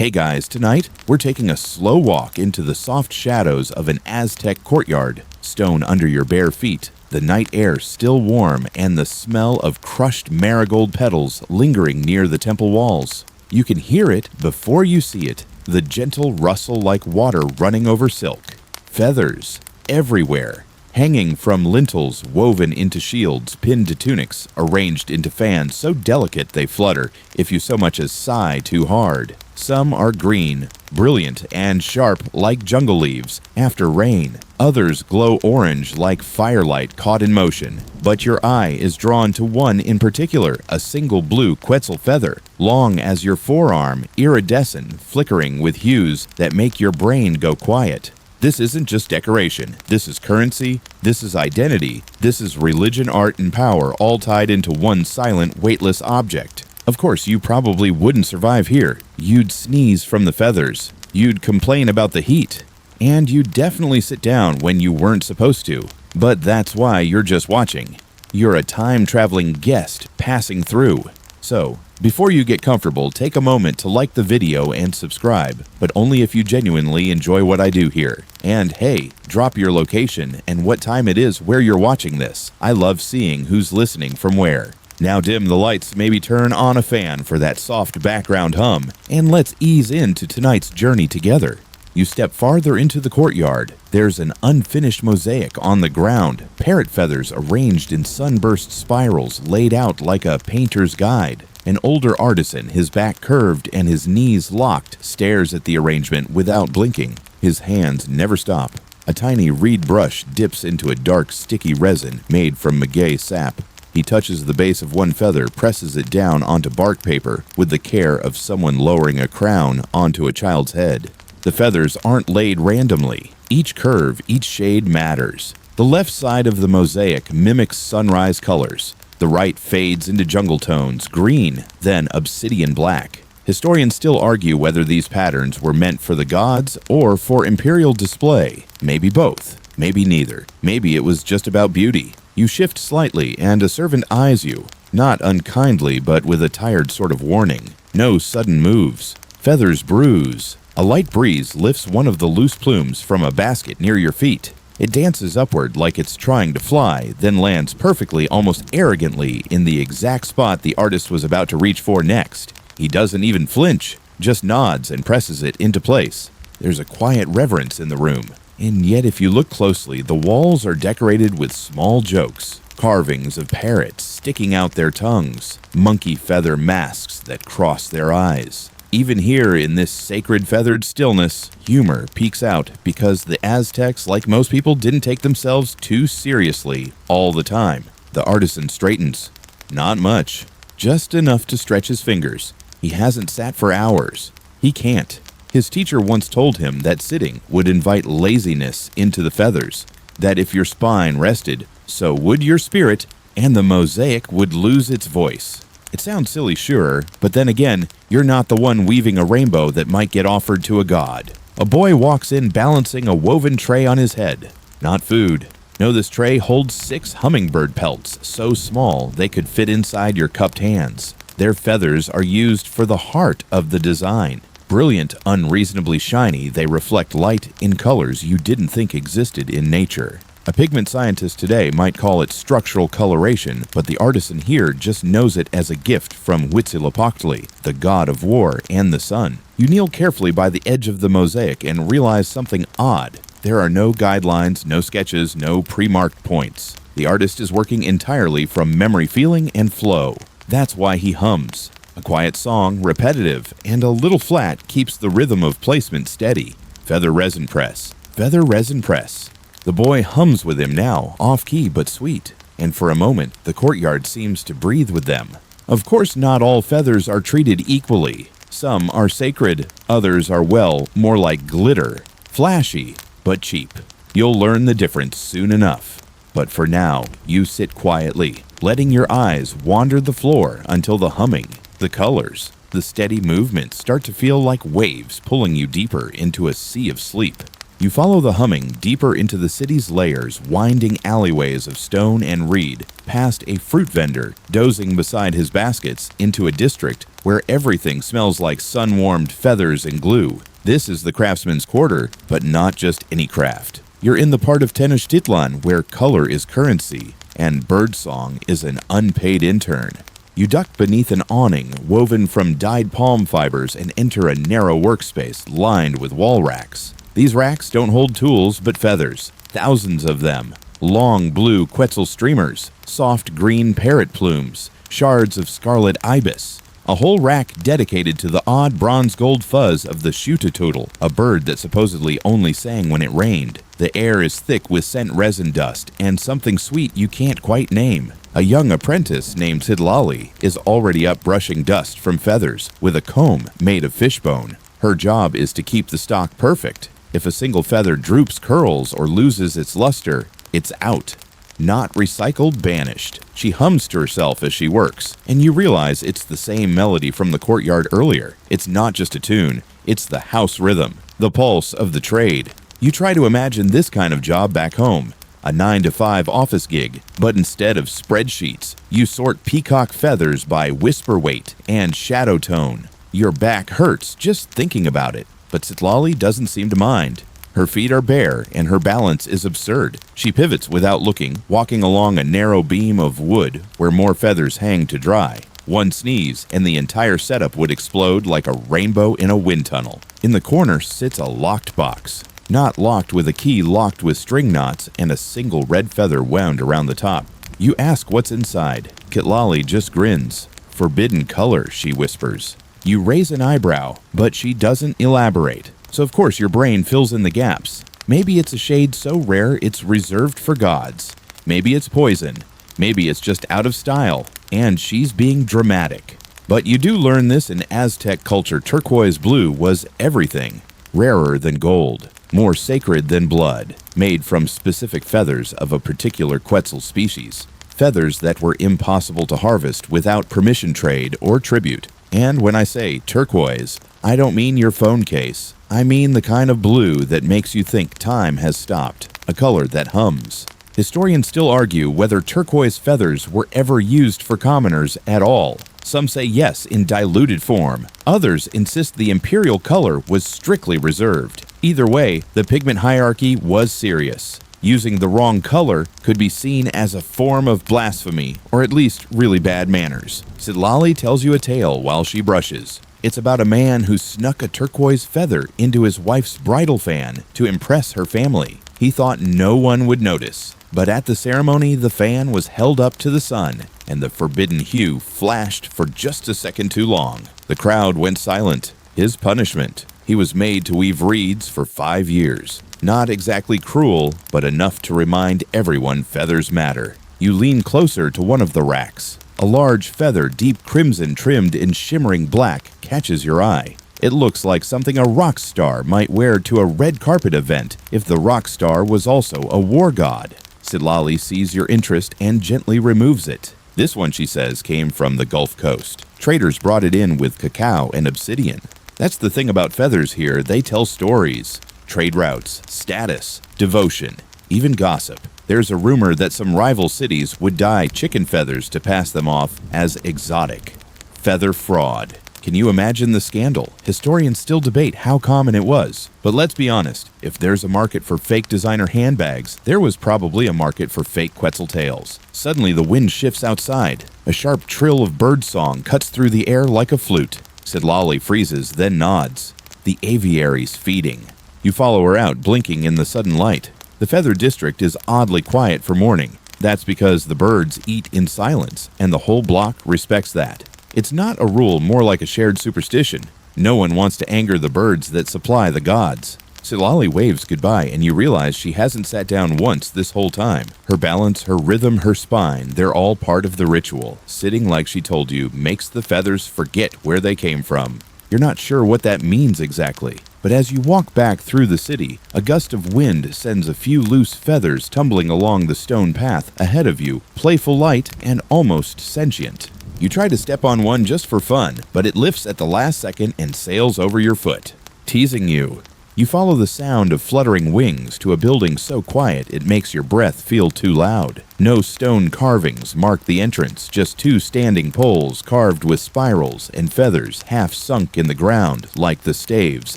Hey guys, tonight we're taking a slow walk into the soft shadows of an Aztec courtyard. Stone under your bare feet, the night air still warm, and the smell of crushed marigold petals lingering near the temple walls. You can hear it before you see it, the gentle rustle like water running over silk. Feathers everywhere, hanging from lintels woven into shields, pinned to tunics, arranged into fans so delicate they flutter if you so much as sigh too hard. Some are green, brilliant and sharp like jungle leaves after rain. Others glow orange like firelight caught in motion. But your eye is drawn to one in particular, a single blue quetzal feather, long as your forearm, iridescent, flickering with hues that make your brain go quiet. This isn't just decoration. This is currency. This is identity. This is religion, art, and power all tied into one silent, weightless object. Of course, you probably wouldn't survive here. You'd sneeze from the feathers. You'd complain about the heat. And you'd definitely sit down when you weren't supposed to. But that's why you're just watching. You're a time-traveling guest passing through. So, before you get comfortable, take a moment to like the video and subscribe, but only if you genuinely enjoy what I do here. And hey, drop your location and what time it is where you're watching this. I love seeing who's listening from where. Now dim the lights, maybe turn on a fan for that soft background hum, and let's ease into tonight's journey together. You step farther into the courtyard. There's an unfinished mosaic on the ground, parrot feathers arranged in sunburst spirals laid out like a painter's guide. An older artisan, his back curved and his knees locked, stares at the arrangement without blinking. His hands never stop. A tiny reed brush dips into a dark, sticky resin made from maguey sap. He touches the base of one feather, presses it down onto bark paper with the care of someone lowering a crown onto a child's head. The feathers aren't laid randomly. Each curve, each shade matters. The left side of the mosaic mimics sunrise colors. The right fades into jungle tones, green, then obsidian black. Historians still argue whether these patterns were meant for the gods or for imperial display. Maybe both. Maybe neither. Maybe it was just about beauty. You shift slightly, and a servant eyes you. Not unkindly, but with a tired sort of warning. No sudden moves. Feathers bruise. A light breeze lifts one of the loose plumes from a basket near your feet. It dances upward like it's trying to fly, then lands perfectly, almost arrogantly, in the exact spot the artist was about to reach for next. He doesn't even flinch, just nods and presses it into place. There's a quiet reverence in the room. And yet if you look closely, the walls are decorated with small jokes. Carvings of parrots sticking out their tongues. Monkey feather masks that cross their eyes. Even here in this sacred feathered stillness, humor peeks out because the Aztecs, like most people, didn't take themselves too seriously all the time. The artisan straightens. Not much. Just enough to stretch his fingers. He hasn't sat for hours. He can't. His teacher once told him that sitting would invite laziness into the feathers, that if your spine rested, so would your spirit, and the mosaic would lose its voice. It sounds silly, sure, but then again, you're not the one weaving a rainbow that might get offered to a god. A boy walks in balancing a woven tray on his head. Not food. No, this tray holds 6 hummingbird pelts, so small they could fit inside your cupped hands. Their feathers are used for the heart of the design. Brilliant, unreasonably shiny, they reflect light in colors you didn't think existed in nature. A pigment scientist today might call it structural coloration, but the artisan here just knows it as a gift from Huitzilopochtli, the god of war and the sun. You kneel carefully by the edge of the mosaic and realize something odd. There are no guidelines, no sketches, no pre-marked points. The artist is working entirely from memory, feeling, and flow. That's why he hums. A quiet song, repetitive, and a little flat, keeps the rhythm of placement steady. Feather resin press. Feather resin press. The boy hums with him now, off-key but sweet. And for a moment, the courtyard seems to breathe with them. Of course, not all feathers are treated equally. Some are sacred, others are, well, more like glitter. Flashy, but cheap. You'll learn the difference soon enough. But for now, you sit quietly, letting your eyes wander the floor until the humming, the colors, the steady movements start to feel like waves pulling you deeper into a sea of sleep. You follow the humming deeper into the city's layers, winding alleyways of stone and reed, past a fruit vendor dozing beside his baskets, into a district where everything smells like sun-warmed feathers and glue. This is the craftsman's quarter, but not just any craft. You're in the part of Tenochtitlan where color is currency and birdsong is an unpaid intern. You duck beneath an awning woven from dyed palm fibers and enter a narrow workspace lined with wall racks. These racks don't hold tools but feathers, thousands of them. Long blue Quetzal streamers, soft green parrot plumes, shards of scarlet ibis. A whole rack dedicated to the odd bronze-gold fuzz of the shoototoodle, a bird that supposedly only sang when it rained. The air is thick with scent resin dust and something sweet you can't quite name. A young apprentice named Sidlali is already up brushing dust from feathers with a comb made of fishbone. Her job is to keep the stock perfect. If a single feather droops curls or loses its luster, it's out. Not recycled, banished. She hums to herself as she works, and you realize it's the same melody from the courtyard earlier. It's not just a tune, it's the house rhythm, the pulse of the trade. You try to imagine this kind of job back home, a 9-to-5 office gig, but instead of spreadsheets, you sort peacock feathers by whisper weight and shadow tone. Your back hurts just thinking about it. But Sitlali doesn't seem to mind. Her feet are bare, and her balance is absurd. She pivots without looking, walking along a narrow beam of wood where more feathers hang to dry. One sneeze, and the entire setup would explode like a rainbow in a wind tunnel. In the corner sits a locked box. Not locked with a key, locked with string knots and a single red feather wound around the top. You ask what's inside. Kitlali just grins. "Forbidden color," she whispers. You raise an eyebrow, but she doesn't elaborate. So of course your brain fills in the gaps. Maybe it's a shade so rare it's reserved for gods. Maybe it's poison. Maybe it's just out of style, and she's being dramatic. But you do learn this in Aztec culture. Turquoise blue was everything. Rarer than gold, more sacred than blood, made from specific feathers of a particular Quetzal species. Feathers that were impossible to harvest without permission trade or tribute. And when I say turquoise, I don't mean your phone case. I mean the kind of blue that makes you think time has stopped, a color that hums. Historians still argue whether turquoise feathers were ever used for commoners at all. Some say yes in diluted form. Others insist the imperial color was strictly reserved. Either way, the pigment hierarchy was serious. Using the wrong color could be seen as a form of blasphemy, or at least really bad manners. Sidlali tells you a tale while she brushes. It's about a man who snuck a turquoise feather into his wife's bridal fan to impress her family. He thought no one would notice, but at the ceremony the fan was held up to the sun, and the forbidden hue flashed for just a second too long. The crowd went silent. His punishment: he was made to weave reeds for 5 years. Not exactly cruel, but enough to remind everyone feathers matter. You lean closer to one of the racks. A large feather, deep crimson trimmed in shimmering black, catches your eye. It looks like something a rock star might wear to a red carpet event if the rock star was also a war god. Sidlali sees your interest and gently removes it. This one, she says, came from the Gulf Coast. Traders brought it in with cacao and obsidian. That's the thing about feathers here, they tell stories. Trade routes, status, devotion, even gossip. There's a rumor that some rival cities would dye chicken feathers to pass them off as exotic. Feather fraud. Can you imagine the scandal? Historians still debate how common it was. But let's be honest, if there's a market for fake designer handbags, there was probably a market for fake Quetzal tails. Suddenly the wind shifts outside. A sharp trill of birdsong cuts through the air like a flute. Sidlali freezes, then nods. The aviary's feeding. You follow her out, blinking in the sudden light. The feather district is oddly quiet for morning. That's because the birds eat in silence, and the whole block respects that. It's not a rule, more like a shared superstition. No one wants to anger the birds that supply the gods. Sidlali waves goodbye, and you realize she hasn't sat down once this whole time. Her balance, her rhythm, her spine, they're all part of the ritual. Sitting like she told you makes the feathers forget where they came from. You're not sure what that means exactly. But as you walk back through the city, a gust of wind sends a few loose feathers tumbling along the stone path ahead of you, playful, light, and almost sentient. You try to step on one just for fun, but it lifts at the last second and sails over your foot, teasing you. You follow the sound of fluttering wings to a building so quiet it makes your breath feel too loud. No stone carvings mark the entrance, just two standing poles carved with spirals and feathers half sunk in the ground like the staves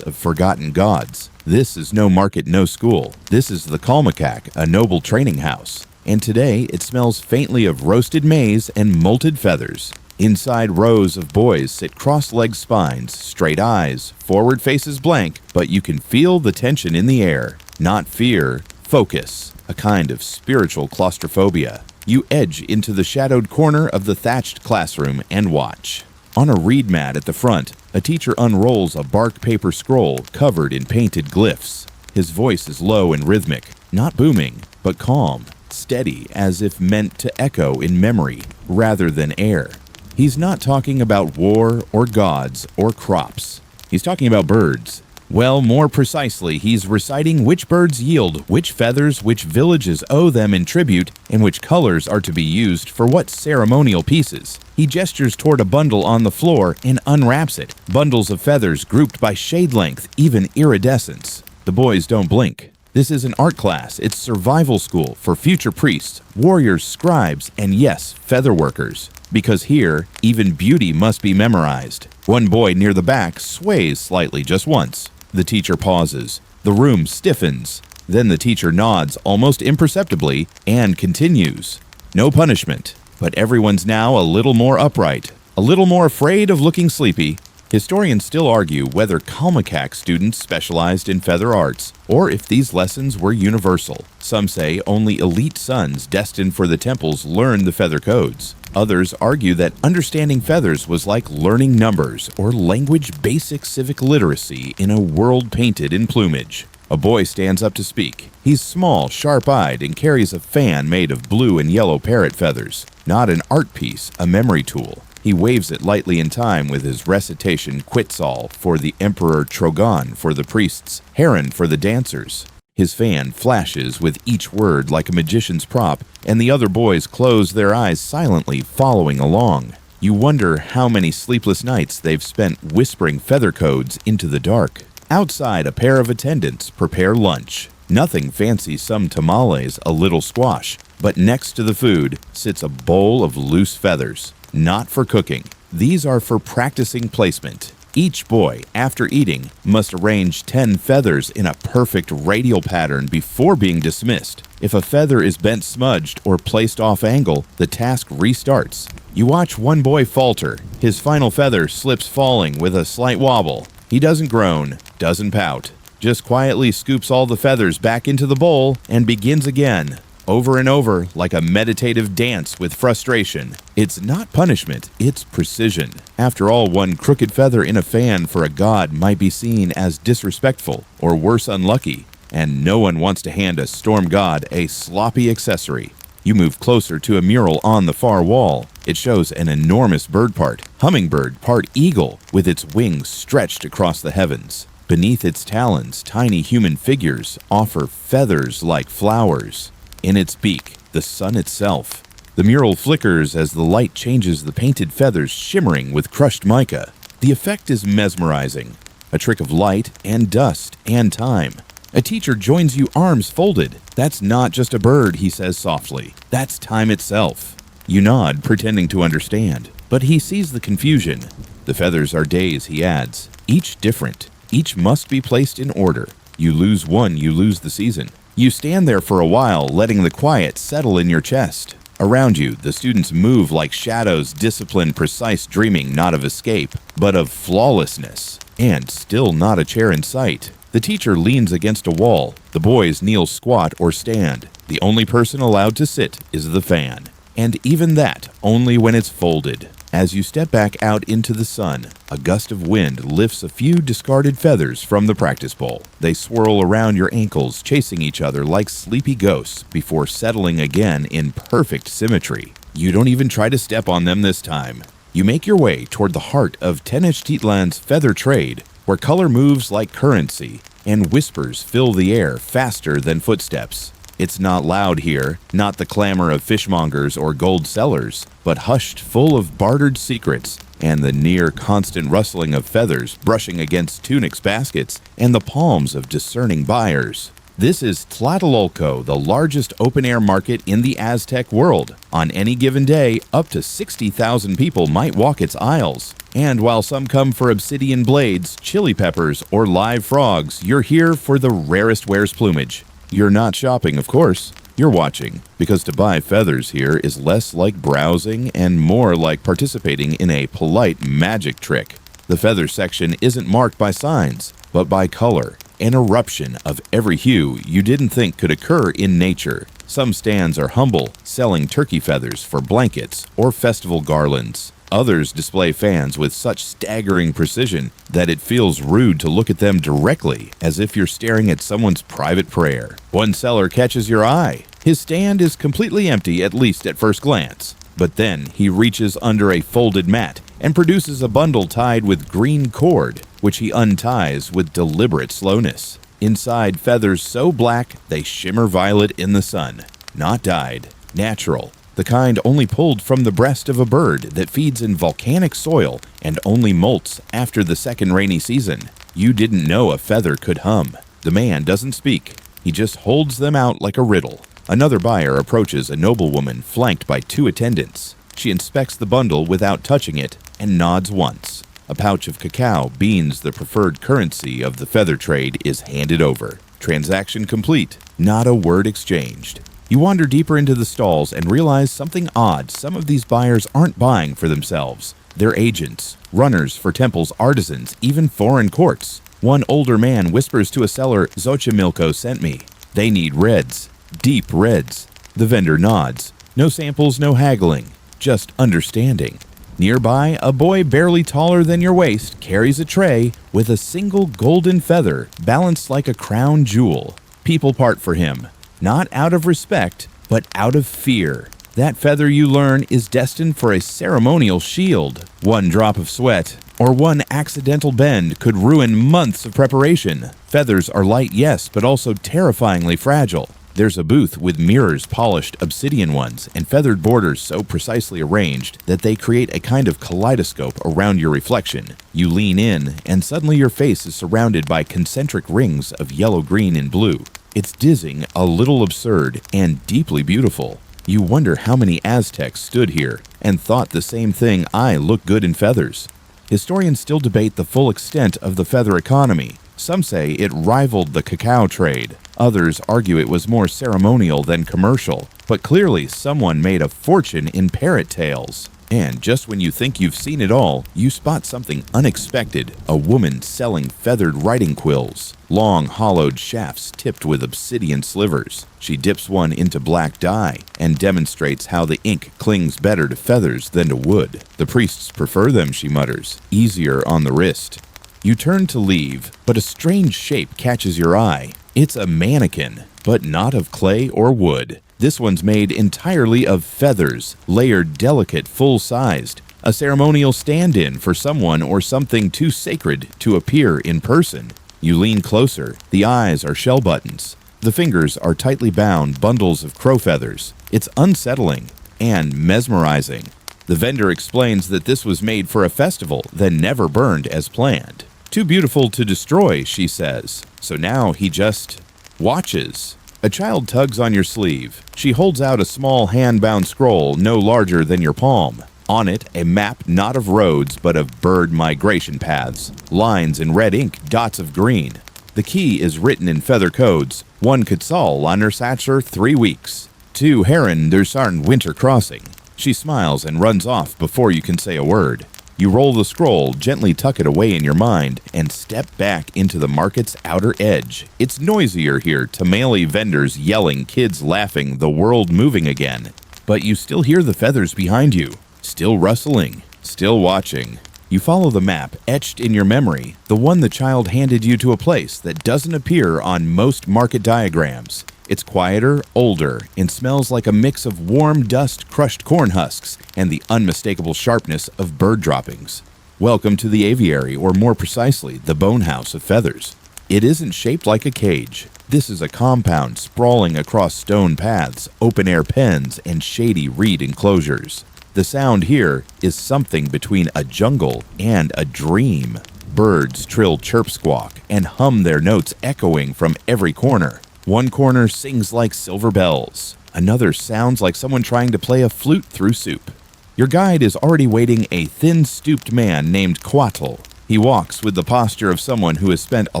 of forgotten gods. This is no market, no school. This is the Kalmakak, a noble training house. And today it smells faintly of roasted maize and molted feathers. Inside, rows of boys sit cross-legged spines, straight eyes, forward faces blank, but you can feel the tension in the air. Not fear, focus, a kind of spiritual claustrophobia. You edge into the shadowed corner of the thatched classroom and watch. On a reed mat at the front, a teacher unrolls a bark paper scroll covered in painted glyphs. His voice is low and rhythmic, not booming, but calm, steady, as if meant to echo in memory rather than air. He's not talking about war or gods or crops. He's talking about birds. Well, more precisely, he's reciting which birds yield, which feathers, which villages owe them in tribute, and which colors are to be used for what ceremonial pieces. He gestures toward a bundle on the floor and unwraps it. Bundles of feathers grouped by shade length, even iridescence. The boys don't blink. This is an art class. It's survival school for future priests, warriors, scribes, and yes, feather workers. Because here, even beauty must be memorized. One boy near the back sways slightly just once. The teacher pauses. The room stiffens. Then the teacher nods almost imperceptibly and continues. No punishment, but everyone's now a little more upright, a little more afraid of looking sleepy. Historians still argue whether Kalmakak students specialized in feather arts, or if these lessons were universal. Some say only elite sons destined for the temples learned the feather codes. Others argue that understanding feathers was like learning numbers or language basic civic literacy in a world painted in plumage. A boy stands up to speak. He's small, sharp-eyed, and carries a fan made of blue and yellow parrot feathers. Not an art piece, a memory tool. He waves it lightly in time with his recitation Quetzal for the Emperor, Trogon for the priests, Heron for the dancers. His fan flashes with each word like a magician's prop, and the other boys close their eyes silently, following along. You wonder how many sleepless nights they've spent whispering feather codes into the dark. Outside, a pair of attendants prepare lunch. Nothing fancy, some tamales, a little squash, but next to the food sits a bowl of loose feathers. Not for cooking. These are for practicing placement. Each boy, after eating, must arrange 10 feathers in a perfect radial pattern before being dismissed. If a feather is bent smudged or placed off angle, the task restarts. You watch one boy falter. His final feather slips falling with a slight wobble. He doesn't groan, doesn't pout, just quietly scoops all the feathers back into the bowl and begins again. Over and over, like a meditative dance with frustration. It's not punishment, it's precision. After all, one crooked feather in a fan for a god might be seen as disrespectful, or worse, unlucky, and no one wants to hand a storm god a sloppy accessory. You move closer to a mural on the far wall. It shows an enormous bird part, hummingbird part eagle, with its wings stretched across the heavens. Beneath its talons, tiny human figures offer feathers like flowers. In its beak, the sun itself. The mural flickers as the light changes the painted feathers shimmering with crushed mica. The effect is mesmerizing, a trick of light and dust and time. A teacher joins you, arms folded. That's not just a bird, he says softly. That's time itself. You nod, pretending to understand, but he sees the confusion. The feathers are days, he adds, each different. Each must be placed in order. You lose one, you lose the season. You stand there for a while, letting the quiet settle in your chest. Around you, the students move like shadows, disciplined, precise, dreaming not of escape, but of flawlessness. And still not a chair in sight. The teacher leans against a wall. The boys kneel, squat, or stand. The only person allowed to sit is the fan. And even that, only when it's folded. As you step back out into the sun, a gust of wind lifts a few discarded feathers from the practice bowl. They swirl around your ankles, chasing each other like sleepy ghosts before settling again in perfect symmetry. You don't even try to step on them this time. You make your way toward the heart of Tenochtitlan's feather trade, where color moves like currency, and whispers fill the air faster than footsteps. It's not loud here, not the clamor of fishmongers or gold sellers, but hushed, full of bartered secrets and the near-constant rustling of feathers brushing against tunics baskets and the palms of discerning buyers. This is Tlatelolco, the largest open-air market in the Aztec world. On any given day, up to 60,000 people might walk its aisles. And while some come for obsidian blades, chili peppers, or live frogs, you're here for the rarest wares plumage. You're not shopping, of course. You're watching, because to buy feathers here is less like browsing and more like participating in a polite magic trick. The feather section isn't marked by signs, but by color, an eruption of every hue you didn't think could occur in nature. Some stands are humble, selling turkey feathers for blankets or festival garlands. Others display fans with such staggering precision that it feels rude to look at them directly, as if you're staring at someone's private prayer. One seller catches your eye. His stand is completely empty, at least at first glance. But then he reaches under a folded mat and produces a bundle tied with green cord, which he unties with deliberate slowness. Inside, feathers so black they shimmer violet in the sun. Not dyed, natural. The kind only pulled from the breast of a bird that feeds in volcanic soil and only molts after the second rainy season. You didn't know a feather could hum. The man doesn't speak. He just holds them out like a riddle. Another buyer approaches a noblewoman flanked by two attendants. She inspects the bundle without touching it and nods once. A pouch of cacao, beans the preferred currency of the feather trade, is handed over. Transaction complete. Not a word exchanged. You wander deeper into the stalls and realize something odd. Some of these buyers aren't buying for themselves. They're agents, runners for temples, artisans, even foreign courts. One older man whispers to a seller, "Xochimilco sent me. They need reds, deep reds." The vendor nods. No samples, no haggling, just understanding. Nearby, a boy barely taller than your waist carries a tray with a single golden feather balanced like a crown jewel. People part for him. Not out of respect, but out of fear. That feather, you learn, is destined for a ceremonial shield. One drop of sweat, or one accidental bend, could ruin months of preparation. Feathers are light, yes, but also terrifyingly fragile. There's a booth with mirrors, polished obsidian ones, and feathered borders so precisely arranged that they create a kind of kaleidoscope around your reflection. You lean in, and suddenly your face is surrounded by concentric rings of yellow, green, and blue. It's dizzying, a little absurd, and deeply beautiful. You wonder how many Aztecs stood here and thought the same thing: I look good in feathers. Historians still debate the full extent of the feather economy. Some say it rivaled the cacao trade. Others argue it was more ceremonial than commercial. But clearly someone made a fortune in parrot tails. And just when you think you've seen it all, you spot something unexpected: a woman selling feathered writing quills, long hollowed shafts tipped with obsidian slivers. She dips one into black dye and demonstrates how the ink clings better to feathers than to wood. The priests prefer them, she mutters, easier on the wrist. You turn to leave, but a strange shape catches your eye. It's a mannequin, but not of clay or wood. This one's made entirely of feathers, layered, delicate, full-sized. A ceremonial stand-in for someone or something too sacred to appear in person. You lean closer. The eyes are shell buttons. The fingers are tightly bound bundles of crow feathers. It's unsettling and mesmerizing. The vendor explains that this was made for a festival, then never burned as planned. Too beautiful to destroy, she says. So now he just watches. A child tugs on your sleeve. She holds out a small hand-bound scroll no larger than your palm. On it, a map not of roads but of bird migration paths. Lines in red ink, dots of green. The key is written in feather codes. 1 Quetzal, Lanersatcher, 3 weeks. 2 Heron, Dursarn, winter crossing. She smiles and runs off before you can say a word. You roll the scroll, gently tuck it away in your mind, and step back into the market's outer edge. It's noisier here, tamale vendors yelling, kids laughing, the world moving again. But you still hear the feathers behind you, still rustling, still watching. You follow the map etched in your memory, the one the child handed you to a place that doesn't appear on most market diagrams. It's quieter, older, and smells like a mix of warm dust, crushed corn husks, and the unmistakable sharpness of bird droppings. Welcome to the aviary, or more precisely, the bone house of feathers. It isn't shaped like a cage. This is a compound sprawling across stone paths, open-air pens, and shady reed enclosures. The sound here is something between a jungle and a dream. Birds trill chirp squawk and hum their notes echoing from every corner. One corner sings like silver bells. Another sounds like someone trying to play a flute through soup. Your guide is already waiting a thin-stooped man named Coatl. He walks with the posture of someone who has spent a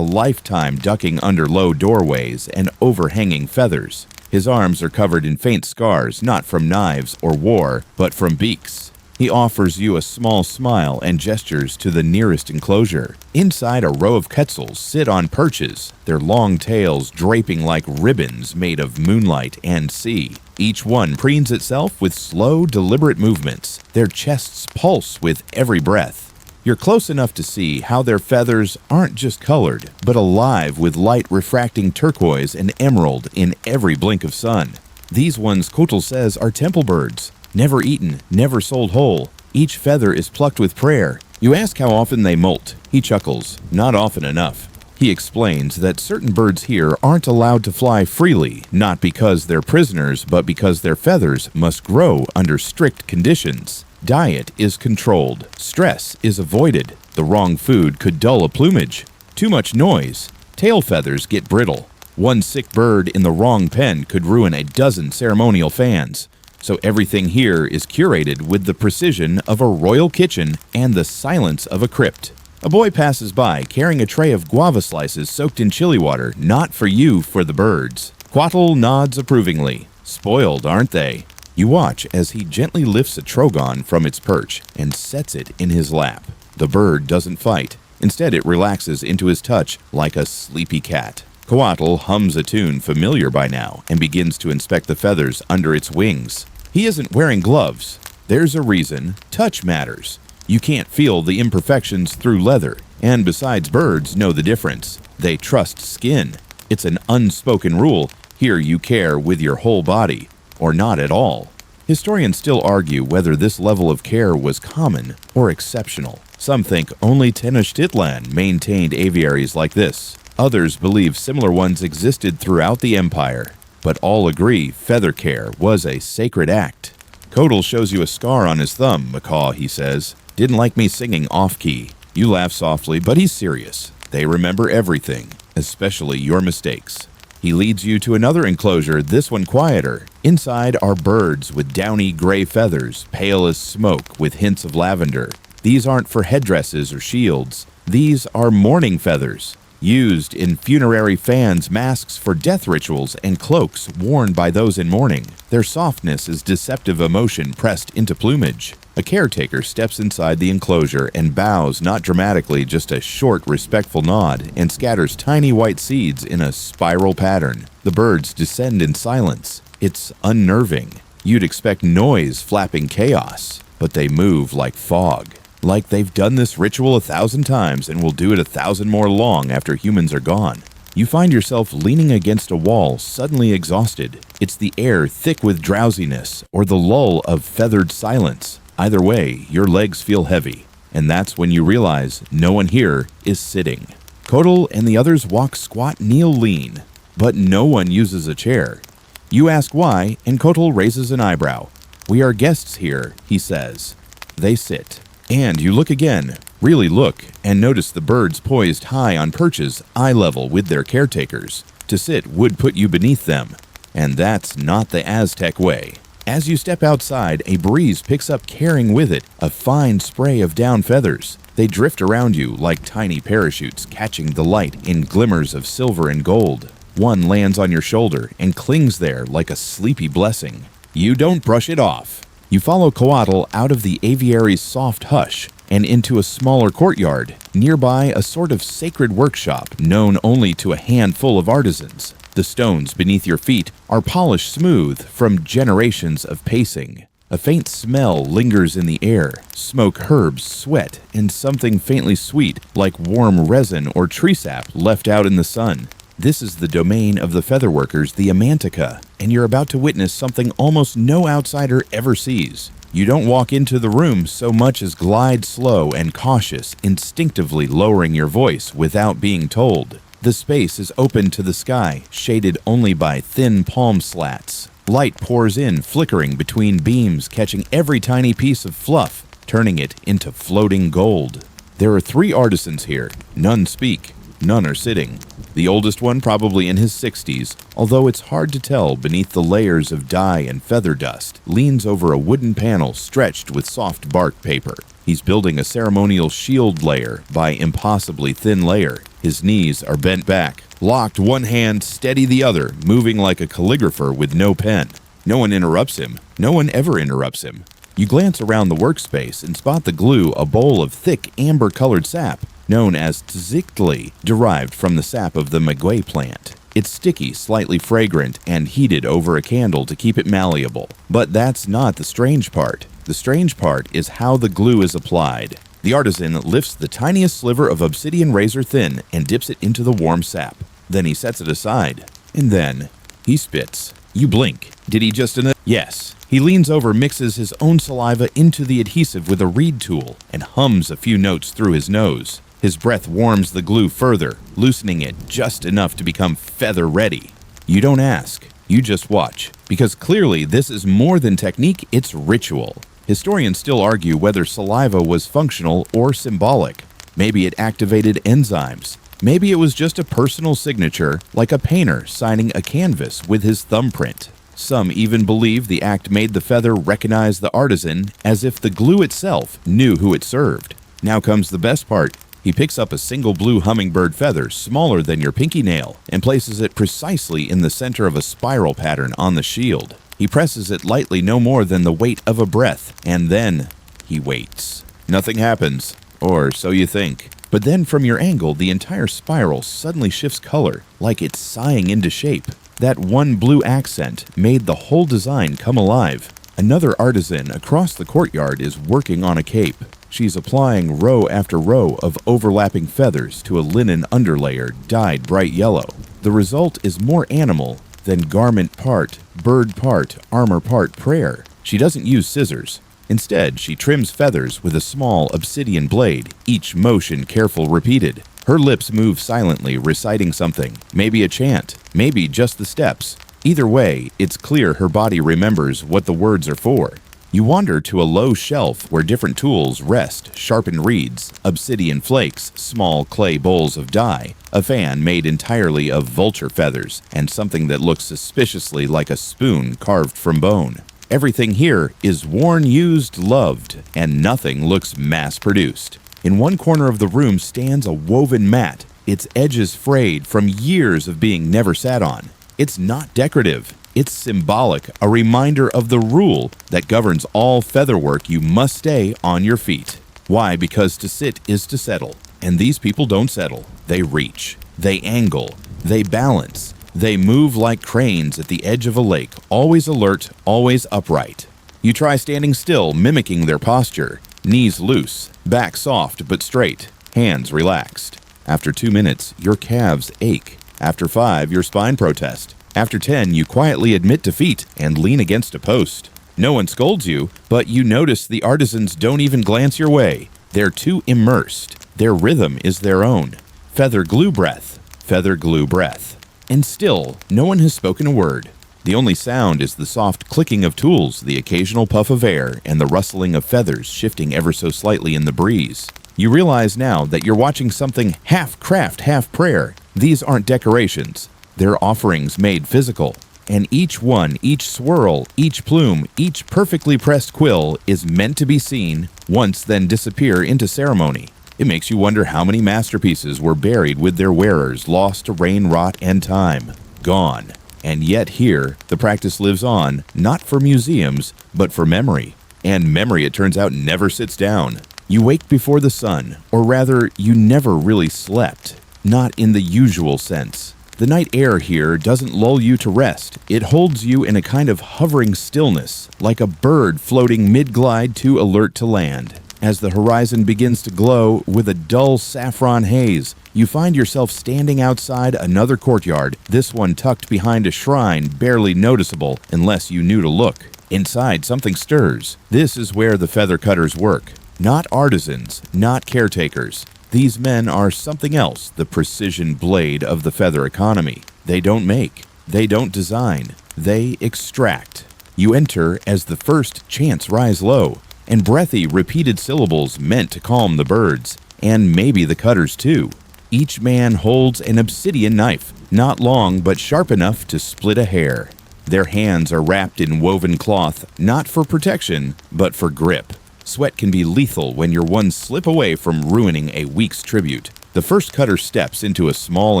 lifetime ducking under low doorways and overhanging feathers. His arms are covered in faint scars, not from knives or war, but from beaks. He offers you a small smile and gestures to the nearest enclosure. Inside, a row of quetzals sit on perches, their long tails draping like ribbons made of moonlight and sea. Each one preens itself with slow, deliberate movements. Their chests pulse with every breath. You're close enough to see how their feathers aren't just colored, but alive with light refracting turquoise and emerald in every blink of sun. These ones, Coatl says, are temple birds. Never eaten, never sold whole. Each feather is plucked with prayer. You ask how often they molt. He chuckles. Not often enough. He explains that certain birds here aren't allowed to fly freely, not because they're prisoners, but because their feathers must grow under strict conditions. Diet is controlled. Stress is avoided. The wrong food could dull a plumage. Too much noise. Tail feathers get brittle. One sick bird in the wrong pen could ruin a dozen ceremonial fans. So everything here is curated with the precision of a royal kitchen and the silence of a crypt. A boy passes by carrying a tray of guava slices soaked in chili water, not for you, for the birds. Coatl nods approvingly. Spoiled, aren't they? You watch as he gently lifts a trogon from its perch and sets it in his lap. The bird doesn't fight. Instead, it relaxes into his touch like a sleepy cat. Coatl hums a tune familiar by now and begins to inspect the feathers under its wings. He isn't wearing gloves. There's a reason. Touch matters. You can't feel the imperfections through leather, and besides, birds know the difference. They trust skin. It's an unspoken rule. Here you care with your whole body, or not at all. Historians still argue whether this level of care was common or exceptional. Some think only Tenochtitlan maintained aviaries like this. Others believe similar ones existed throughout the empire. But all agree feather care was a sacred act. Coatl shows you a scar on his thumb, Macaw, he says. Didn't like me singing off-key. You laugh softly, but he's serious. They remember everything, especially your mistakes. He leads you to another enclosure, this one quieter. Inside are birds with downy gray feathers, pale as smoke with hints of lavender. These aren't for headdresses or shields. These are mourning feathers, used in funerary fans, masks for death rituals, and cloaks worn by those in mourning. Their softness is deceptive emotion pressed into plumage. A caretaker steps inside the enclosure and bows, not dramatically, just a short, respectful nod, and scatters tiny white seeds in a spiral pattern. The birds descend in silence. It's unnerving. You'd expect noise, flapping chaos, but they move like fog. Like they've done this ritual 1,000 times and will do it 1,000 more long after humans are gone. You find yourself leaning against a wall, suddenly exhausted. It's the air thick with drowsiness or the lull of feathered silence. Either way, your legs feel heavy, and that's when you realize no one here is sitting. Coatl and the others walk squat, kneel, lean, but no one uses a chair. You ask why, and Coatl raises an eyebrow. "We are guests here," he says. They sit. And you look again, really look, and notice the birds poised high on perches, eye level with their caretakers. To sit would put you beneath them, and that's not the Aztec way. As you step outside, a breeze picks up, carrying with it a fine spray of down feathers. They drift around you like tiny parachutes, catching the light in glimmers of silver and gold. One lands on your shoulder and clings there like a sleepy blessing. You don't brush it off. You follow Coatl out of the aviary's soft hush and into a smaller courtyard. Nearby, a sort of sacred workshop known only to a handful of artisans. The stones beneath your feet are polished smooth from generations of pacing. A faint smell lingers in the air, smoke, herbs, sweat, and something faintly sweet like warm resin or tree sap left out in the sun. This is the domain of the featherworkers, the Amantica, and you're about to witness something almost no outsider ever sees. You don't walk into the room so much as glide slow and cautious, instinctively lowering your voice without being told. The space is open to the sky, shaded only by thin palm slats. Light pours in, flickering between beams, catching every tiny piece of fluff, turning it into floating gold. There are 3 artisans here. None speak. None are sitting. The oldest one probably in his 60s, although it's hard to tell beneath the layers of dye and feather dust, leans over a wooden panel stretched with soft bark paper. He's building a ceremonial shield layer by impossibly thin layer. His knees are bent back, locked, one hand steady the other, moving like a calligrapher with no pen. No one interrupts him. No one ever interrupts him. You glance around the workspace and spot the glue, a bowl of thick amber-colored sap, known as tzictli, derived from the sap of the maguey plant. It's sticky, slightly fragrant, and heated over a candle to keep it malleable. But that's not the strange part. The strange part is how the glue is applied. The artisan lifts the tiniest sliver of obsidian razor thin and dips it into the warm sap. Then he sets it aside. And then he spits. You blink. Did he just Yes. He leans over, mixes his own saliva into the adhesive with a reed tool, and hums a few notes through his nose. His breath warms the glue further, loosening it just enough to become feather-ready. You don't ask. You just watch. Because clearly this is more than technique, it's ritual. Historians still argue whether saliva was functional or symbolic. Maybe it activated enzymes. Maybe it was just a personal signature, like a painter signing a canvas with his thumbprint. Some even believe the act made the feather recognize the artisan as if the glue itself knew who it served. Now comes the best part. He picks up a single blue hummingbird feather smaller than your pinky nail and places it precisely in the center of a spiral pattern on the shield. He presses it lightly, no more than the weight of a breath, and then he waits. Nothing happens, or so you think. But then from your angle, the entire spiral suddenly shifts color, like it's sighing into shape. That one blue accent made the whole design come alive. Another artisan across the courtyard is working on a cape. She's applying row after row of overlapping feathers to a linen underlayer dyed bright yellow. The result is more animal than garment part, bird part, armor part prayer. She doesn't use scissors. Instead, she trims feathers with a small obsidian blade, each motion careful repeated. Her lips move silently, reciting something, maybe a chant, maybe just the steps. Either way, it's clear her body remembers what the words are for. You wander to a low shelf where different tools rest, sharpened reeds, obsidian flakes, small clay bowls of dye, a fan made entirely of vulture feathers, and something that looks suspiciously like a spoon carved from bone. Everything here is worn, used, loved, and nothing looks mass-produced. In one corner of the room stands a woven mat, its edges frayed from years of being never sat on. It's not decorative. It's symbolic, a reminder of the rule that governs all featherwork: you must stay on your feet. Why? Because to sit is to settle. And these people don't settle. They reach. They angle. They balance. They move like cranes at the edge of a lake, always alert, always upright. You try standing still, mimicking their posture. Knees loose, back soft but straight, hands relaxed. After 2 minutes, your calves ache. After 5, your spine protests. After 10, you quietly admit defeat and lean against a post. No one scolds you, but you notice the artisans don't even glance your way. They're too immersed. Their rhythm is their own. Feather glue breath. Feather glue breath. And still, no one has spoken a word. The only sound is the soft clicking of tools, the occasional puff of air, and the rustling of feathers shifting ever so slightly in the breeze. You realize now that you're watching something half craft, half prayer. These aren't decorations. They're offerings made physical. And each one, each swirl, each plume, each perfectly pressed quill is meant to be seen once, then disappear into ceremony. It makes you wonder how many masterpieces were buried with their wearers, lost to rain, rot, and time. Gone. And yet here, the practice lives on, not for museums, but for memory. And memory, it turns out, never sits down. You wake before the sun, or rather, you never really slept. Not in the usual sense. The night air here doesn't lull you to rest. It holds you in a kind of hovering stillness, like a bird floating mid-glide too alert to land. As the horizon begins to glow with a dull saffron haze, you find yourself standing outside another courtyard, this one tucked behind a shrine barely noticeable unless you knew to look. Inside, something stirs. This is where the feather cutters work. Not artisans, not caretakers. These men are something else, the precision blade of the feather economy. They don't make. They don't design. They extract. You enter as the first chants rise low, and breathy, repeated syllables meant to calm the birds, and maybe the cutters too. Each man holds an obsidian knife, not long but sharp enough to split a hair. Their hands are wrapped in woven cloth, not for protection, but for grip. Sweat can be lethal when you're one slip away from ruining a week's tribute. The first cutter steps into a small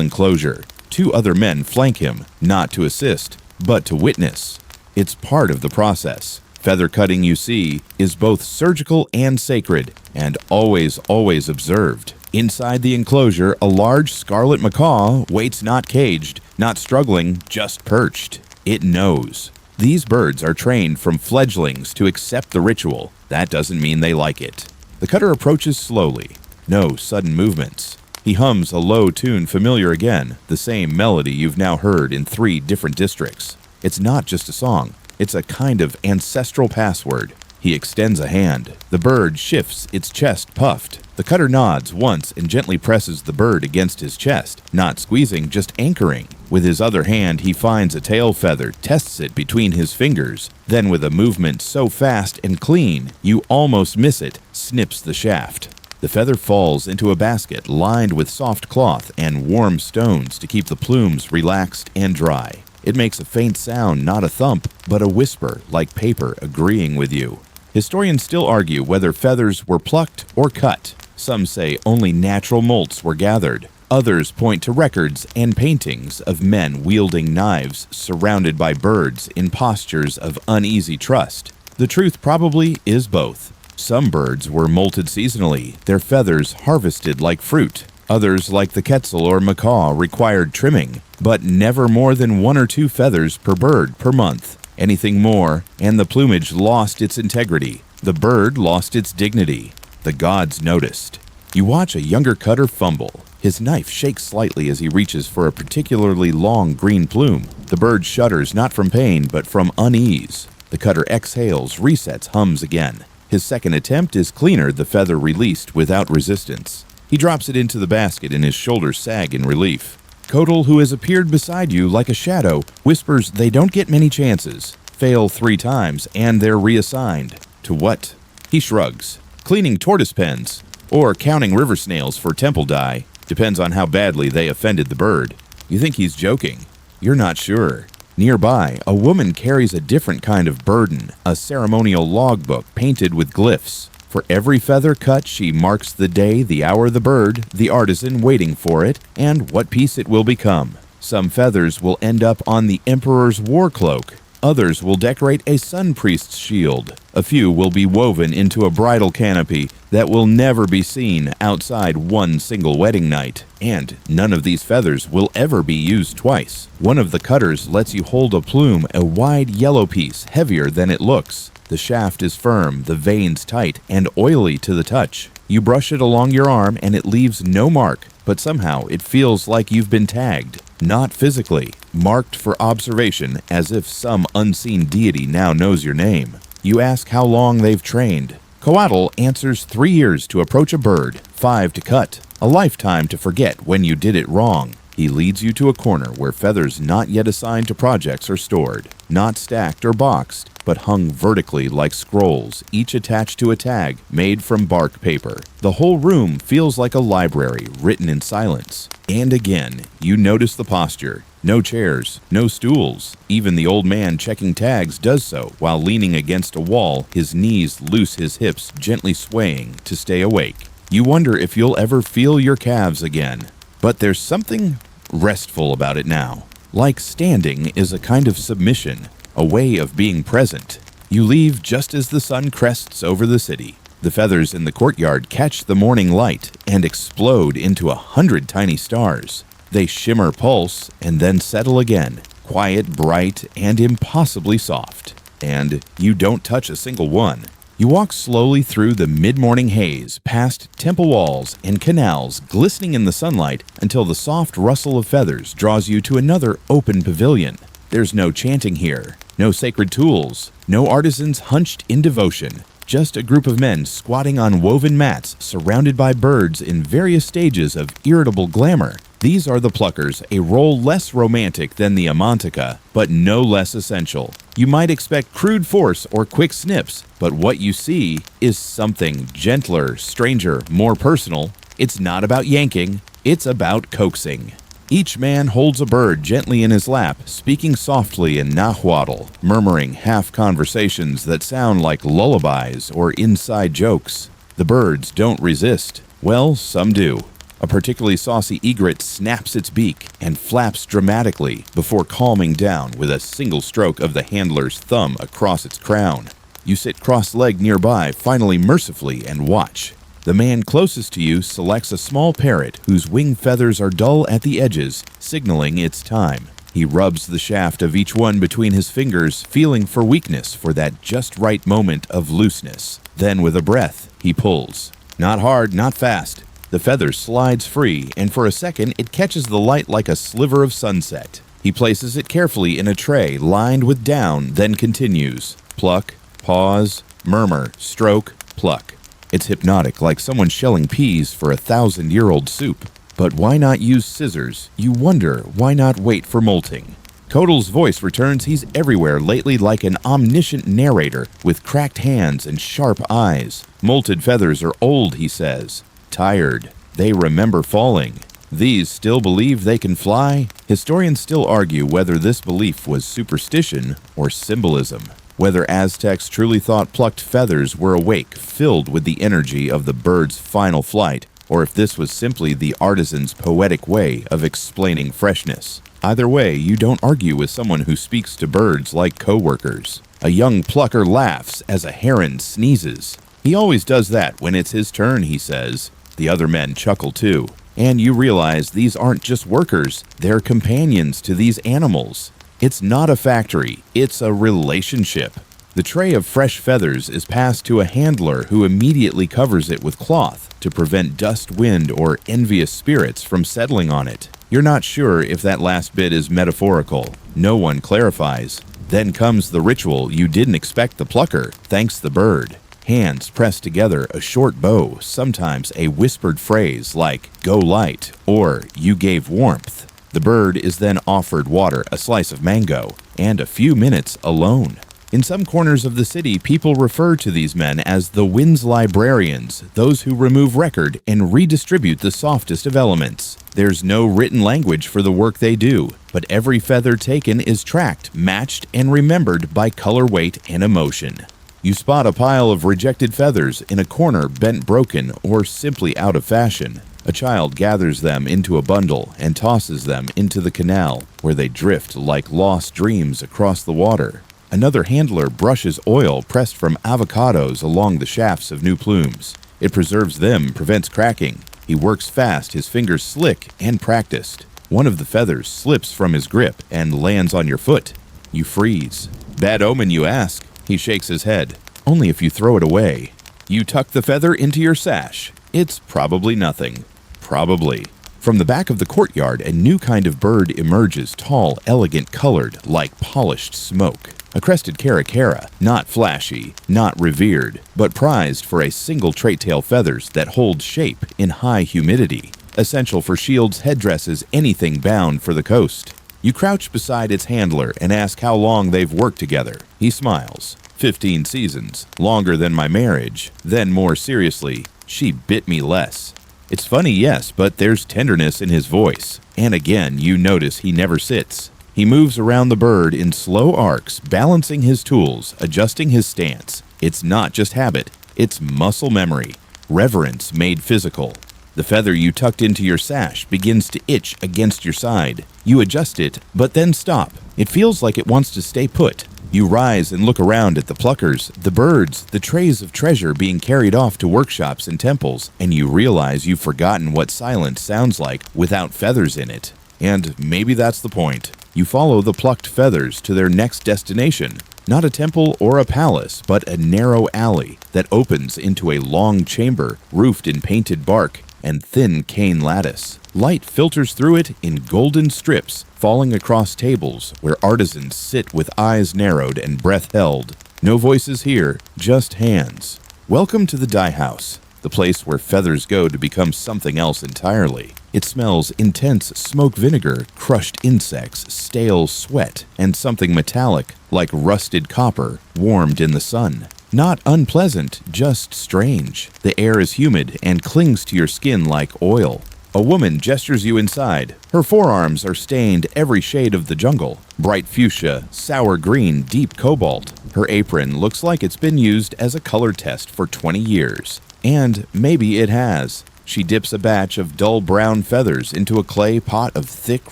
enclosure. 2 other men flank him, not to assist, but to witness. It's part of the process. Feather cutting, you see, is both surgical and sacred, and always observed. Inside the enclosure, a large scarlet macaw waits not caged, not struggling, just perched. It knows. These birds are trained from fledglings to accept the ritual. That doesn't mean they like it. The cutter approaches slowly. No sudden movements. He hums a low tune familiar again, the same melody you've now heard in 3 different districts. It's not just a song. It's a kind of ancestral password. He extends a hand. The bird shifts its chest puffed. The cutter nods once and gently presses the bird against his chest, not squeezing, just anchoring. With his other hand, he finds a tail feather, tests it between his fingers. Then with a movement so fast and clean, you almost miss it, snips the shaft. The feather falls into a basket lined with soft cloth and warm stones to keep the plumes relaxed and dry. It makes a faint sound, not a thump, but a whisper, like paper agreeing with you. Historians still argue whether feathers were plucked or cut. Some say only natural molts were gathered. Others point to records and paintings of men wielding knives surrounded by birds in postures of uneasy trust. The truth probably is both. Some birds were molted seasonally, their feathers harvested like fruit. Others, like the quetzal or macaw, required trimming, but never more than 1 or 2 feathers per bird per month. Anything more, and the plumage lost its integrity. The bird lost its dignity. The gods noticed. You watch a younger cutter fumble. His knife shakes slightly as he reaches for a particularly long green plume. The bird shudders not from pain, but from unease. The cutter exhales, resets, hums again. His second attempt is cleaner, the feather released without resistance. He drops it into the basket and his shoulders sag in relief. Kotal, who has appeared beside you like a shadow, whispers they don't get many chances. Fail 3 times, and they're reassigned. To what? He shrugs. Cleaning tortoise pens, or counting river snails for temple dye. Depends on how badly they offended the bird. You think he's joking. You're not sure. Nearby, a woman carries a different kind of burden, a ceremonial logbook painted with glyphs. For every feather cut, she marks the day, the hour, the bird, the artisan waiting for it, and what piece it will become. Some feathers will end up on the emperor's war cloak. Others will decorate a sun priest's shield. A few will be woven into a bridal canopy that will never be seen outside one single wedding night. And none of these feathers will ever be used twice. One of the cutters lets you hold a plume, a wide yellow piece, heavier than it looks. The shaft is firm, the veins tight, and oily to the touch. You brush it along your arm and it leaves no mark, but somehow it feels like you've been tagged. Not physically, marked for observation as if some unseen deity now knows your name. You ask how long they've trained. Coatl answers 3 years to approach a bird, 5 to cut, a lifetime to forget when you did it wrong. He leads you to a corner where feathers not yet assigned to projects are stored, not stacked or boxed, but hung vertically like scrolls, each attached to a tag made from bark paper. The whole room feels like a library written in silence. And again, you notice the posture. No chairs, no stools. Even the old man checking tags does so while leaning against a wall, his knees loose, his hips gently swaying to stay awake. You wonder if you'll ever feel your calves again. But there's something restful about it now. Like standing is a kind of submission, a way of being present. You leave just as the sun crests over the city. The feathers in the courtyard catch the morning light and explode into 100 tiny stars. They shimmer, pulse, and then settle again, quiet, bright, and impossibly soft. And you don't touch a single one. You walk slowly through the mid-morning haze, past temple walls and canals glistening in the sunlight until the soft rustle of feathers draws you to another open pavilion. There's no chanting here, no sacred tools, no artisans hunched in devotion, just a group of men squatting on woven mats surrounded by birds in various stages of irritable glamour. These are the pluckers, a role less romantic than the amantica, but no less essential. You might expect crude force or quick snips, but what you see is something gentler, stranger, more personal. It's not about yanking, it's about coaxing. Each man holds a bird gently in his lap, speaking softly in Nahuatl, murmuring half-conversations that sound like lullabies or inside jokes. The birds don't resist. Well, some do. A particularly saucy egret snaps its beak and flaps dramatically before calming down with a single stroke of the handler's thumb across its crown. You sit cross-legged nearby, finally mercifully, and watch. The man closest to you selects a small parrot whose wing feathers are dull at the edges, signaling it's time. He rubs the shaft of each one between his fingers, feeling for weakness for that just right moment of looseness. Then with a breath, he pulls. Not hard, not fast. The feather slides free, and for a second it catches the light like a sliver of sunset. He places it carefully in a tray lined with down, then continues. Pluck, pause, murmur, stroke, pluck. It's hypnotic, like someone shelling peas for 1,000-year-old soup. But why not use scissors? You wonder, why not wait for molting? Kotal's voice returns. He's everywhere lately, like an omniscient narrator with cracked hands and sharp eyes. Molted feathers are old, he says. Tired. They remember falling. These still believe they can fly? Historians still argue whether this belief was superstition or symbolism. Whether Aztecs truly thought plucked feathers were awake, filled with the energy of the bird's final flight, or if this was simply the artisan's poetic way of explaining freshness. Either way, you don't argue with someone who speaks to birds like coworkers. A young plucker laughs as a heron sneezes. He always does that when it's his turn, he says. The other men chuckle too. And you realize these aren't just workers, they're companions to these animals. It's not a factory, it's a relationship. The tray of fresh feathers is passed to a handler who immediately covers it with cloth to prevent dust, wind, or envious spirits from settling on it. You're not sure if that last bit is metaphorical. No one clarifies. Then comes the ritual you didn't expect. The plucker thanks the bird. Hands press together, a short bow, sometimes a whispered phrase like, "Go light," or "You gave warmth." The bird is then offered water, a slice of mango, and a few minutes alone. In some corners of the city, people refer to these men as the wind's librarians, those who remove record and redistribute the softest of elements. There's no written language for the work they do, but every feather taken is tracked, matched, and remembered by color, weight, and emotion. You spot a pile of rejected feathers in a corner, bent, broken, or simply out of fashion. A child gathers them into a bundle and tosses them into the canal, where they drift like lost dreams across the water. Another handler brushes oil pressed from avocados along the shafts of new plumes. It preserves them, prevents cracking. He works fast, his fingers slick and practiced. One of the feathers slips from his grip and lands on your foot. You freeze. Bad omen, you ask? He shakes his head. Only if you throw it away. You tuck the feather into your sash. It's probably nothing. Probably. From the back of the courtyard, a new kind of bird emerges, tall, elegant, colored, like polished smoke. A crested caracara, not flashy, not revered, but prized for a single trait-tail feathers that hold shape in high humidity. Essential for shields, headdresses, anything bound for the coast. You crouch beside its handler and ask how long they've worked together. He smiles. 15 seasons, longer than my marriage. Then more seriously, she bit me less. It's funny, yes, but there's tenderness in his voice. And again, you notice he never sits. He moves around the bird in slow arcs, balancing his tools, adjusting his stance. It's not just habit, it's muscle memory. Reverence made physical. The feather you tucked into your sash begins to itch against your side. You adjust it, but then stop. It feels like it wants to stay put. You rise and look around at the pluckers, the birds, the trays of treasure being carried off to workshops and temples, and you realize you've forgotten what silence sounds like without feathers in it. And maybe that's the point. You follow the plucked feathers to their next destination. Not a temple or a palace, but a narrow alley that opens into a long chamber roofed in painted bark and thin cane lattice. Light filters through it in golden strips, falling across tables where artisans sit with eyes narrowed and breath held. No voices here, just hands. Welcome to the dye house. the place where feathers go to become something else entirely. It smells intense smoke vinegar, crushed insects, stale sweat, and something metallic, like rusted copper, warmed in the sun. Not unpleasant, just strange. The air is humid and clings to your skin like oil. A woman gestures you inside. Her forearms are stained every shade of the jungle. Bright fuchsia, sour green, deep cobalt. Her apron looks like it's been used as a color test for 20 years. And maybe it has. She dips a batch of dull brown feathers into a clay pot of thick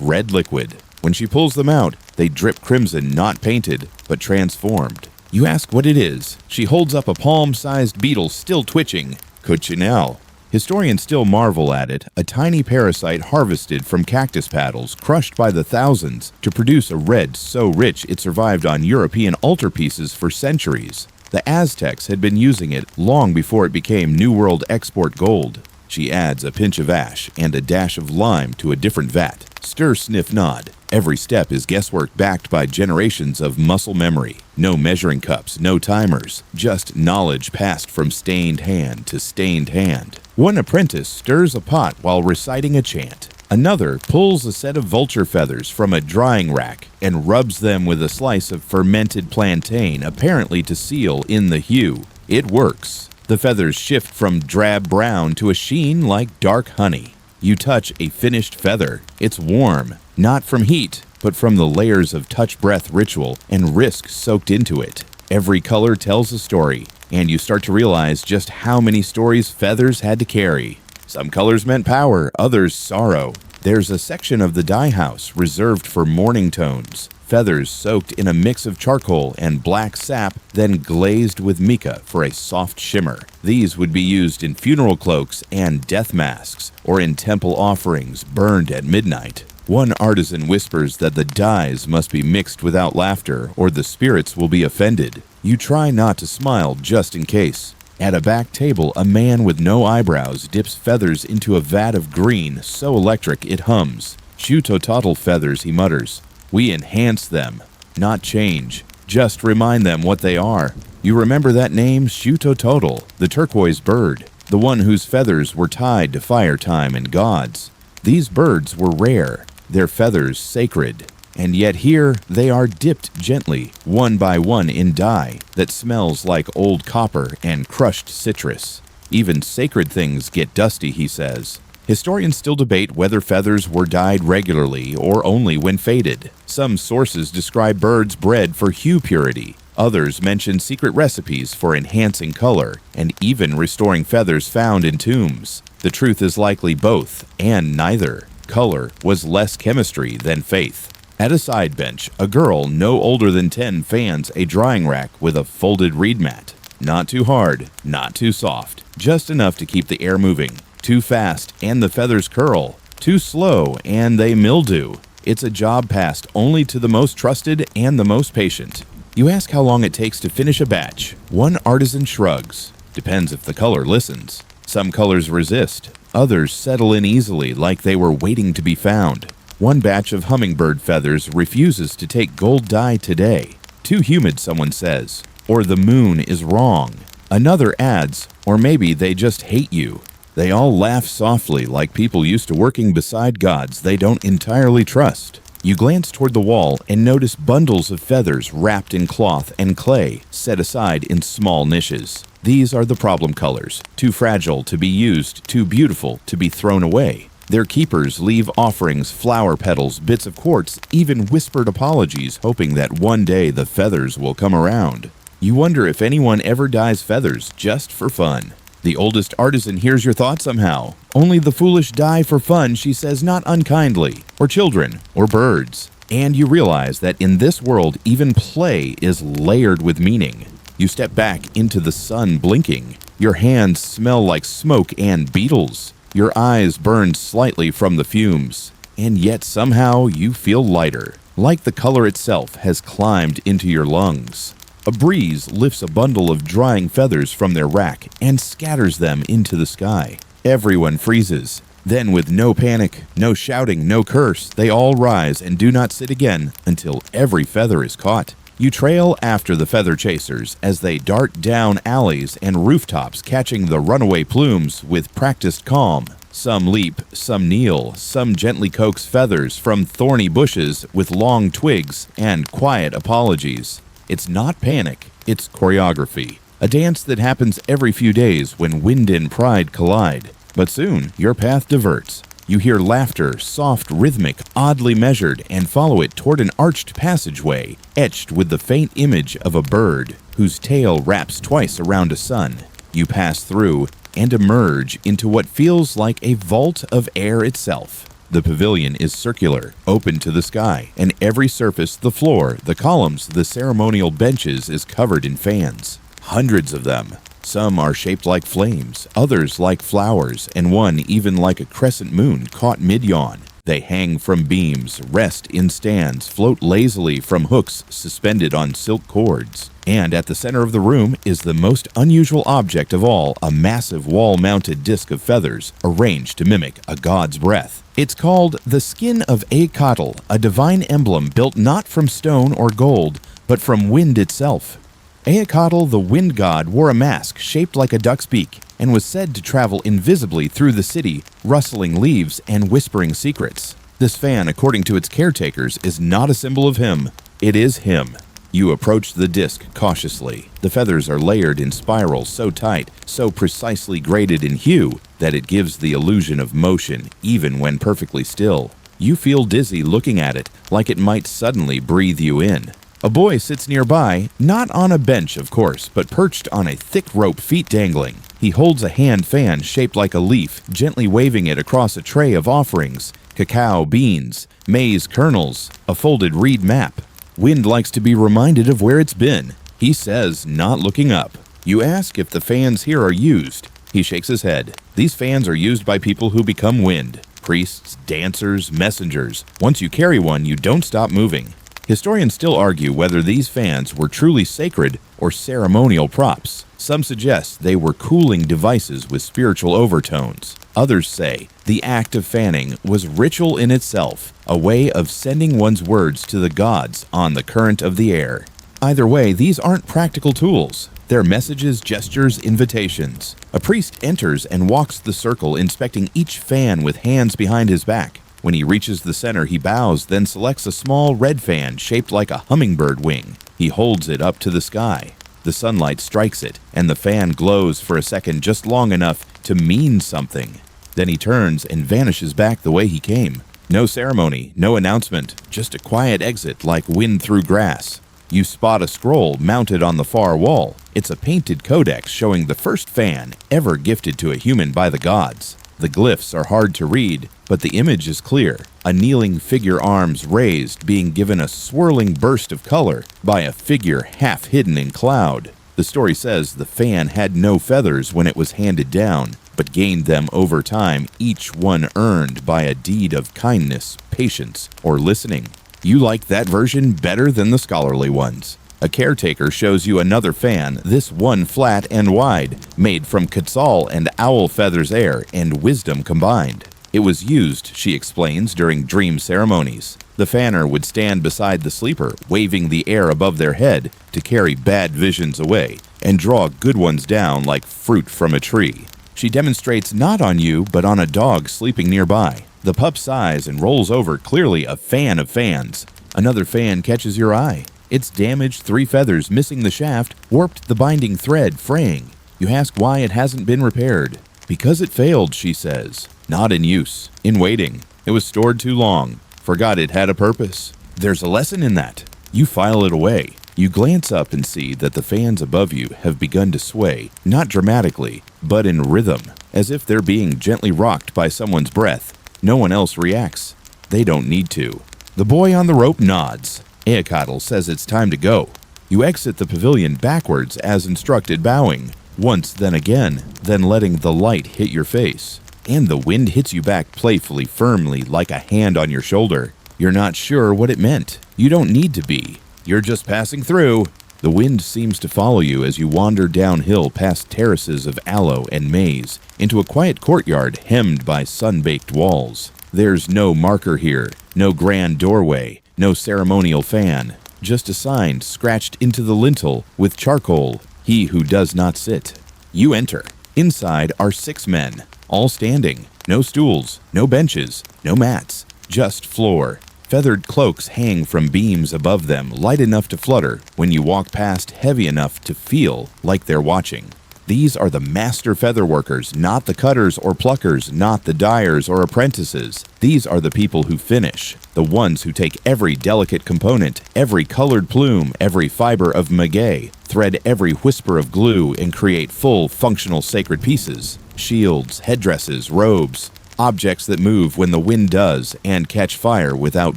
red liquid. When she pulls them out, they drip crimson, not painted, but transformed. You ask what it is. She holds up a palm-sized beetle still twitching. Cochineal. Historians still marvel at it, a tiny parasite harvested from cactus paddles, crushed by the thousands to produce a red so rich it survived on European altarpieces for centuries. The Aztecs had been using it long before it became New World export gold. She adds a pinch of ash and a dash of lime to a different vat. Stir, sniff, nod. Every step is guesswork backed by generations of muscle memory. No measuring cups, no timers, just knowledge passed from stained hand to stained hand. One apprentice stirs a pot while reciting a chant. Another pulls a set of vulture feathers from a drying rack and rubs them with a slice of fermented plantain, apparently to seal in the hue. It works. The feathers shift from drab brown to a sheen like dark honey. You touch a finished feather. It's warm, not from heat, but from the layers of touch-breath ritual and risk soaked into it. Every color tells a story, and you start to realize just how many stories feathers had to carry. Some colors meant power, others sorrow. There's a section of the dye house reserved for mourning tones. Feathers soaked in a mix of charcoal and black sap, then glazed with mica for a soft shimmer. These would be used in funeral cloaks and death masks, or in temple offerings burned at midnight. One artisan whispers that the dyes must be mixed without laughter, or the spirits will be offended. You try not to smile just in case. At a back table, a man with no eyebrows dips feathers into a vat of green so electric it hums. Shutototl feathers, he mutters. We enhance them, not change. Just remind them what they are. You remember that name, Shutototl, the turquoise bird, the one whose feathers were tied to fire time and gods. These birds were rare, their feathers sacred. And yet here they are dipped gently, one by one in dye that smells like old copper and crushed citrus. Even sacred things get dusty, he says. Historians still debate whether feathers were dyed regularly or only when faded. Some sources describe birds bred for hue purity. Others mention secret recipes for enhancing color and even restoring feathers found in tombs. The truth is likely both, and neither. Color was less chemistry than faith. At a side bench, a girl no older than 10 fans a drying rack with a folded reed mat. Not too hard, not too soft, just enough to keep the air moving. Too fast, and the feathers curl. Too slow, and they mildew. It's a job passed only to the most trusted and the most patient. You ask how long it takes to finish a batch. One artisan shrugs. Depends if the color listens. Some colors resist. Others settle in easily like they were waiting to be found. One batch of hummingbird feathers refuses to take gold dye today. Too humid, someone says. Or the moon is wrong. Another adds, or maybe they just hate you. They all laugh softly like people used to working beside gods they don't entirely trust. You glance toward the wall and notice bundles of feathers wrapped in cloth and clay set aside in small niches. These are the problem colors, too fragile to be used, too beautiful to be thrown away. Their keepers leave offerings, flower petals, bits of quartz, even whispered apologies, hoping that one day the feathers will come around. You wonder if anyone ever dyes feathers just for fun. The oldest artisan hears your thought somehow. Only the foolish die for fun, she says, not unkindly, or children, or birds. And you realize that in this world, even play is layered with meaning. You step back into the sun blinking. Your hands smell like smoke and beetles. Your eyes burn slightly from the fumes. And yet somehow you feel lighter, like the color itself has climbed into your lungs. A breeze lifts a bundle of drying feathers from their rack and scatters them into the sky. Everyone freezes. Then, with no panic, no shouting, no curse, they all rise and do not sit again until every feather is caught. You trail after the feather chasers as they dart down alleys and rooftops, catching the runaway plumes with practiced calm. Some leap, some kneel, some gently coax feathers from thorny bushes with long twigs and quiet apologies. It's not panic, it's choreography, a dance that happens every few days when wind and pride collide. But soon, your path diverts. You hear laughter, soft, rhythmic, oddly measured, and follow it toward an arched passageway, etched with the faint image of a bird whose tail wraps twice around a sun. You pass through and emerge into what feels like a vault of air itself. The pavilion is circular, open to the sky, and every surface, the floor, the columns, the ceremonial benches is covered in fans. Hundreds of them. Some are shaped like flames, others like flowers, and one even like a crescent moon caught mid-yawn. They hang from beams, rest in stands, float lazily from hooks suspended on silk cords. And at the center of the room is the most unusual object of all, a massive wall-mounted disc of feathers arranged to mimic a god's breath. It's called the skin of Aztec, a divine emblem built not from stone or gold, but from wind itself. Aztec, the wind god, wore a mask shaped like a duck's beak and was said to travel invisibly through the city, rustling leaves and whispering secrets. This fan, according to its caretakers, is not a symbol of him. It is him. You approach the disc cautiously. The feathers are layered in spirals so tight, so precisely graded in hue, that it gives the illusion of motion, even when perfectly still. You feel dizzy looking at it, like it might suddenly breathe you in. A boy sits nearby, not on a bench, of course, but perched on a thick rope, feet dangling. He holds a hand fan shaped like a leaf, gently waving it across a tray of offerings: cacao beans, maize kernels, a folded reed map. Wind likes to be reminded of where it's been. He says, not looking up. You ask if the fans here are used. He shakes his head. These fans are used by people who become wind. Priests, dancers, messengers. Once you carry one, you don't stop moving. Historians still argue whether these fans were truly sacred or ceremonial props. Some suggest they were cooling devices with spiritual overtones. Others say the act of fanning was ritual in itself, a way of sending one's words to the gods on the current of the air. Either way, these aren't practical tools. They're messages, gestures, invitations. A priest enters and walks the circle, inspecting each fan with hands behind his back. When he reaches the center, he bows, then selects a small red fan shaped like a hummingbird wing. He holds it up to the sky. The sunlight strikes it, and the fan glows for a second, just long enough to mean something. Then he turns and vanishes back the way he came. No ceremony, no announcement, just a quiet exit like wind through grass. You spot a scroll mounted on the far wall. It's a painted codex showing the first fan ever gifted to a human by the gods. The glyphs are hard to read, but the image is clear. A kneeling figure, arms raised, being given a swirling burst of color by a figure half hidden in cloud. The story says the fan had no feathers when it was handed down, but gained them over time, each one earned by a deed of kindness, patience, or listening. You like that version better than the scholarly ones. A caretaker shows you another fan, this one flat and wide, made from quetzal and owl feathers air and wisdom combined. It was used, she explains, during dream ceremonies. The fanner would stand beside the sleeper, waving the air above their head to carry bad visions away and draw good ones down like fruit from a tree. She demonstrates not on you, but on a dog sleeping nearby. The pup sighs and rolls over, clearly a fan of fans. Another fan catches your eye. It's damaged, 3 feathers missing the shaft, warped the binding thread, fraying. You ask why it hasn't been repaired. Because it failed, she says. Not in use, in waiting. It was stored too long. Forgot it had a purpose. There's a lesson in that. You file it away. You glance up and see that the fans above you have begun to sway, not dramatically, but in rhythm, as if they're being gently rocked by someone's breath. No one else reacts. They don't need to. The boy on the rope nods. Aztec says it's time to go. You exit the pavilion backwards as instructed, bowing. Once, then again, then letting the light hit your face. And the wind hits you back playfully, firmly, like a hand on your shoulder. You're not sure what it meant. You don't need to be. You're just passing through. The wind seems to follow you as you wander downhill past terraces of aloe and maize, into a quiet courtyard hemmed by sun-baked walls. There's no marker here, no grand doorway, no ceremonial fan. just a sign scratched into the lintel with charcoal, "He who does not sit." You enter. Inside are 6 men, all standing. No stools, no benches, no mats, just floor. Feathered cloaks hang from beams above them, light enough to flutter when you walk past, heavy enough to feel like they're watching. These are the master feather workers, not the cutters or pluckers, not the dyers or apprentices. These are the people who finish, the ones who take every delicate component, every colored plume, every fiber of maguey, thread every whisper of glue, and create full, functional sacred pieces. Shields, headdresses, robes, objects that move when the wind does and catch fire without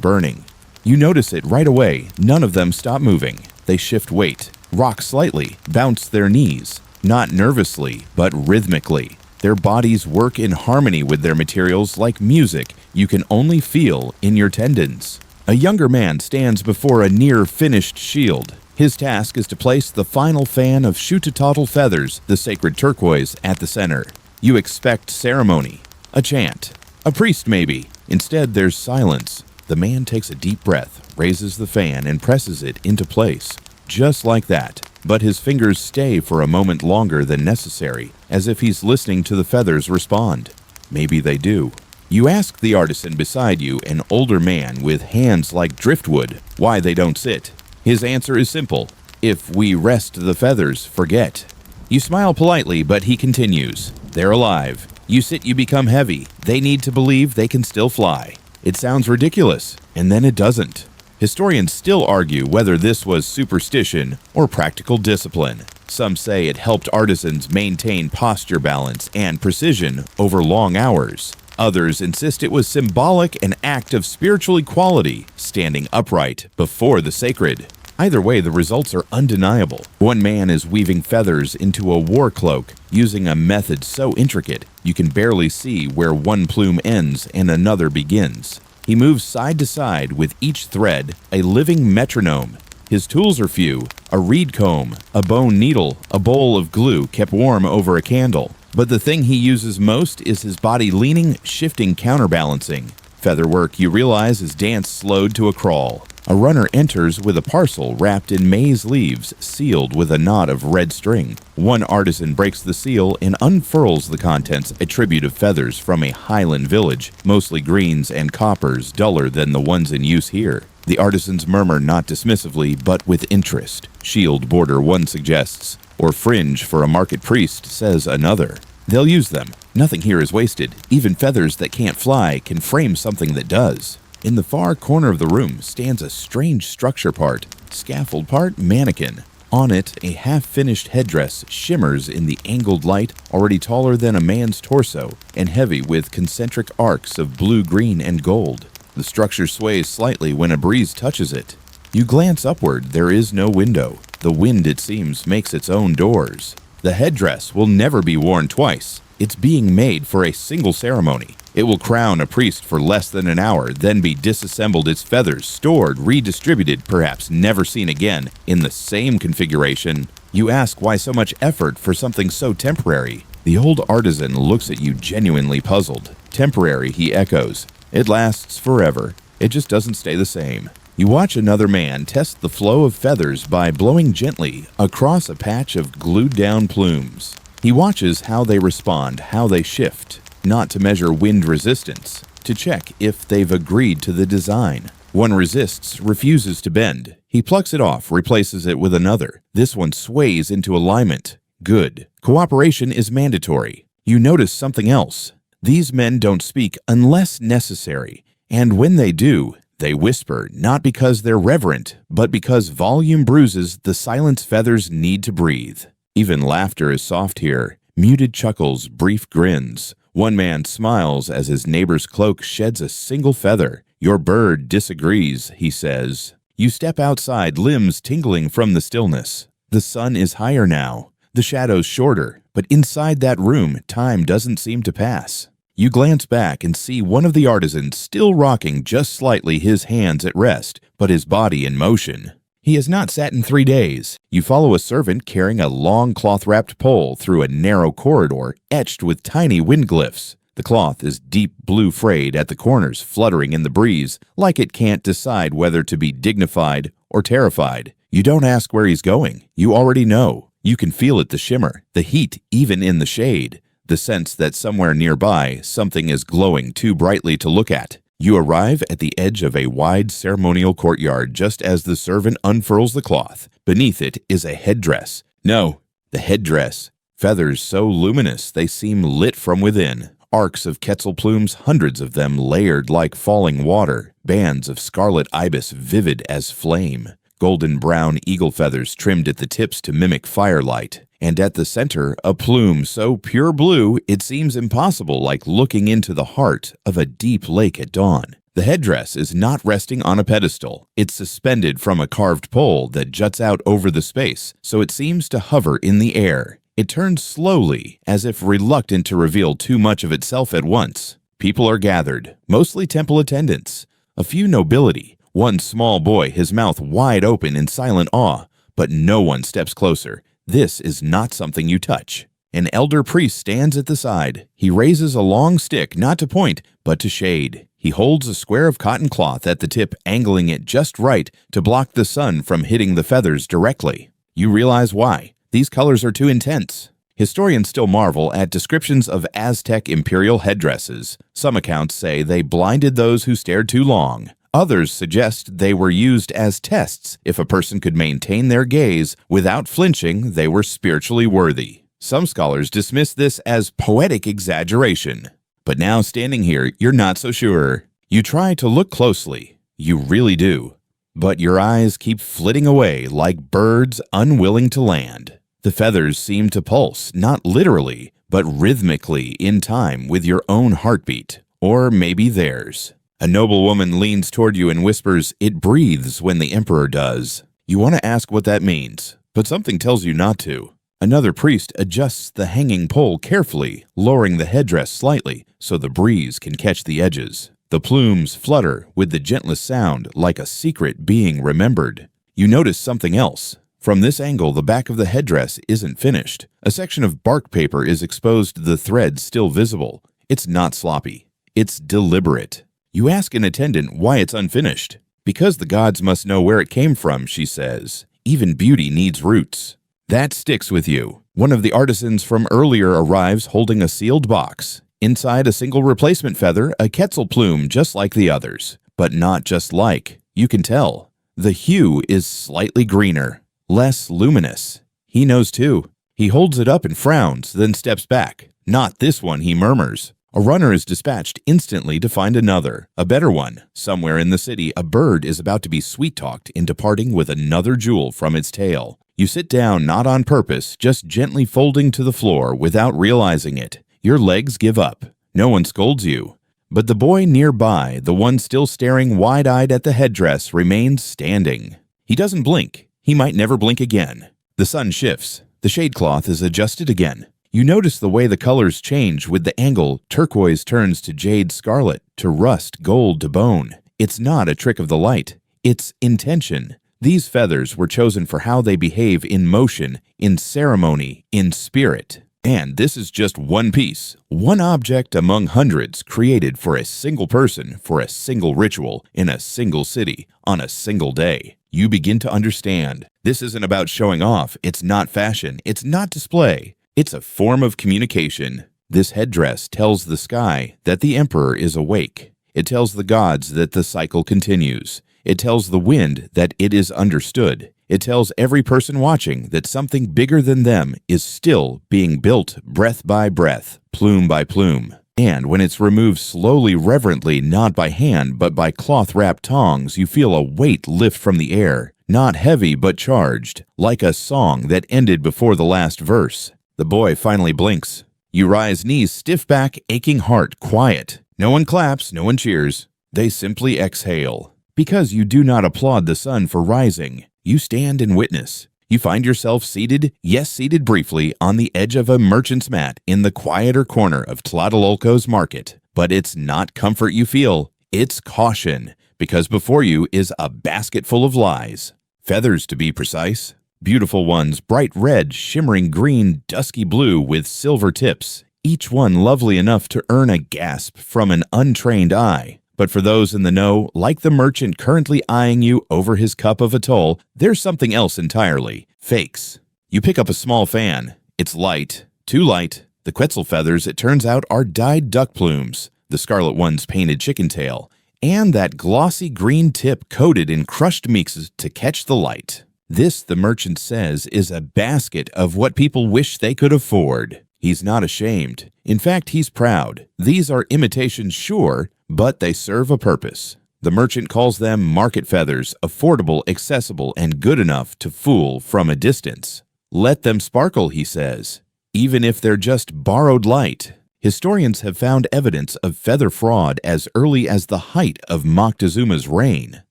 burning. You notice it right away. None of them stop moving. They shift weight, rock slightly, bounce their knees. Not nervously, but rhythmically. Their bodies work in harmony with their materials like music you can only feel in your tendons. A younger man stands before a near-finished shield. His task is to place the final fan of shoot-a-tottle feathers, the sacred turquoise, at the center. You expect ceremony, a chant, a priest maybe. Instead, there's silence. The man takes a deep breath, raises the fan, and presses it into place. Just like that. But his fingers stay for a moment longer than necessary, as if he's listening to the feathers respond. Maybe they do. You ask the artisan beside you, an older man with hands like driftwood, why they don't sit. His answer is simple: if we rest the feathers, forget. You smile politely, but he continues. They're alive. You sit, you become heavy. They need to believe they can still fly. It sounds ridiculous, and then it doesn't. Historians still argue whether this was superstition or practical discipline. Some say it helped artisans maintain posture balance and precision over long hours. Others insist it was symbolic, an act of spiritual equality, standing upright before the sacred. Either way, the results are undeniable. One man is weaving feathers into a war cloak using a method so intricate you can barely see where one plume ends and another begins. He moves side to side with each thread, a living metronome. His tools are few: a reed comb, a bone needle, a bowl of glue kept warm over a candle. But the thing he uses most is his body leaning, shifting, counterbalancing. Featherwork, you realize, is dance slowed to a crawl. A runner enters with a parcel wrapped in maize leaves, sealed with a knot of red string. One artisan breaks the seal and unfurls the contents, a tribute of feathers from a highland village, mostly greens and coppers, duller than the ones in use here. The artisans murmur not dismissively, but with interest. Shield border, one suggests, or fringe for a market priest, says another. They'll use them. Nothing here is wasted. Even feathers that can't fly can frame something that does. In the far corner of the room stands a strange structure part, scaffold part, mannequin. On it, a half-finished headdress shimmers in the angled light, already taller than a man's torso and heavy with concentric arcs of blue, green, and gold. The structure sways slightly when a breeze touches it. You glance upward. There is no window. The wind, it seems, makes its own doors. The headdress will never be worn twice. It's being made for a single ceremony. It will crown a priest for less than an hour, then be disassembled, its feathers stored, redistributed, perhaps never seen again, in the same configuration. You ask why so much effort for something so temporary. The old artisan looks at you genuinely puzzled. Temporary, he echoes. It lasts forever. It just doesn't stay the same. You watch another man test the flow of feathers by blowing gently across a patch of glued-down plumes. He watches how they respond, how they shift, not to measure wind resistance, to check if they've agreed to the design. One resists, refuses to bend. He plucks it off, replaces it with another. This one sways into alignment. Good. Cooperation is mandatory. You notice something else. These men don't speak unless necessary, and when they do, they whisper, not because they're reverent, but because volume bruises the silence feathers need to breathe. Even laughter is soft here. Muted chuckles, brief grins. One man smiles as his neighbor's cloak sheds a single feather. Your bird disagrees, he says. You step outside, limbs tingling from the stillness. The sun is higher now, the shadows shorter, but inside that room, time doesn't seem to pass. You glance back and see one of the artisans still rocking just slightly, his hands at rest, but his body in motion. He has not sat in 3 days. You follow a servant carrying a long cloth-wrapped pole through a narrow corridor etched with tiny wind glyphs. The cloth is deep blue frayed at the corners, fluttering in the breeze, like it can't decide whether to be dignified or terrified. You don't ask where he's going. You already know. You can feel it, the shimmer, the heat even in the shade, the sense that somewhere nearby something is glowing too brightly to look at. You arrive at the edge of a wide ceremonial courtyard just as the servant unfurls the cloth. Beneath it is a headdress. No, the headdress. Feathers so luminous they seem lit from within. Arcs of quetzal plumes, hundreds of them layered like falling water. Bands of scarlet ibis vivid as flame. Golden brown eagle feathers trimmed at the tips to mimic firelight. And at the center, a plume so pure blue it seems impossible, like looking into the heart of a deep lake at dawn. The headdress is not resting on a pedestal. It's suspended from a carved pole that juts out over the space, so it seems to hover in the air. It turns slowly, as if reluctant to reveal too much of itself at once. People are gathered, mostly temple attendants. A few nobility. One small boy, his mouth wide open in silent awe. But no one steps closer. This is not something you touch. An elder priest stands at the side. He raises a long stick, not to point, but to shade. He holds a square of cotton cloth at the tip, angling it just right to block the sun from hitting the feathers directly. You realize why. These colors are too intense. Historians still marvel at descriptions of Aztec imperial headdresses. Some accounts say they blinded those who stared too long. Others suggest they were used as tests. If a person could maintain their gaze without flinching, they were spiritually worthy. Some scholars dismiss this as poetic exaggeration. But now, standing here, you're not so sure. You try to look closely. You really do. But your eyes keep flitting away like birds unwilling to land. The feathers seem to pulse, not literally, but rhythmically in time with your own heartbeat, or maybe theirs. A noble woman leans toward you and whispers, "It breathes when the emperor does." You want to ask what that means, but something tells you not to. Another priest adjusts the hanging pole carefully, lowering the headdress slightly so the breeze can catch the edges. The plumes flutter with the gentlest sound, like a secret being remembered. You notice something else. From this angle, the back of the headdress isn't finished. A section of bark paper is exposed, the thread still visible. It's not sloppy. It's deliberate. You ask an attendant why it's unfinished. "Because the gods must know where it came from," she says. "Even beauty needs roots." That sticks with you. One of the artisans from earlier arrives holding a sealed box. Inside a single replacement feather, a quetzal plume just like the others. But not just like. You can tell. The hue is slightly greener. Less luminous. He knows too. He holds it up and frowns, then steps back. "Not this one," he murmurs. A runner is dispatched instantly to find another, a better one. Somewhere in the city, a bird is about to be sweet-talked into parting with another jewel from its tail. You sit down, not on purpose, just gently folding to the floor without realizing it. Your legs give up. No one scolds you. But the boy nearby, the one still staring wide-eyed at the headdress, remains standing. He doesn't blink. He might never blink again. The sun shifts. The shade cloth is adjusted again. You notice the way the colors change with the angle. Turquoise turns to jade scarlet, to rust gold to bone. It's not a trick of the light. It's intention. These feathers were chosen for how they behave in motion, in ceremony, in spirit. And this is just one piece, one object among hundreds created for a single person, for a single ritual, in a single city, on a single day. You begin to understand. This isn't about showing off. It's not fashion. It's not display. It's a form of communication. This headdress tells the sky that the emperor is awake. It tells the gods that the cycle continues. It tells the wind that it is understood. It tells every person watching that something bigger than them is still being built breath by breath, plume by plume. And when it's removed slowly, reverently, not by hand, but by cloth-wrapped tongs, you feel a weight lift from the air, not heavy but charged, like a song that ended before the last verse. The boy finally blinks. You rise, knees stiff back, aching heart, quiet. No one claps, no one cheers. They simply exhale. Because you do not applaud the sun for rising, you stand and witness. You find yourself seated, yes, seated briefly, on the edge of a merchant's mat in the quieter corner of Tlatelolco's market. But it's not comfort you feel, it's caution, because before you is a basket full of lies. Feathers, to be precise. Beautiful ones, bright red, shimmering green, dusky blue with silver tips. each one lovely enough to earn a gasp from an untrained eye. But for those in the know, like the merchant currently eyeing you over his cup of atoll, there's something else entirely: fakes. You pick up a small fan. It's light, too light. The Quetzal feathers, it turns out, are dyed duck plumes, the scarlet one's painted chicken tail, and that glossy green tip coated in crushed mixes to catch the light. This, the merchant says, is a basket of what people wish they could afford. He's not ashamed. In fact, he's proud. These are imitations, sure, but they serve a purpose. The merchant calls them market feathers, affordable, accessible, and good enough to fool from a distance. Let them sparkle, he says, even if they're just borrowed light. Historians have found evidence of feather fraud as early as the height of Moctezuma's reign.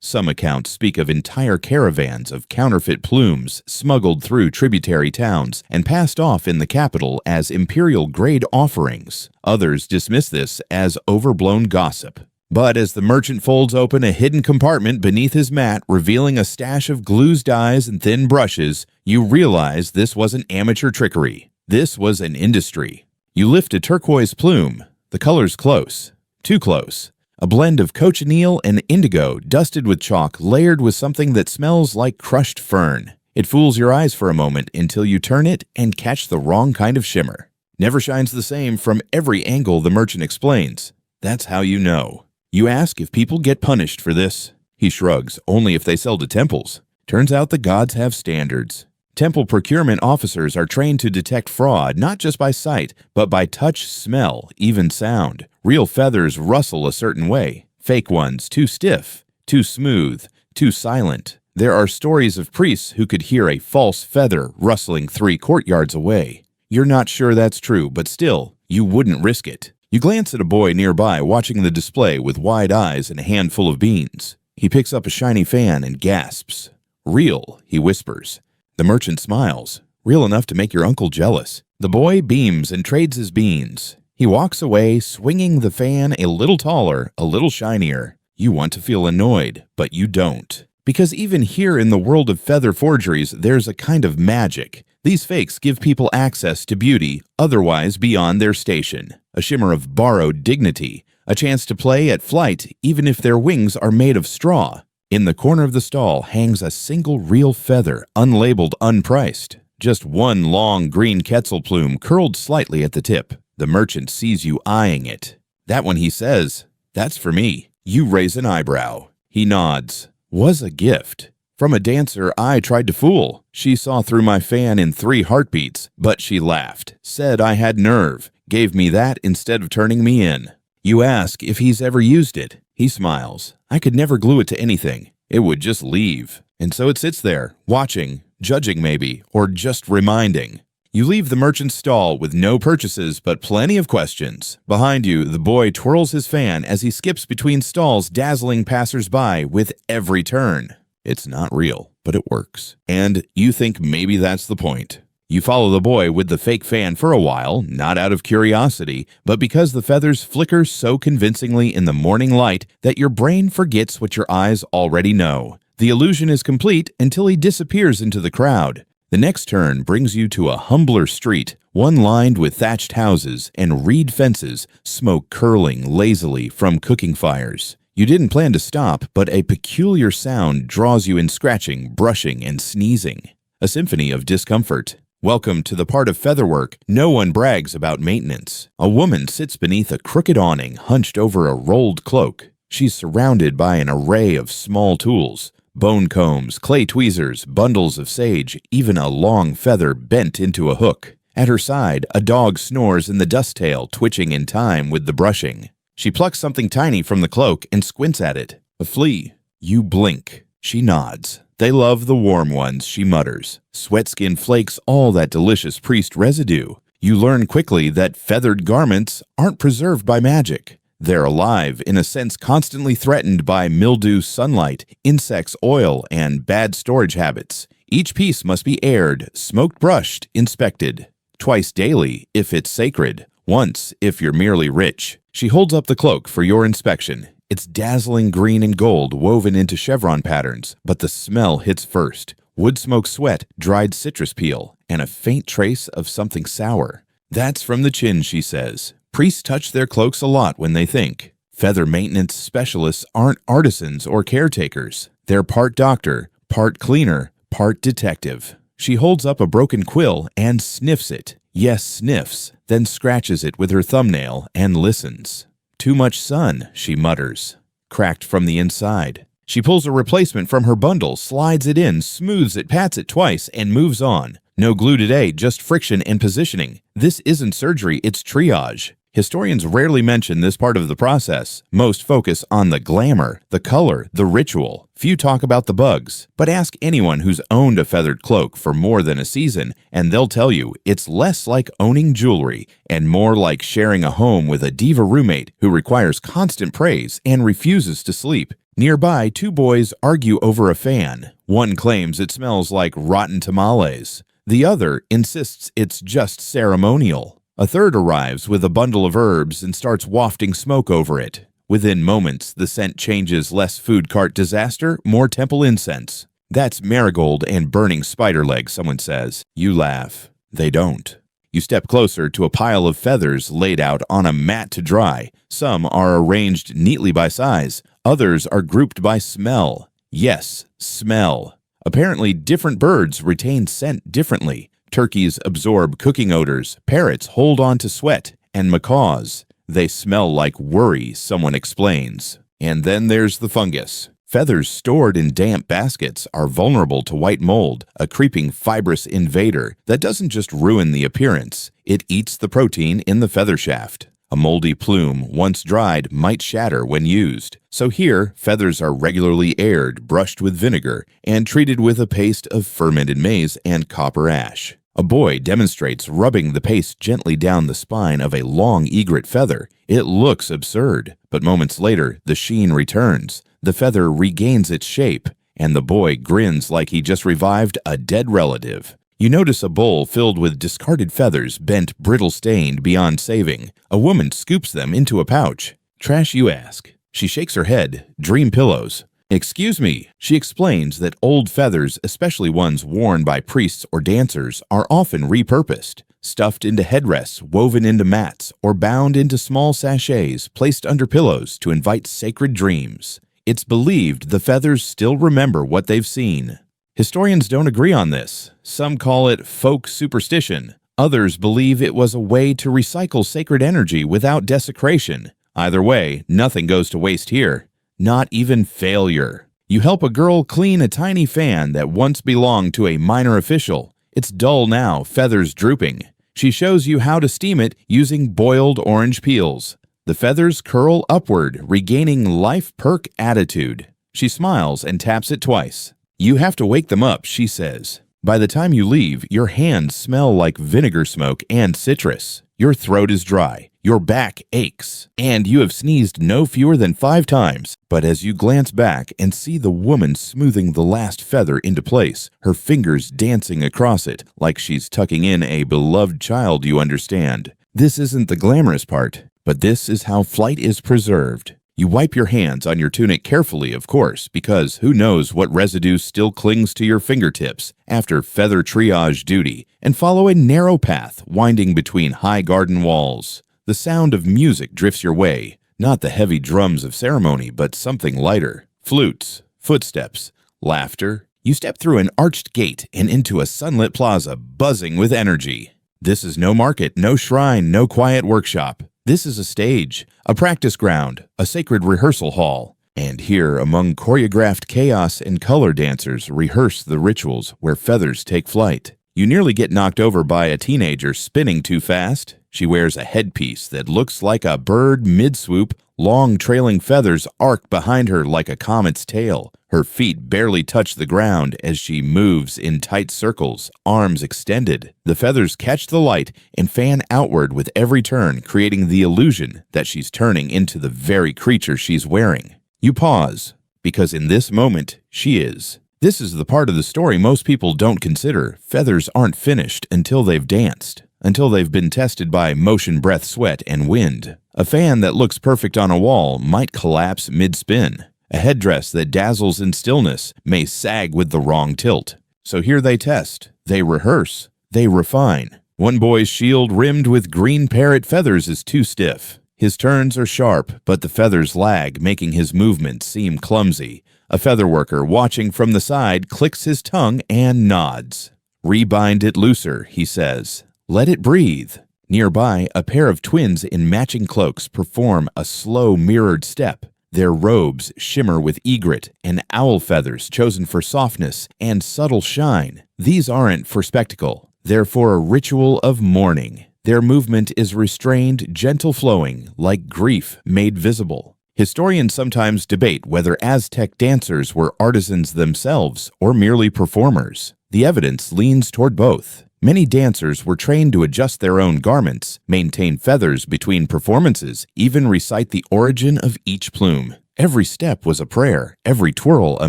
Some accounts speak of entire caravans of counterfeit plumes smuggled through tributary towns and passed off in the capital as imperial-grade offerings. Others dismiss this as overblown gossip. But as the merchant folds open a hidden compartment beneath his mat, revealing a stash of glues, dyes, and thin brushes, you realize this wasn't amateur trickery. This was an industry. You lift a turquoise plume. The color's close. Too close. A blend of cochineal and indigo dusted with chalk layered with something that smells like crushed fern. It fools your eyes for a moment until you turn it and catch the wrong kind of shimmer. Never shines the same from every angle, the merchant explains. That's how you know. You ask if people get punished for this. He shrugs, only if they sell to temples. Turns out the gods have standards. Temple procurement officers are trained to detect fraud not just by sight, but by touch, smell, even sound. Real feathers rustle a certain way. Fake ones too stiff, too smooth, too silent. There are stories of priests who could hear a false feather rustling 3 courtyards away. You're not sure that's true, but still, you wouldn't risk it. You glance at a boy nearby watching the display with wide eyes and a handful of beans. He picks up a shiny fan and gasps. "Real," he whispers. The merchant smiles. "Real enough to make your uncle jealous." The boy beams and trades his beans. He walks away, swinging the fan a little taller, a little shinier. You want to feel annoyed, but you don't. Because even here in the world of feather forgeries, there's a kind of magic. These fakes give people access to beauty otherwise beyond their station. A shimmer of borrowed dignity. A chance to play at flight even if their wings are made of straw. In the corner of the stall hangs a single real feather, unlabeled, unpriced. Just one long green Quetzal plume curled slightly at the tip. The merchant sees you eyeing it. That one, he says, "That's for me." You raise an eyebrow. He nods. "Was a gift. From a dancer I tried to fool. She saw through my fan in 3 heartbeats, but she laughed, said I had nerve, gave me that instead of turning me in." You ask if he's ever used it. He smiles. "I could never glue it to anything. It would just leave." And so it sits there, watching, judging maybe, or just reminding. You leave the merchant's stall with no purchases but plenty of questions. Behind you, the boy twirls his fan as he skips between stalls, dazzling passers-by with every turn. It's not real, but it works. And you think maybe that's the point. You follow the boy with the fake fan for a while, not out of curiosity, but because the feathers flicker so convincingly in the morning light that your brain forgets what your eyes already know. The illusion is complete until he disappears into the crowd. The next turn brings you to a humbler street, one lined with thatched houses and reed fences, smoke curling lazily from cooking fires. You didn't plan to stop, but a peculiar sound draws you in, scratching, brushing, and sneezing. A symphony of discomfort. Welcome to the part of featherwork no one brags about maintenance. A woman sits beneath a crooked awning hunched over a rolled cloak. She's surrounded by an array of small tools. Bone combs, clay tweezers, bundles of sage, even a long feather bent into a hook. At her side, a dog snores in the dust tail, twitching in time with the brushing. She plucks something tiny from the cloak and squints at it. A flea. You blink. She nods. "They love the warm ones," she mutters. Sweatskin flakes all that delicious priest residue. You learn quickly that feathered garments aren't preserved by magic. They're alive, in a sense constantly threatened by mildew, sunlight, insects, oil, and bad storage habits. Each piece must be aired, smoked, brushed, inspected. Twice daily, if it's sacred. Once, if you're merely rich. She holds up the cloak for your inspection. It's dazzling green and gold woven into chevron patterns, but the smell hits first. Wood smoke, sweat, dried citrus peel, and a faint trace of something sour. That's from the chin, she says. Priests touch their cloaks a lot when they think. Feather maintenance specialists aren't artisans or caretakers. They're part doctor, part cleaner, part detective. She holds up a broken quill and sniffs it. Yes, sniffs, then scratches it with her thumbnail and listens. Too much sun, she mutters. Cracked from the inside. She pulls a replacement from her bundle, slides it in, smooths it, pats it twice, and moves on. No glue today, just friction and positioning. This isn't surgery, it's triage. Historians rarely mention this part of the process. Most focus on the glamour, the color, the ritual. Few talk about the bugs. But ask anyone who's owned a feathered cloak for more than a season, and they'll tell you it's less like owning jewelry and more like sharing a home with a diva roommate who requires constant praise and refuses to sleep. Nearby, two boys argue over a fan. One claims it smells like rotten tamales. The other insists it's just ceremonial. A third arrives with a bundle of herbs and starts wafting smoke over it. Within moments, the scent changes: less food cart disaster, more temple incense. That's marigold and burning spider leg, someone says. You laugh. They don't. You step closer to a pile of feathers laid out on a mat to dry. Some are arranged neatly by size. Others are grouped by smell. Yes, smell. Apparently, different birds retain scent differently. Turkeys absorb cooking odors, parrots hold on to sweat, and macaws, they smell like worry, someone explains. And then there's the fungus. Feathers stored in damp baskets are vulnerable to white mold, a creeping fibrous invader that doesn't just ruin the appearance, it eats the protein in the feather shaft. A moldy plume, once dried, might shatter when used. So here, feathers are regularly aired, brushed with vinegar, and treated with a paste of fermented maize and copper ash. A boy demonstrates rubbing the paste gently down the spine of a long egret feather. It looks absurd, but moments later, the sheen returns. The feather regains its shape, and the boy grins like he just revived a dead relative. You notice a bowl filled with discarded feathers, bent, brittle-stained beyond saving. A woman scoops them into a pouch. Trash, you ask? She shakes her head. Dream pillows. Excuse me. She explains that old feathers, especially ones worn by priests or dancers, are often repurposed, stuffed into headrests, woven into mats, or bound into small sachets placed under pillows to invite sacred dreams. It's believed the feathers still remember what they've seen. Historians don't agree on this. Some call it folk superstition. Others believe it was a way to recycle sacred energy without desecration. Either way, nothing goes to waste here. Not even failure. You help a girl clean a tiny fan that once belonged to a minor official. It's dull now, feathers drooping. She shows you how to steam it using boiled orange peels. The feathers curl upward, regaining life perk attitude. She smiles and taps it twice. You have to wake them up, she says. By the time you leave, your hands smell like vinegar smoke and citrus. Your throat is dry. Your back aches, and you have sneezed no fewer than 5 times. But as you glance back and see the woman smoothing the last feather into place, her fingers dancing across it like she's tucking in a beloved child, you understand. This isn't the glamorous part, but this is how flight is preserved. You wipe your hands on your tunic carefully, of course, because who knows what residue still clings to your fingertips after feather triage duty, and follow a narrow path winding between high garden walls. The sound of music drifts your way, not the heavy drums of ceremony, but something lighter. Flutes, footsteps, laughter. You step through an arched gate and into a sunlit plaza buzzing with energy. This is no market, no shrine, no quiet workshop. This is a stage, a practice ground, a sacred rehearsal hall. And here, among choreographed chaos and color dancers rehearse the rituals where feathers take flight. You nearly get knocked over by a teenager spinning too fast. She wears a headpiece that looks like a bird mid-swoop. Long trailing feathers arc behind her like a comet's tail. Her feet barely touch the ground as she moves in tight circles, arms extended. The feathers catch the light and fan outward with every turn, creating the illusion that she's turning into the very creature she's wearing. You pause, because in this moment, she is. This is the part of the story most people don't consider. Feathers aren't finished until they've danced, until they've been tested by motion, breath, sweat, and wind. A fan that looks perfect on a wall might collapse mid-spin. A headdress that dazzles in stillness may sag with the wrong tilt. So here they test, they rehearse, they refine. One boy's shield rimmed with green parrot feathers is too stiff. His turns are sharp, but the feathers lag, making his movements seem clumsy. A feather worker watching from the side clicks his tongue and nods. "Rebind it looser," he says. "Let it breathe." Nearby, a pair of twins in matching cloaks perform a slow mirrored step. Their robes shimmer with egret and owl feathers chosen for softness and subtle shine. These aren't for spectacle. They're for a ritual of mourning. Their movement is restrained, gentle flowing, like grief made visible. Historians sometimes debate whether Aztec dancers were artisans themselves or merely performers. The evidence leans toward both. Many dancers were trained to adjust their own garments, maintain feathers between performances, even recite the origin of each plume. Every step was a prayer, every twirl a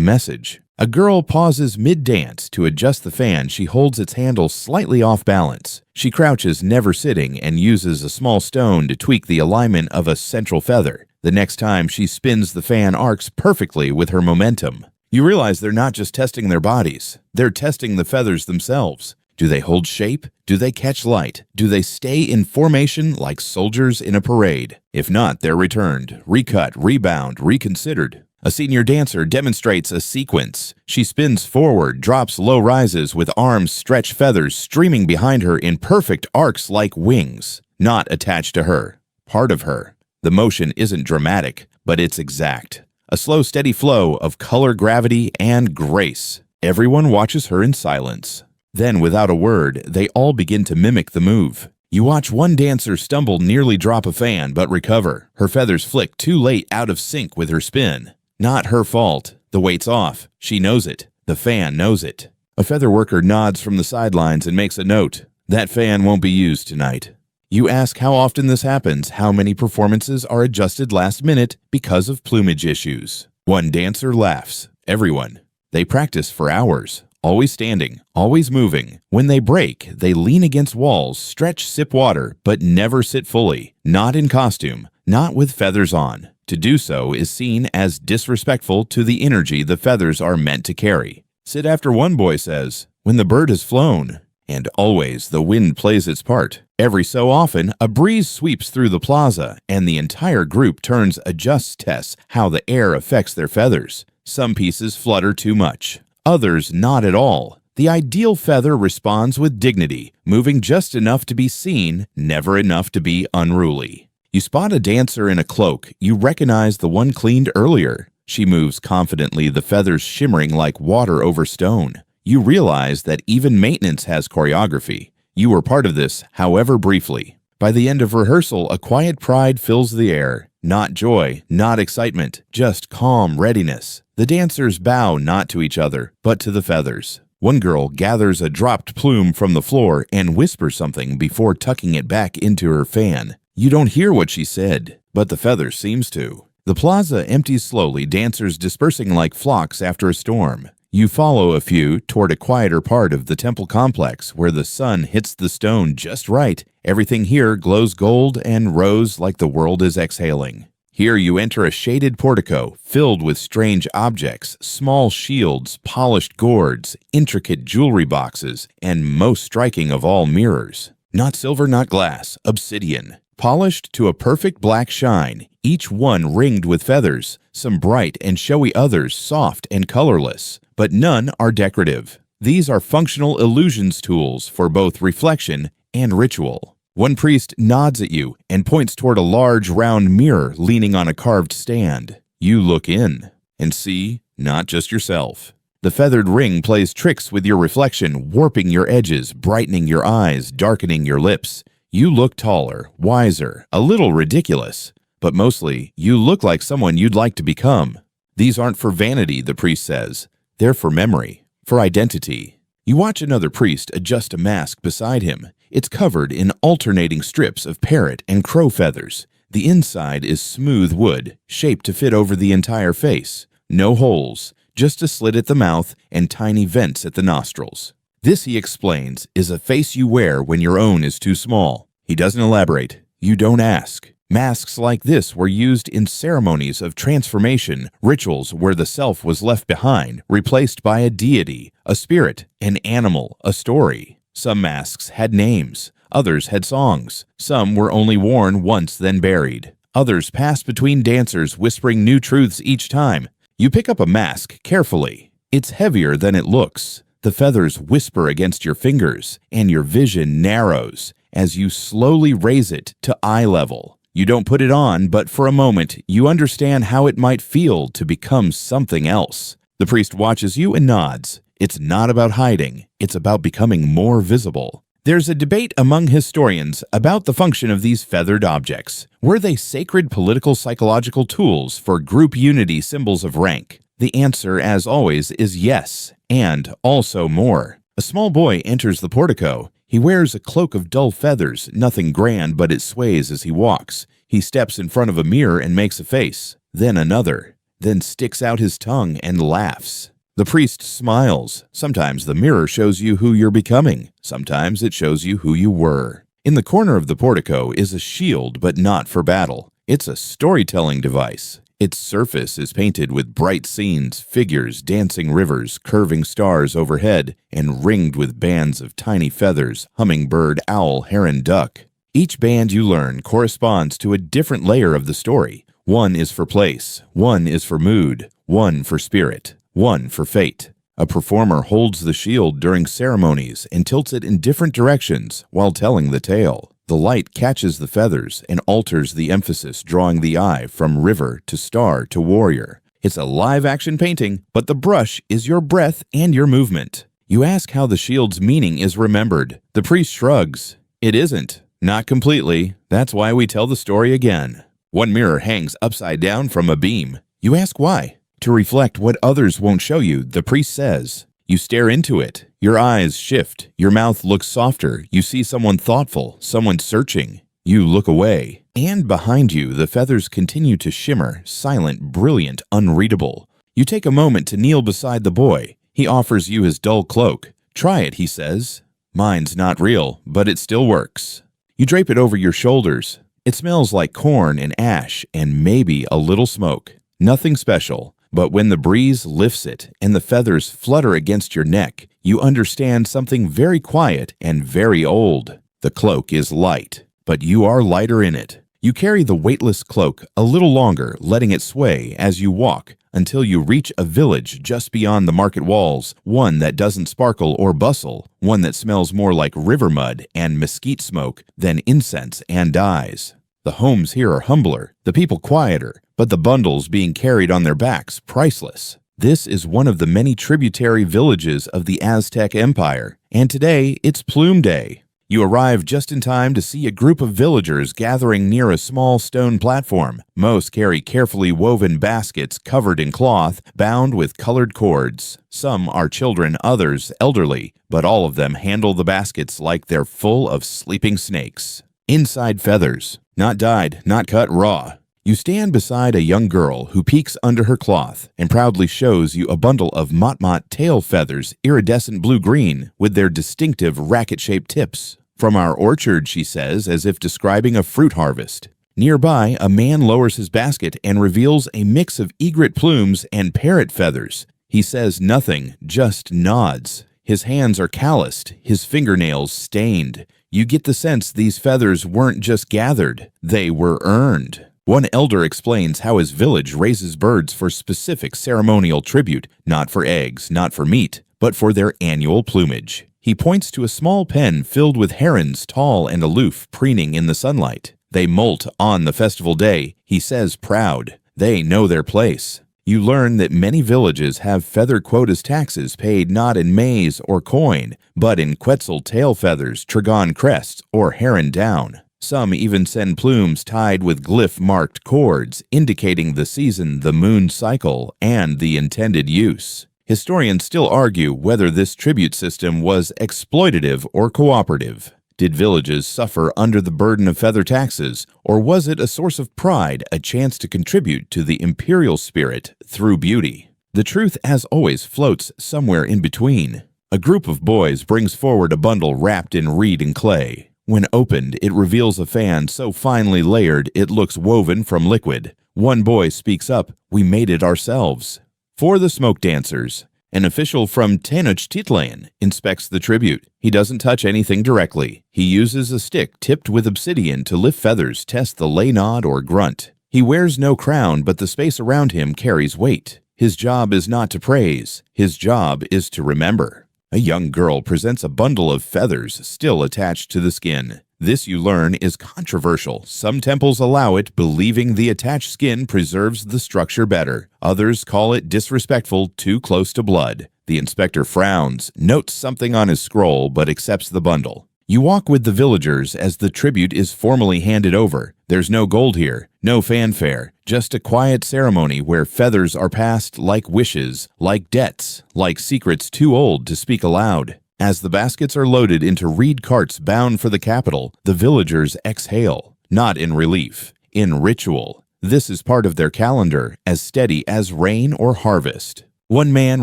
message. A girl pauses mid-dance to adjust the fan. She holds its handle slightly off balance. She crouches, never sitting, and uses a small stone to tweak the alignment of a central feather. The next time, she spins the fan arcs perfectly with her momentum. You realize they're not just testing their bodies. They're testing the feathers themselves. Do they hold shape? Do they catch light? Do they stay in formation like soldiers in a parade? If not, they're returned, recut, rebound, reconsidered. A senior dancer demonstrates a sequence. She spins forward, drops low rises with arms stretch feathers streaming behind her in perfect arcs like wings. Not attached to her, part of her. The motion isn't dramatic, but it's exact. A slow, steady flow of color, gravity, and grace. Everyone watches her in silence. Then, without a word, they all begin to mimic the move. You watch one dancer stumble, nearly drop a fan, but recover. Her feathers flick too late, out of sync with her spin. Not her fault. The weight's off. She knows it. The fan knows it. A feather worker nods from the sidelines and makes a note. That fan won't be used tonight. You ask how often this happens, how many performances are adjusted last minute because of plumage issues. One dancer laughs. Everyone. They practice for hours. Always standing, always moving. When they break, they lean against walls, stretch, sip water, but never sit fully. Not in costume, not with feathers on. To do so is seen as disrespectful to the energy the feathers are meant to carry. Sit after one boy says, when the bird has flown. And always the wind plays its part. Every so often, a breeze sweeps through the plaza, and the entire group turns, adjusts, tests how the air affects their feathers. Some pieces flutter too much. Others not at all. The ideal feather responds with dignity, moving just enough to be seen, never enough to be unruly. You spot a dancer in a cloak. You recognize the one cleaned earlier. She moves confidently, the feathers shimmering like water over stone. You realize that even maintenance has choreography. You were part of this, however briefly. By the end of rehearsal, a quiet pride fills the air. Not joy, not excitement, just calm readiness. The dancers bow not to each other, but to the feathers. One girl gathers a dropped plume from the floor and whispers something before tucking it back into her fan. You don't hear what she said, but the feather seems to. The plaza empties slowly, dancers dispersing like flocks after a storm. You follow a few toward a quieter part of the temple complex where the sun hits the stone just right. Everything here glows gold and rose like the world is exhaling. Here you enter a shaded portico filled with strange objects, small shields, polished gourds, intricate jewelry boxes, and most striking of all, mirrors. Not silver, not glass, obsidian. Polished to a perfect black shine, each one ringed with feathers, some bright and showy, others soft and colorless. But none are decorative. These are functional illusions tools for both reflection and ritual. One priest nods at you and points toward a large round mirror leaning on a carved stand. You look in and see not just yourself. The feathered ring plays tricks with your reflection, warping your edges, brightening your eyes, darkening your lips. You look taller, wiser, a little ridiculous, but mostly you look like someone you'd like to become. These aren't for vanity, the priest says. They're for memory, for identity. You watch another priest adjust a mask beside him. It's covered in alternating strips of parrot and crow feathers. The inside is smooth wood, shaped to fit over the entire face. No holes, just a slit at the mouth and tiny vents at the nostrils. This, he explains, is a face you wear when your own is too small. He doesn't elaborate. You don't ask. Masks like this were used in ceremonies of transformation, rituals where the self was left behind, replaced by a deity, a spirit, an animal, a story. Some masks had names. Others had songs. Some were only worn once then buried. Others passed between dancers whispering new truths each time. You pick up a mask carefully. It's heavier than it looks. The feathers whisper against your fingers, and your vision narrows as you slowly raise it to eye level. You don't put it on, but for a moment, you understand how it might feel to become something else. The priest watches you and nods. It's not about hiding. It's about becoming more visible. There's a debate among historians about the function of these feathered objects. Were they sacred political psychological tools for group unity, symbols of rank? The answer, as always, is yes, and also more. A small boy enters the portico. He wears a cloak of dull feathers, nothing grand, but it sways as he walks. He steps in front of a mirror and makes a face, then another, then sticks out his tongue and laughs. The priest smiles. Sometimes the mirror shows you who you're becoming. Sometimes it shows you who you were. In the corner of the portico is a shield, but not for battle. It's a storytelling device. Its surface is painted with bright scenes, figures, dancing rivers, curving stars overhead, and ringed with bands of tiny feathers, hummingbird, owl, heron, duck. Each band you learn corresponds to a different layer of the story. One is for place, one is for mood, one for spirit, one for fate. A performer holds the shield during ceremonies and tilts it in different directions while telling the tale. The light catches the feathers and alters the emphasis, drawing the eye from river to star to warrior. It's a live-action painting, but the brush is your breath and your movement. You ask how the shield's meaning is remembered. The priest shrugs. It isn't. Not completely. That's why we tell the story again. One mirror hangs upside down from a beam. You ask why. To reflect what others won't show you, the priest says. You stare into it. Your eyes shift. Your mouth looks softer. You see someone thoughtful, someone searching. You look away. And behind you, the feathers continue to shimmer, silent, brilliant, unreadable. You take a moment to kneel beside the boy. He offers you his dull cloak. Try it, he says. Mine's not real, but it still works. You drape it over your shoulders. It smells like corn and ash and maybe a little smoke. Nothing special. But when the breeze lifts it and the feathers flutter against your neck, you understand something very quiet and very old. The cloak is light, but you are lighter in it. You carry the weightless cloak a little longer, letting it sway as you walk until you reach a village just beyond the market walls, one that doesn't sparkle or bustle, one that smells more like river mud and mesquite smoke than incense and dyes. The homes here are humbler, the people quieter, but the bundles being carried on their backs priceless. This is one of the many tributary villages of the Aztec Empire, and today it's Plume Day. You arrive just in time to see a group of villagers gathering near a small stone platform. Most carry carefully woven baskets covered in cloth, bound with colored cords. Some are children, others elderly, but all of them handle the baskets like they're full of sleeping snakes. Inside feathers, not dyed, not cut, raw. You stand beside a young girl who peeks under her cloth and proudly shows you a bundle of mot-mot tail feathers, iridescent blue-green, with their distinctive racket-shaped tips. From our orchard, she says, as if describing a fruit harvest. Nearby, a man lowers his basket and reveals a mix of egret plumes and parrot feathers. He says nothing, just nods. His hands are calloused, his fingernails stained. You get the sense these feathers weren't just gathered, they were earned. One elder explains how his village raises birds for specific ceremonial tribute, not for eggs, not for meat, but for their annual plumage. He points to a small pen filled with herons, tall and aloof, preening in the sunlight. They molt on the festival day, he says proud. They know their place. You learn that many villages have feather quotas taxes paid not in maize or coin, but in quetzal tail feathers, trigon crests, or heron down. Some even send plumes tied with glyph-marked cords, indicating the season, the moon cycle, and the intended use. Historians still argue whether this tribute system was exploitative or cooperative. Did villages suffer under the burden of feather taxes, or was it a source of pride, a chance to contribute to the imperial spirit through beauty? The truth, as always, floats somewhere in between. A group of boys brings forward a bundle wrapped in reed and clay. When opened, it reveals a fan so finely layered it looks woven from liquid. One boy speaks up, "We made it ourselves." For the smoke dancers. An official from Tenochtitlan inspects the tribute. He doesn't touch anything directly. He uses a stick tipped with obsidian to lift feathers, test the lay nod or grunt. He wears no crown, but the space around him carries weight. His job is not to praise. His job is to remember. A young girl presents a bundle of feathers still attached to the skin. This, you learn, is controversial. Some temples allow it, believing the attached skin preserves the structure better. Others call it disrespectful, too close to blood. The inspector frowns, notes something on his scroll, but accepts the bundle. You walk with the villagers as the tribute is formally handed over. There's no gold here, no fanfare, just a quiet ceremony where feathers are passed like wishes, like debts, like secrets too old to speak aloud. As the baskets are loaded into reed carts bound for the capital, the villagers exhale, not in relief, in ritual. This is part of their calendar, as steady as rain or harvest. One man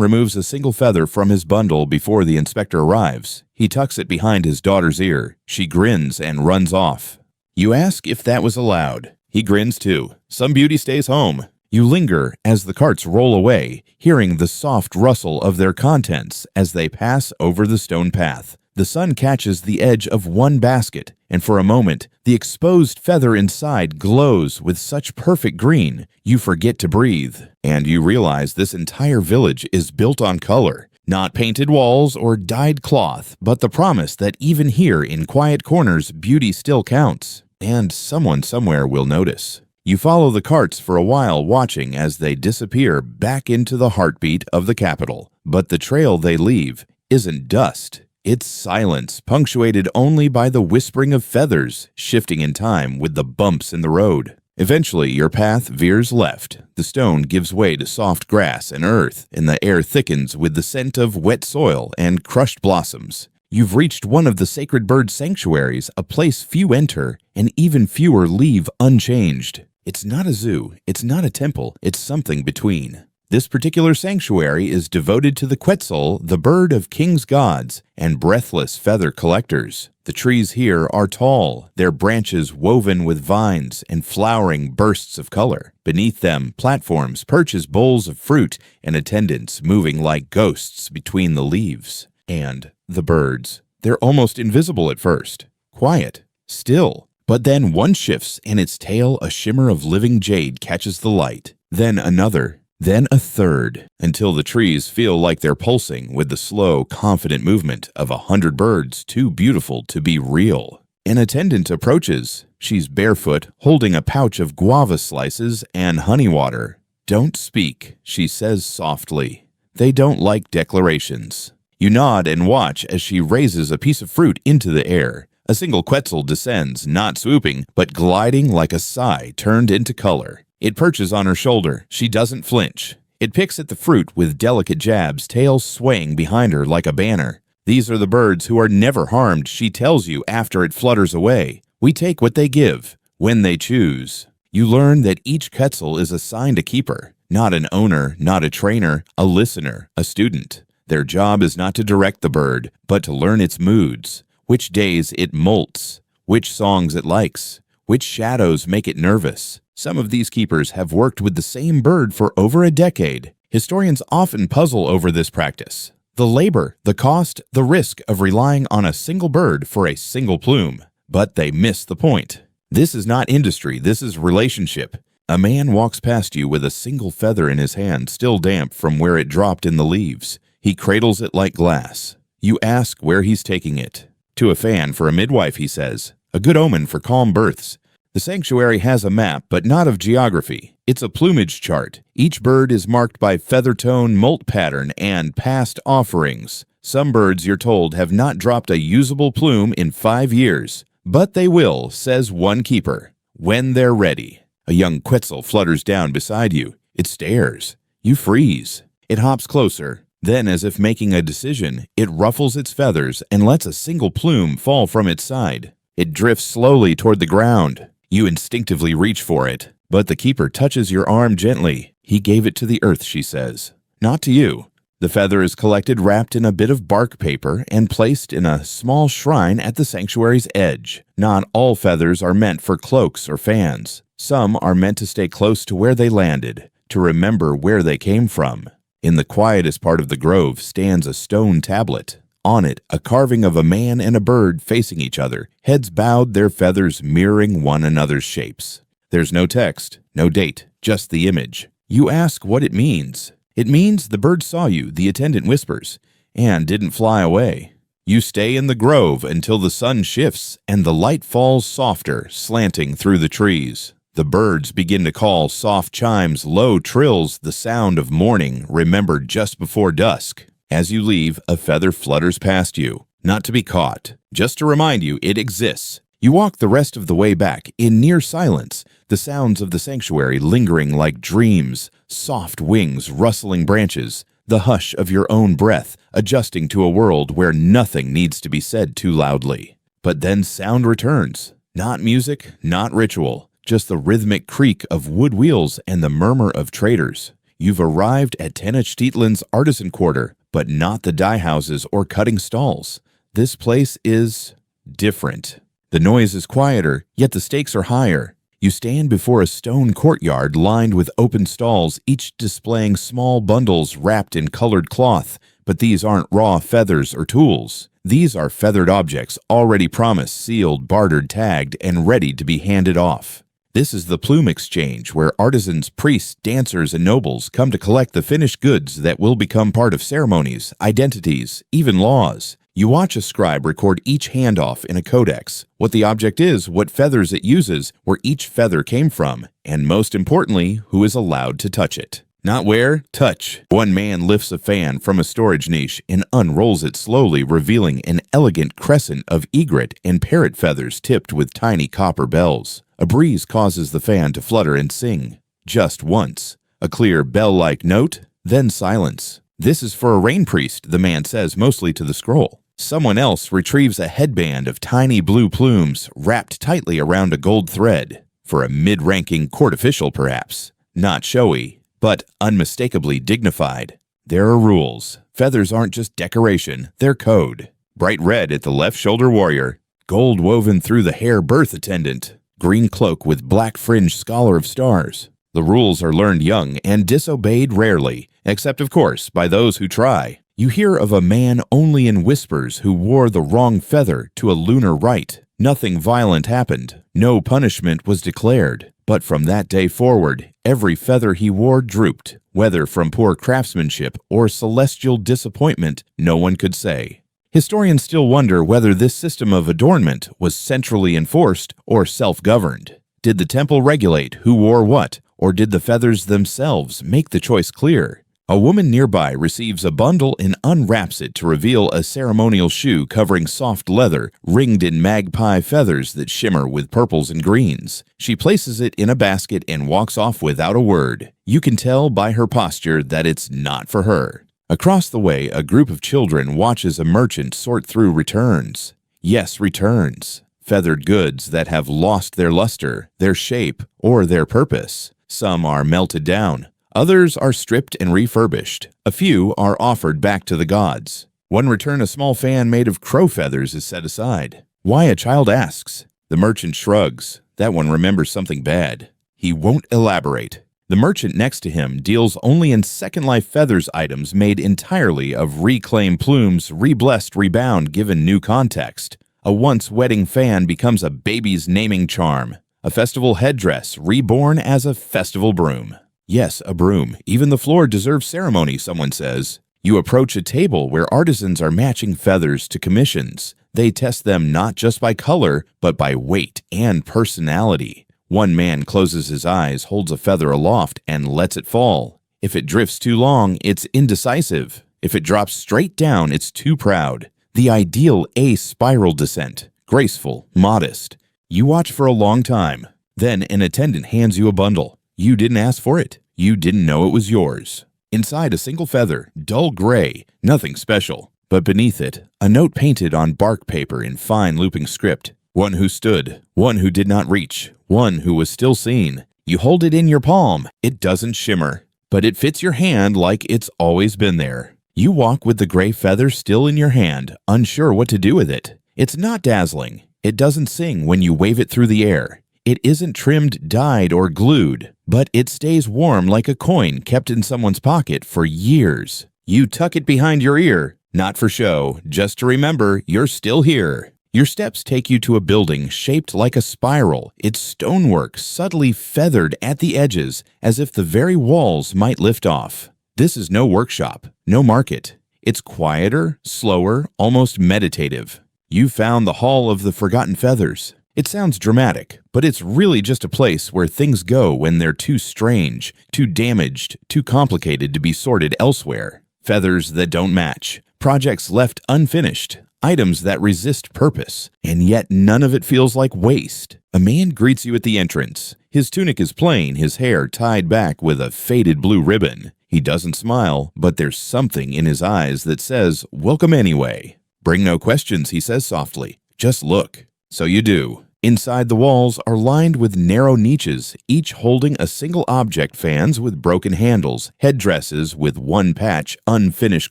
removes a single feather from his bundle before the inspector arrives. He tucks it behind his daughter's ear. She grins and runs off. You ask if that was allowed. He grins too. Some beauty stays home. You linger as the carts roll away, hearing the soft rustle of their contents as they pass over the stone path. The sun catches the edge of one basket, and for a moment, the exposed feather inside glows with such perfect green, you forget to breathe. And you realize this entire village is built on color. Not painted walls or dyed cloth, but the promise that even here in quiet corners, beauty still counts. And someone somewhere will notice. You follow the carts for a while, watching as they disappear back into the heartbeat of the capital. But the trail they leave isn't dust. It's silence, punctuated only by the whispering of feathers, shifting in time with the bumps in the road. Eventually, your path veers left. The stone gives way to soft grass and earth, and the air thickens with the scent of wet soil and crushed blossoms. You've reached one of the sacred bird sanctuaries, a place few enter, and even fewer leave unchanged. It's not a zoo, it's not a temple, it's something between. This particular sanctuary is devoted to the Quetzal, the bird of king's gods, and breathless feather collectors. The trees here are tall, their branches woven with vines and flowering bursts of color. Beneath them, platforms, perches, bowls of fruit, and attendants moving like ghosts between the leaves. And the birds. They're almost invisible at first. Quiet. Still. But then one shifts, and its tail, a shimmer of living jade, catches the light. Then another. Then a third, until the trees feel like they're pulsing with the slow, confident movement of 100 birds too beautiful to be real. An attendant approaches. She's barefoot, holding a pouch of guava slices and honey water. "Don't speak," she says softly. They don't like declarations. You nod and watch as she raises a piece of fruit into the air. A single Quetzal descends, not swooping, but gliding like a sigh turned into color. It perches on her shoulder. She doesn't flinch. It picks at the fruit with delicate jabs, tail swaying behind her like a banner. These are the birds who are never harmed, she tells you after it flutters away. We take what they give, when they choose. You learn that each Quetzal is assigned a keeper, not an owner, not a trainer, a listener, a student. Their job is not to direct the bird, but to learn its moods, which days it molts, which songs it likes, which shadows make it nervous. Some of these keepers have worked with the same bird for over a decade. Historians often puzzle over this practice. The labor, the cost, the risk of relying on a single bird for a single plume. But they miss the point. This is not industry, this is relationship. A man walks past you with a single feather in his hand, still damp from where it dropped in the leaves. He cradles it like glass. You ask where he's taking it. To a fan for a midwife, he says. A good omen for calm births. The sanctuary has a map, but not of geography. It's a plumage chart. Each bird is marked by feather tone, molt pattern, and past offerings. Some birds, you're told, have not dropped a usable plume in 5 years. But they will, says one keeper, when they're ready. A young Quetzal flutters down beside you. It stares. You freeze. It hops closer. Then, as if making a decision, it ruffles its feathers and lets a single plume fall from its side. It drifts slowly toward the ground. You instinctively reach for it, but the keeper touches your arm gently. He gave it to the earth, she says. Not to you. The feather is collected, wrapped in a bit of bark paper, and placed in a small shrine at the sanctuary's edge. Not all feathers are meant for cloaks or fans. Some are meant to stay close to where they landed, to remember where they came from. In the quietest part of the grove stands a stone tablet. On it, a carving of a man and a bird facing each other, heads bowed, their feathers mirroring one another's shapes. There's no text, no date, just the image. You ask what it means. It means the bird saw you, the attendant whispers, and didn't fly away. You stay in the grove until the sun shifts and the light falls softer, slanting through the trees. The birds begin to call, soft chimes, low trills, the sound of morning, remembered just before dusk. As you leave, a feather flutters past you, not to be caught, just to remind you it exists. You walk the rest of the way back in near silence, the sounds of the sanctuary lingering like dreams, soft wings rustling branches, the hush of your own breath adjusting to a world where nothing needs to be said too loudly. But then sound returns. Not music, not ritual, just the rhythmic creak of wood wheels and the murmur of traders. You've arrived at Tenochtitlan's artisan quarter, but not the dye houses or cutting stalls. This place is different. The noise is quieter, yet the stakes are higher. You stand before a stone courtyard lined with open stalls, each displaying small bundles wrapped in colored cloth. But these aren't raw feathers or tools. These are feathered objects already promised, sealed, bartered, tagged, and ready to be handed off. This is the plume exchange, where artisans, priests, dancers, and nobles come to collect the finished goods that will become part of ceremonies, identities, even laws. You watch a scribe record each handoff in a codex, what the object is, what feathers it uses, where each feather came from, and most importantly, who is allowed to touch it. Not where, touch. One man lifts a fan from a storage niche and unrolls it slowly, revealing an elegant crescent of egret and parrot feathers tipped with tiny copper bells. A breeze causes the fan to flutter and sing. Just once. A clear bell-like note, then silence. This is for a rain priest, the man says, mostly to the scroll. Someone else retrieves a headband of tiny blue plumes wrapped tightly around a gold thread. For a mid-ranking court official, perhaps. Not showy, but unmistakably dignified. There are rules. Feathers aren't just decoration, they're code. Bright red at the left shoulder warrior, gold woven through the hair birth attendant, green cloak with black fringe scholar of stars. The rules are learned young and disobeyed rarely, except of course by those who try. You hear of a man only in whispers who wore the wrong feather to a lunar rite. Nothing violent happened. No punishment was declared. But from that day forward, every feather he wore drooped. Whether from poor craftsmanship or celestial disappointment, no one could say. Historians still wonder whether this system of adornment was centrally enforced or self-governed. Did the temple regulate who wore what, or did the feathers themselves make the choice clear? A woman nearby receives a bundle and unwraps it to reveal a ceremonial shoe covering soft leather, ringed in magpie feathers that shimmer with purples and greens. She places it in a basket and walks off without a word. You can tell by her posture that it's not for her. Across the way, a group of children watches a merchant sort through returns. Yes, returns. Feathered goods that have lost their luster, their shape, or their purpose. Some are melted down. Others are stripped and refurbished. A few are offered back to the gods. One return, a small fan made of crow feathers, is set aside. Why, a child asks. The merchant shrugs. That one remembers something bad. He won't elaborate. The merchant next to him deals only in Second Life feathers items made entirely of reclaimed plumes, reblessed, rebound, given new context. A once wedding fan becomes a baby's naming charm. A festival headdress reborn as a festival broom. Yes, a broom. Even the floor deserves ceremony, someone says. You approach a table where artisans are matching feathers to commissions. They test them not just by color, but by weight and personality. One man closes his eyes, holds a feather aloft, and lets it fall. If it drifts too long, it's indecisive. If it drops straight down, it's too proud. The ideal A-spiral descent. Graceful, modest. You watch for a long time. Then an attendant hands you a bundle. You didn't ask for it. You didn't know it was yours. Inside, a single feather, dull gray, nothing special. But beneath it, a note painted on bark paper in fine looping script. One who stood, one who did not reach, one who was still seen. You hold it in your palm. It doesn't shimmer, but it fits your hand like it's always been there. You walk with the gray feather still in your hand, unsure what to do with it. It's not dazzling. It doesn't sing when you wave it through the air. It isn't trimmed, dyed, or glued. but it stays warm like a coin kept in someone's pocket for years. You tuck it behind your ear, not for show, just to remember you're still here. Your steps take you to a building shaped like a spiral, its stonework subtly feathered at the edges as if the very walls might lift off. This is no workshop, no market. It's quieter, slower, almost meditative. You found the Hall of the Forgotten Feathers. It sounds dramatic, but it's really just a place where things go when they're too strange, too damaged, too complicated to be sorted elsewhere. Feathers that don't match, projects left unfinished, items that resist purpose, and yet none of it feels like waste. A man greets you at the entrance. His tunic is plain, his hair tied back with a faded blue ribbon. He doesn't smile, but there's something in his eyes that says, "Welcome anyway." "Bring no questions," he says softly. "Just look." So you do. Inside, the walls are lined with narrow niches, each holding a single object, fans with broken handles, headdresses with one patch, unfinished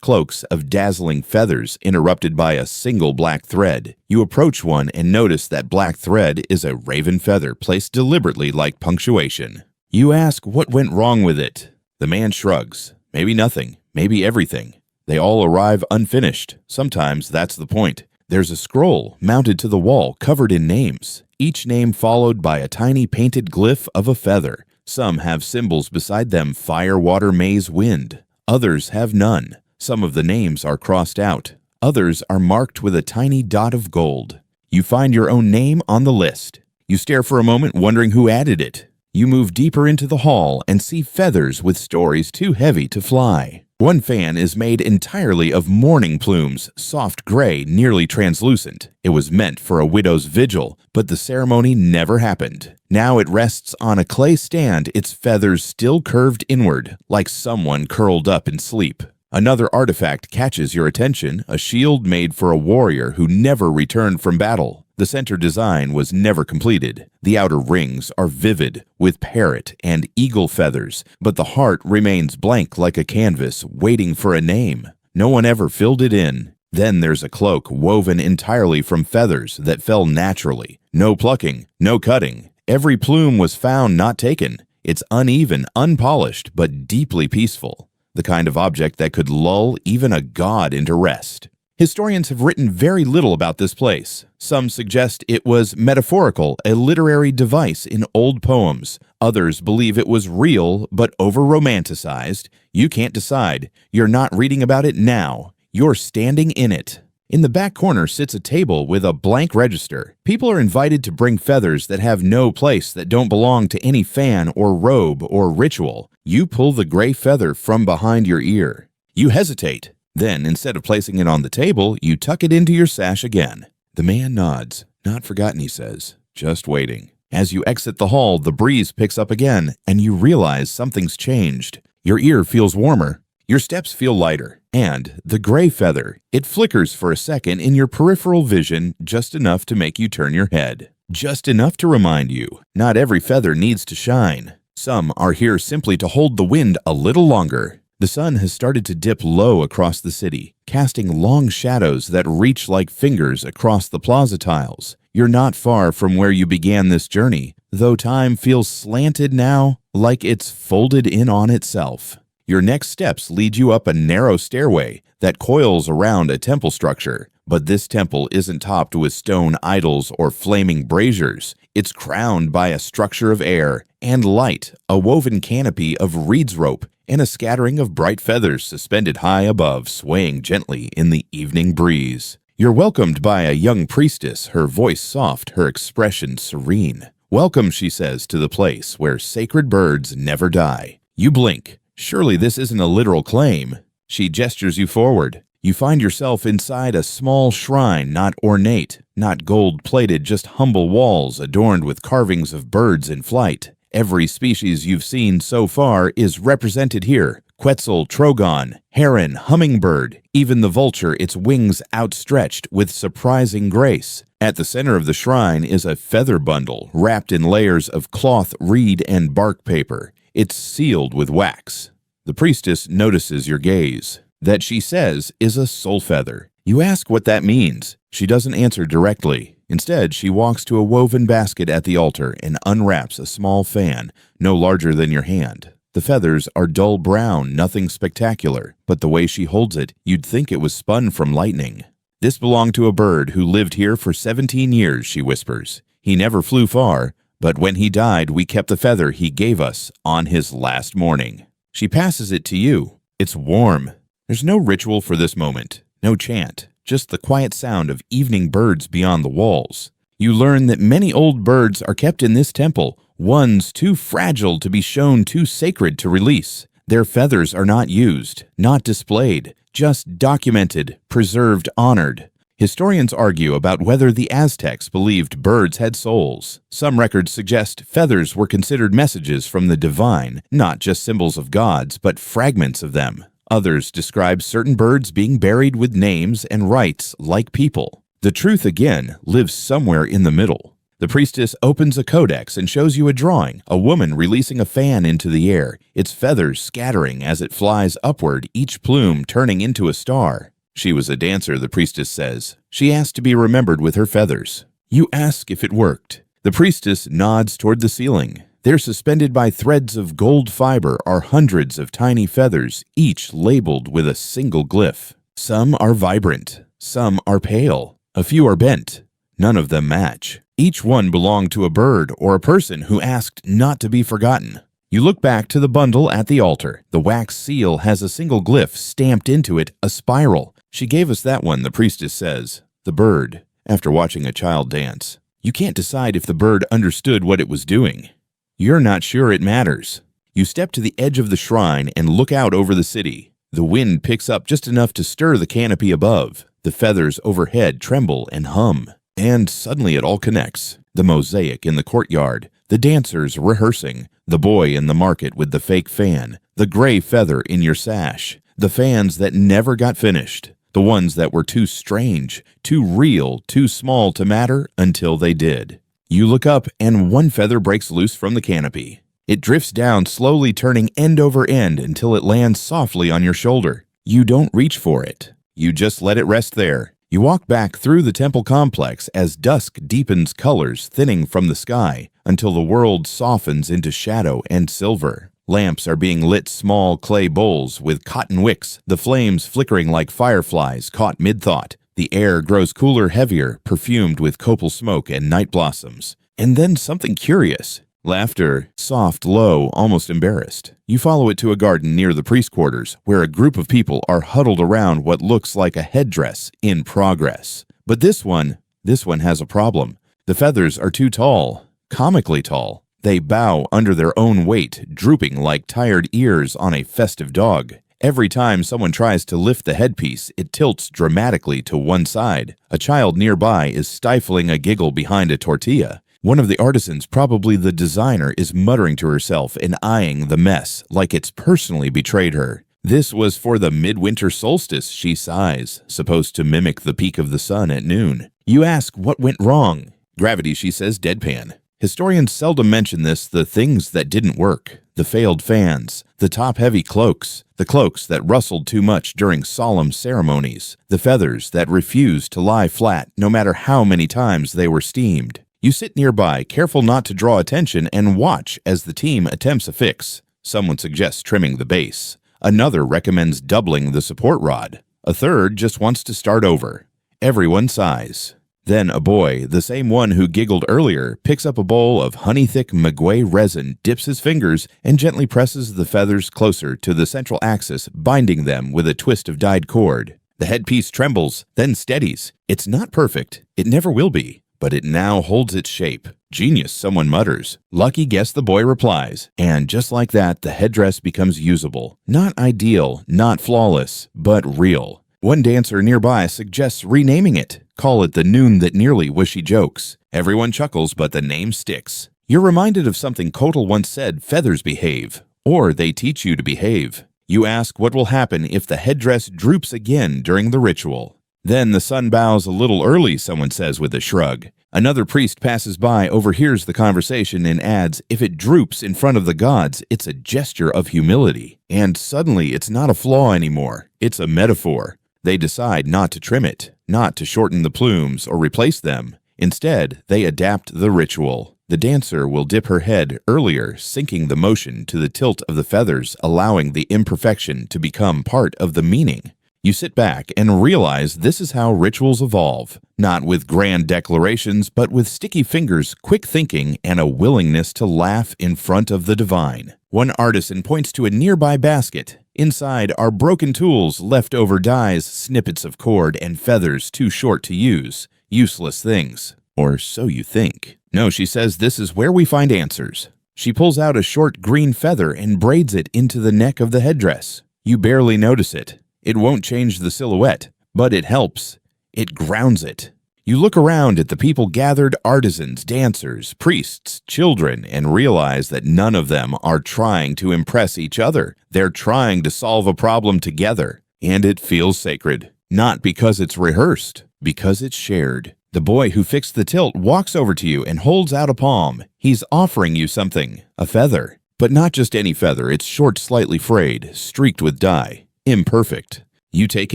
cloaks of dazzling feathers interrupted by a single black thread. You approach one and notice that black thread is a raven feather placed deliberately like punctuation. You ask what went wrong with it. The man shrugs. Maybe nothing, maybe everything. They all arrive unfinished. Sometimes that's the point. There's a scroll mounted to the wall covered in names, each name followed by a tiny painted glyph of a feather. Some have symbols beside them: fire, water, maize, wind. Others have none. Some of the names are crossed out. Others are marked with a tiny dot of gold. You find your own name on the list. You stare for a moment, wondering who added it. You move deeper into the hall and see feathers with stories too heavy to fly. One fan is made entirely of mourning plumes, soft gray, nearly translucent. It was meant for a widow's vigil, but the ceremony never happened. Now it rests on a clay stand, its feathers still curved inward, like someone curled up in sleep. Another artifact catches your attention, a shield made for a warrior who never returned from battle. The center design was never completed. The outer rings are vivid, with parrot and eagle feathers, but the heart remains blank like a canvas, waiting for a name. No one ever filled it in. Then there's a cloak woven entirely from feathers that fell naturally. No plucking, no cutting. Every plume was found, not taken. It's uneven, unpolished, but deeply peaceful. The kind of object that could lull even a god into rest. Historians have written very little about this place. Some suggest it was metaphorical, a literary device in old poems. Others believe it was real, but over-romanticized. You can't decide. You're not reading about it now. You're standing in it. In the back corner sits a table with a blank register. People are invited to bring feathers that have no place, that don't belong to any fan or robe or ritual. You pull the gray feather from behind your ear. You hesitate. Then, instead of placing it on the table, you tuck it into your sash again. The man nods. "Not forgotten," he says. "Just waiting." As you exit the hall, the breeze picks up again, and you realize something's changed. Your ear feels warmer. Your steps feel lighter. And the gray feather, it flickers for a second in your peripheral vision, just enough to make you turn your head. Just enough to remind you, not every feather needs to shine. Some are here simply to hold the wind a little longer. The sun has started to dip low across the city, casting long shadows that reach like fingers across the plaza tiles. You're not far from where you began this journey, though time feels slanted now, like it's folded in on itself. Your next steps lead you up a narrow stairway that coils around a temple structure. But this temple isn't topped with stone idols or flaming braziers. It's crowned by a structure of air and light, a woven canopy of reeds rope, and a scattering of bright feathers suspended high above, swaying gently in the evening breeze. You're welcomed by a young priestess, her voice soft, her expression serene. "Welcome," she says, "to the place where sacred birds never die." You blink. Surely this isn't a literal claim. She gestures you forward. You find yourself inside a small shrine, not ornate, not gold-plated, just humble walls adorned with carvings of birds in flight. Every species you've seen so far is represented here. Quetzal, trogon, heron, hummingbird, even the vulture, its wings outstretched with surprising grace. At the center of the shrine is a feather bundle wrapped in layers of cloth, reed, and bark paper. It's sealed with wax. The priestess notices your gaze. That, she says, is a soul feather. You ask what that means. She doesn't answer directly. Instead, she walks to a woven basket at the altar and unwraps a small fan, no larger than your hand. The feathers are dull brown, nothing spectacular, but the way she holds it, you'd think it was spun from lightning. This belonged to a bird who lived here for 17 years, she whispers. He never flew far, but when he died, we kept the feather he gave us on his last morning. She passes it to you. It's warm. There's no ritual for this moment, no chant, just the quiet sound of evening birds beyond the walls. You learn that many old birds are kept in this temple, ones too fragile to be shown, too sacred to release. Their feathers are not used, not displayed, just documented, preserved, honored. Historians argue about whether the Aztecs believed birds had souls. Some records suggest feathers were considered messages from the divine, not just symbols of gods, but fragments of them. Others describe certain birds being buried with names and rights like people. The truth, again, lives somewhere in the middle. The priestess opens a codex and shows you a drawing, a woman releasing a fan into the air, its feathers scattering as it flies upward, each plume turning into a star. She was a dancer, the priestess says. She asked to be remembered with her feathers. You ask if it worked. The priestess nods toward the ceiling. There, suspended by threads of gold fiber, are hundreds of tiny feathers, each labeled with a single glyph. Some are vibrant, some are pale, a few are bent. None of them match. Each one belonged to a bird or a person who asked not to be forgotten. You look back to the bundle at the altar. The wax seal has a single glyph stamped into it, a spiral. She gave us that one, the priestess says. The bird, after watching a child dance. You can't decide if the bird understood what it was doing. You're not sure it matters. You step to the edge of the shrine and look out over the city. The wind picks up just enough to stir the canopy above. The feathers overhead tremble and hum. And suddenly it all connects. The mosaic in the courtyard, the dancers rehearsing, the boy in the market with the fake fan, the gray feather in your sash, the fans that never got finished, the ones that were too strange, too real, too small to matter until they did. You look up and one feather breaks loose from the canopy. It drifts down, slowly turning end over end until it lands softly on your shoulder. You don't reach for it. You just let it rest there. You walk back through the temple complex as dusk deepens, colors thinning from the sky until the world softens into shadow and silver. Lamps are being lit, small clay bowls with cotton wicks, the flames flickering like fireflies caught mid-thought. The air grows cooler, heavier, perfumed with copal smoke and night blossoms. And then something curious. Laughter, soft, low, almost embarrassed. You follow it to a garden near the priest quarters, where a group of people are huddled around what looks like a headdress in progress. But this one has a problem. The feathers are too tall, comically tall. They bow under their own weight, drooping like tired ears on a festive dog. Every time someone tries to lift the headpiece, it tilts dramatically to one side. A child nearby is stifling a giggle behind a tortilla. One of the artisans, probably the designer, is muttering to herself and eyeing the mess like it's personally betrayed her. This was for the midwinter solstice, she sighs, supposed to mimic the peak of the sun at noon. You ask what went wrong. Gravity, she says, deadpan. Historians seldom mention this, the things that didn't work. The failed fans, the top-heavy cloaks, the cloaks that rustled too much during solemn ceremonies, the feathers that refused to lie flat no matter how many times they were steamed. You sit nearby, careful not to draw attention, and watch as the team attempts a fix. Someone suggests trimming the base. Another recommends doubling the support rod. A third just wants to start over. Everyone sighs. Then a boy, the same one who giggled earlier, picks up a bowl of honey-thick maguey resin, dips his fingers, and gently presses the feathers closer to the central axis, binding them with a twist of dyed cord. The headpiece trembles, then steadies. It's not perfect. It never will be. But it now holds its shape. Genius, someone mutters. Lucky guess, the boy replies. And just like that, the headdress becomes usable. Not ideal, not flawless, but real. One dancer nearby suggests renaming it. Call it the noon that nearly was, she jokes. Everyone chuckles, but the name sticks. You're reminded of something Kotal once said, feathers behave. Or they teach you to behave. You ask what will happen if the headdress droops again during the ritual. Then the sun bows a little early, someone says with a shrug. Another priest passes by, overhears the conversation, and adds, if it droops in front of the gods, it's a gesture of humility. And suddenly it's not a flaw anymore. It's a metaphor. They decide not to trim it, not to shorten the plumes or replace them. Instead, they adapt the ritual. The dancer will dip her head earlier, syncing the motion to the tilt of the feathers, allowing the imperfection to become part of the meaning. You sit back and realize this is how rituals evolve, not with grand declarations, but with sticky fingers, quick thinking, and a willingness to laugh in front of the divine. One artisan points to a nearby basket. Inside are broken tools, leftover dies, snippets of cord, and feathers too short to use. Useless things. Or so you think. No, she says this is where we find answers. She pulls out a short green feather and braids it into the neck of the headdress. You barely notice it. It won't change the silhouette, but it helps. It grounds it. You look around at the people gathered, artisans, dancers, priests, children, and realize that none of them are trying to impress each other. They're trying to solve a problem together. And it feels sacred. Not because it's rehearsed, because it's shared. The boy who fixed the tilt walks over to you and holds out a palm. He's offering you something, a feather. But not just any feather, it's short, slightly frayed, streaked with dye. Imperfect. You take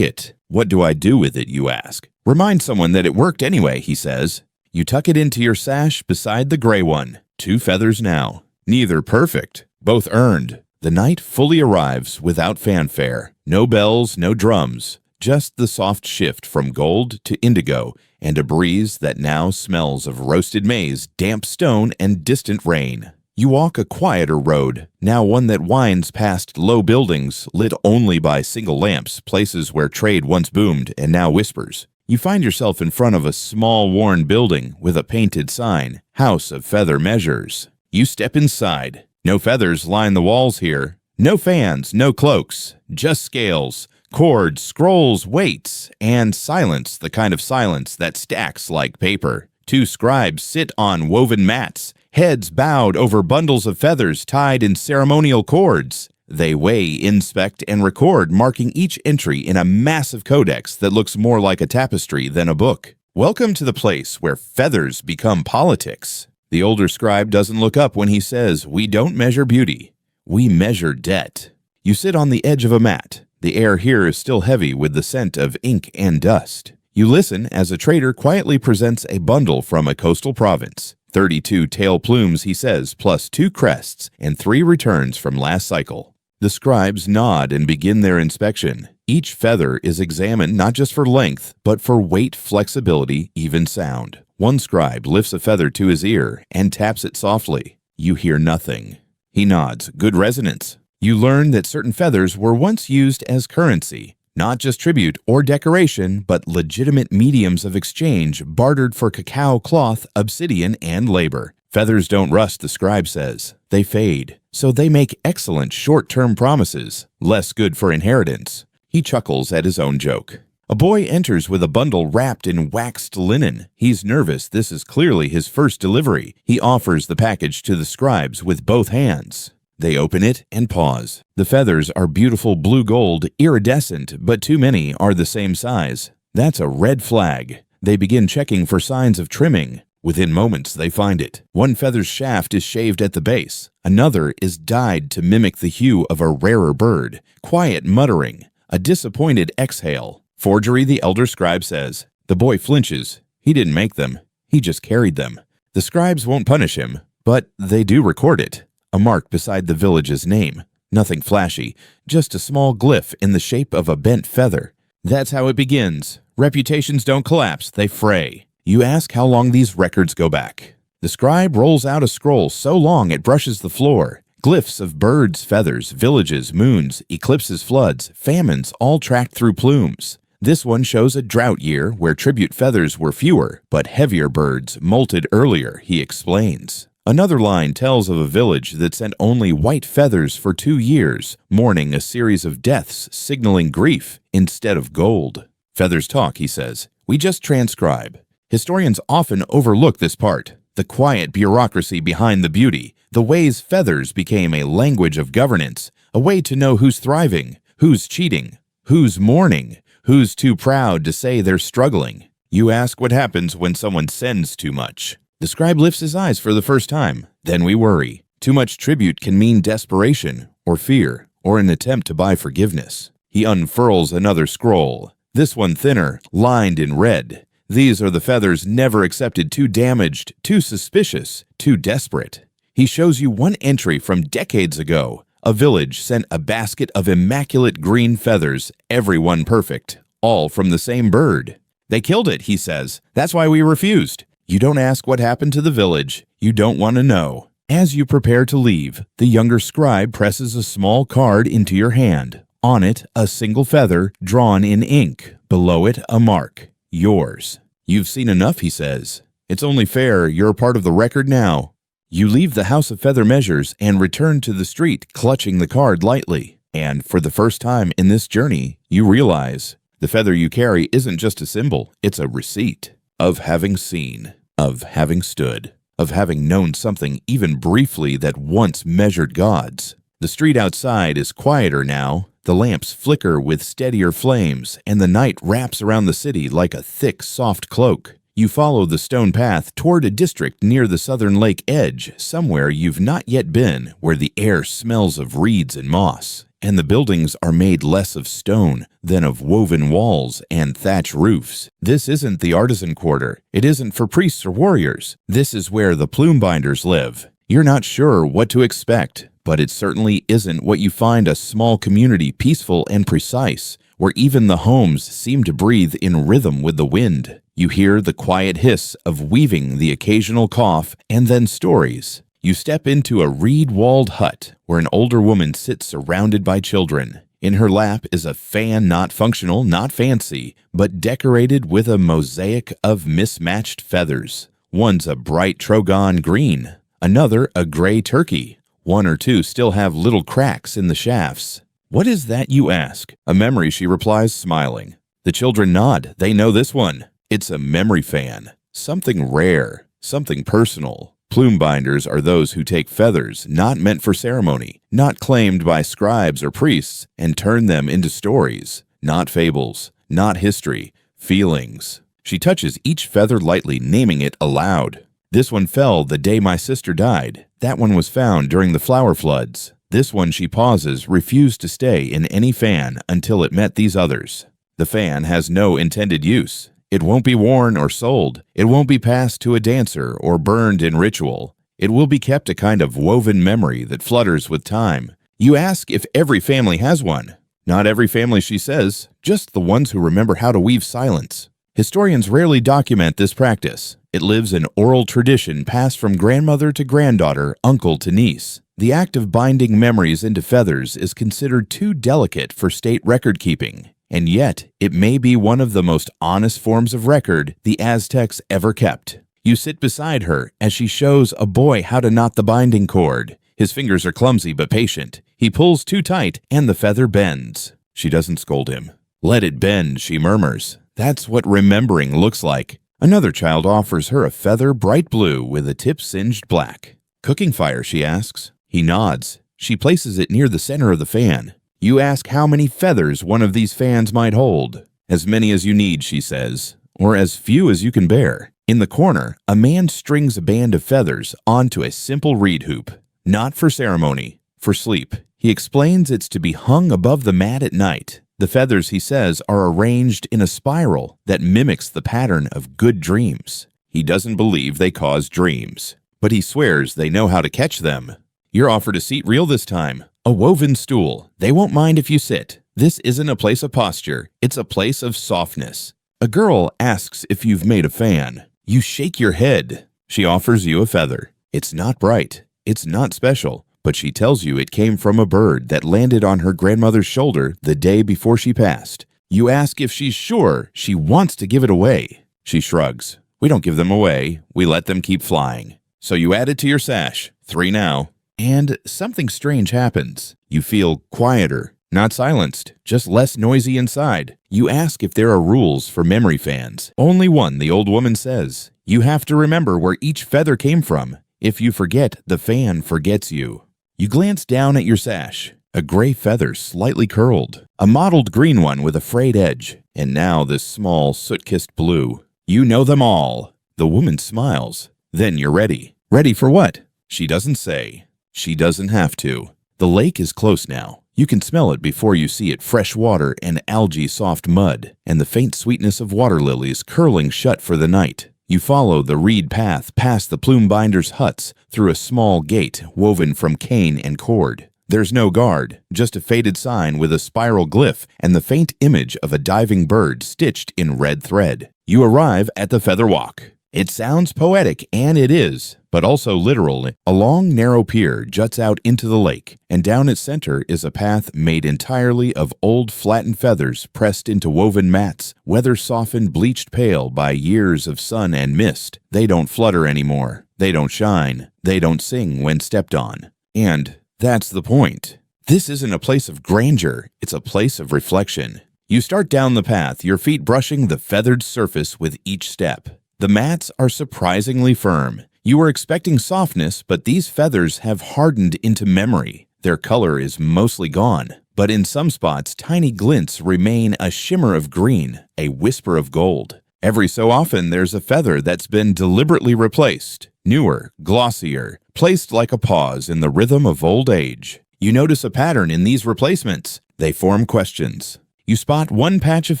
it. What do I do with it, you ask? Remind someone that it worked anyway, he says. You tuck it into your sash beside the gray one. 2 feathers now. Neither perfect, both earned. The night fully arrives without fanfare. No bells, no drums. Just the soft shift from gold to indigo and a breeze that now smells of roasted maize, damp stone, and distant rain. You walk a quieter road, now one that winds past low buildings lit only by single lamps, places where trade once boomed and now whispers. You find yourself in front of a small worn building with a painted sign, House of Feather Measures. You step inside. No feathers line the walls here. No fans, no cloaks, just scales, cords, scrolls, weights, and silence, the kind of silence that stacks like paper. 2 scribes sit on woven mats, heads bowed over bundles of feathers tied in ceremonial cords. They weigh, inspect, and record, marking each entry in a massive codex that looks more like a tapestry than a book. Welcome to the place where feathers become politics. The older scribe doesn't look up when he says, "We don't measure beauty. We measure debt." You sit on the edge of a mat. The air here is still heavy with the scent of ink and dust. You listen as a trader quietly presents a bundle from a coastal province. 32 tail plumes, he says, plus 2 crests and 3 returns from last cycle. The scribes nod and begin their inspection. Each feather is examined not just for length, but for weight, flexibility, even sound. One scribe lifts a feather to his ear and taps it softly. You hear nothing. He nods. Good resonance. You learn that certain feathers were once used as currency. Not just tribute or decoration, but legitimate mediums of exchange bartered for cacao cloth, obsidian, and labor. Feathers don't rust, the scribe says. They fade, so they make excellent short-term promises, less good for inheritance. He chuckles at his own joke. A boy enters with a bundle wrapped in waxed linen. He's nervous. This is clearly his first delivery. He offers the package to the scribes with both hands. They open it and pause. The feathers are beautiful blue gold, iridescent, but too many are the same size. That's a red flag. They begin checking for signs of trimming. Within moments, they find it. One feather's shaft is shaved at the base. Another is dyed to mimic the hue of a rarer bird. Quiet muttering. A disappointed exhale. Forgery, the elder scribe says. The boy flinches. He didn't make them. He just carried them. The scribes won't punish him, but they do record it. A mark beside the village's name. Nothing flashy, just a small glyph in the shape of a bent feather. That's how it begins. Reputations don't collapse, they fray. You ask how long these records go back. The scribe rolls out a scroll so long it brushes the floor. Glyphs of birds, feathers, villages, moons, eclipses, floods, famines, all tracked through plumes. This one shows a drought year where tribute feathers were fewer, but heavier birds molted earlier, he explains. Another line tells of a village that sent only white feathers for 2 years, mourning a series of deaths signaling grief instead of gold. Feathers talk, he says. We just transcribe. Historians often overlook this part, the quiet bureaucracy behind the beauty, the ways feathers became a language of governance, a way to know who's thriving, who's cheating, who's mourning, who's too proud to say they're struggling. You ask what happens when someone sends too much. The scribe lifts his eyes for the first time. Then we worry. Too much tribute can mean desperation, or fear, or an attempt to buy forgiveness. He unfurls another scroll. This one thinner, lined in red. These are the feathers never accepted, too damaged, too suspicious, too desperate. He shows you one entry from decades ago. A village sent a basket of immaculate green feathers, every one perfect, all from the same bird. They killed it, he says. That's why we refused. You don't ask what happened to the village. You don't want to know. As you prepare to leave, the younger scribe presses a small card into your hand. On it, a single feather drawn in ink. Below it, a mark. Yours. You've seen enough, he says. It's only fair you're a part of the record now. You leave the House of Feather Measures and return to the street, clutching the card lightly. And for the first time in this journey, you realize the feather you carry isn't just a symbol, it's a receipt of having seen, of having stood, of having known something even briefly that once measured gods. The street outside is quieter now. The lamps flicker with steadier flames, and the night wraps around the city like a thick, soft cloak. You follow the stone path toward a district near the southern lake edge, somewhere you've not yet been, where the air smells of reeds and moss, and the buildings are made less of stone than of woven walls and thatch roofs. This isn't the artisan quarter. It isn't for priests or warriors. This is where the plume binders live. You're not sure what to expect, but it certainly isn't what you find a small community peaceful and precise, where even the homes seem to breathe in rhythm with the wind. You hear the quiet hiss of weaving, the occasional cough, and then stories. You step into a reed-walled hut where an older woman sits surrounded by children. In her lap is a fan not functional, not fancy, but decorated with a mosaic of mismatched feathers. One's a bright Trogon green, another a gray turkey. One or two still have little cracks in the shafts. What is that, you ask? A memory, she replies, smiling. The children nod. They know this one. It's a memory fan. Something rare. Something personal. Plume binders are those who take feathers not meant for ceremony, not claimed by scribes or priests, and turn them into stories. Not fables. Not history. Feelings. She touches each feather lightly, naming it aloud. This one fell the day my sister died. That one was found during the flower floods. This one, she pauses, refused to stay in any fan until it met these others. The fan has no intended use. It won't be worn or sold. It won't be passed to a dancer or burned in ritual. It will be kept a kind of woven memory that flutters with time. You ask if every family has one. Not every family, she says, just the ones who remember how to weave silence. Historians rarely document this practice. It lives in oral tradition passed from grandmother to granddaughter, uncle to niece. The act of binding memories into feathers is considered too delicate for state record-keeping, and yet it may be one of the most honest forms of record the Aztecs ever kept. You sit beside her as she shows a boy how to knot the binding cord. His fingers are clumsy but patient. He pulls too tight, and the feather bends. She doesn't scold him. "Let it bend," she murmurs. "That's what remembering looks like." Another child offers her a feather bright blue with a tip singed black. "Cooking fire?" she asks. He nods. She places it near the center of the fan. You ask how many feathers one of these fans might hold. "As many as you need," she says, "or as few as you can bear." In the corner, a man strings a band of feathers onto a simple reed hoop. Not for ceremony, for sleep. He explains it's to be hung above the mat at night. The feathers, he says, are arranged in a spiral that mimics the pattern of good dreams. He doesn't believe they cause dreams, but he swears they know how to catch them. You're offered a seat real this time. A woven stool. They won't mind if you sit. This isn't a place of posture. It's a place of softness. A girl asks if you've made a fan. You shake your head. She offers you a feather. It's not bright. It's not special. But she tells you it came from a bird that landed on her grandmother's shoulder the day before she passed. You ask if she's sure she wants to give it away. She shrugs. "We don't give them away. We let them keep flying." So you add it to your sash. 3 now. And something strange happens. You feel quieter, not silenced, just less noisy inside. You ask if there are rules for memory fans. Only one, the old woman says. You have to remember where each feather came from. If you forget, the fan forgets you. You glance down at your sash. A gray feather slightly curled. A mottled green one with a frayed edge. And now this small, soot-kissed blue. You know them all. The woman smiles. Then you're ready. Ready for what? She doesn't say. She doesn't have to. The lake is close now. You can smell it before you see it: fresh water and algae-soft mud, and the faint sweetness of water lilies curling shut for the night. You follow the reed path past the plume binder's huts through a small gate woven from cane and cord. There's no guard, just a faded sign with a spiral glyph and the faint image of a diving bird stitched in red thread. You arrive at the Feather Walk. It sounds poetic, and it is, but also literal. A long, narrow pier juts out into the lake, and down its center is a path made entirely of old flattened feathers pressed into woven mats, weather-softened, bleached pale by years of sun and mist. They don't flutter anymore. They don't shine. They don't sing when stepped on. And that's the point. This isn't a place of grandeur. It's a place of reflection. You start down the path, your feet brushing the feathered surface with each step. The mats are surprisingly firm. You were expecting softness, but these feathers have hardened into memory. Their color is mostly gone, but in some spots, tiny glints remain: a shimmer of green, a whisper of gold. Every so often, there's a feather that's been deliberately replaced, newer, glossier, placed like a pause in the rhythm of old age. You notice a pattern in these replacements. They form questions. You spot one patch of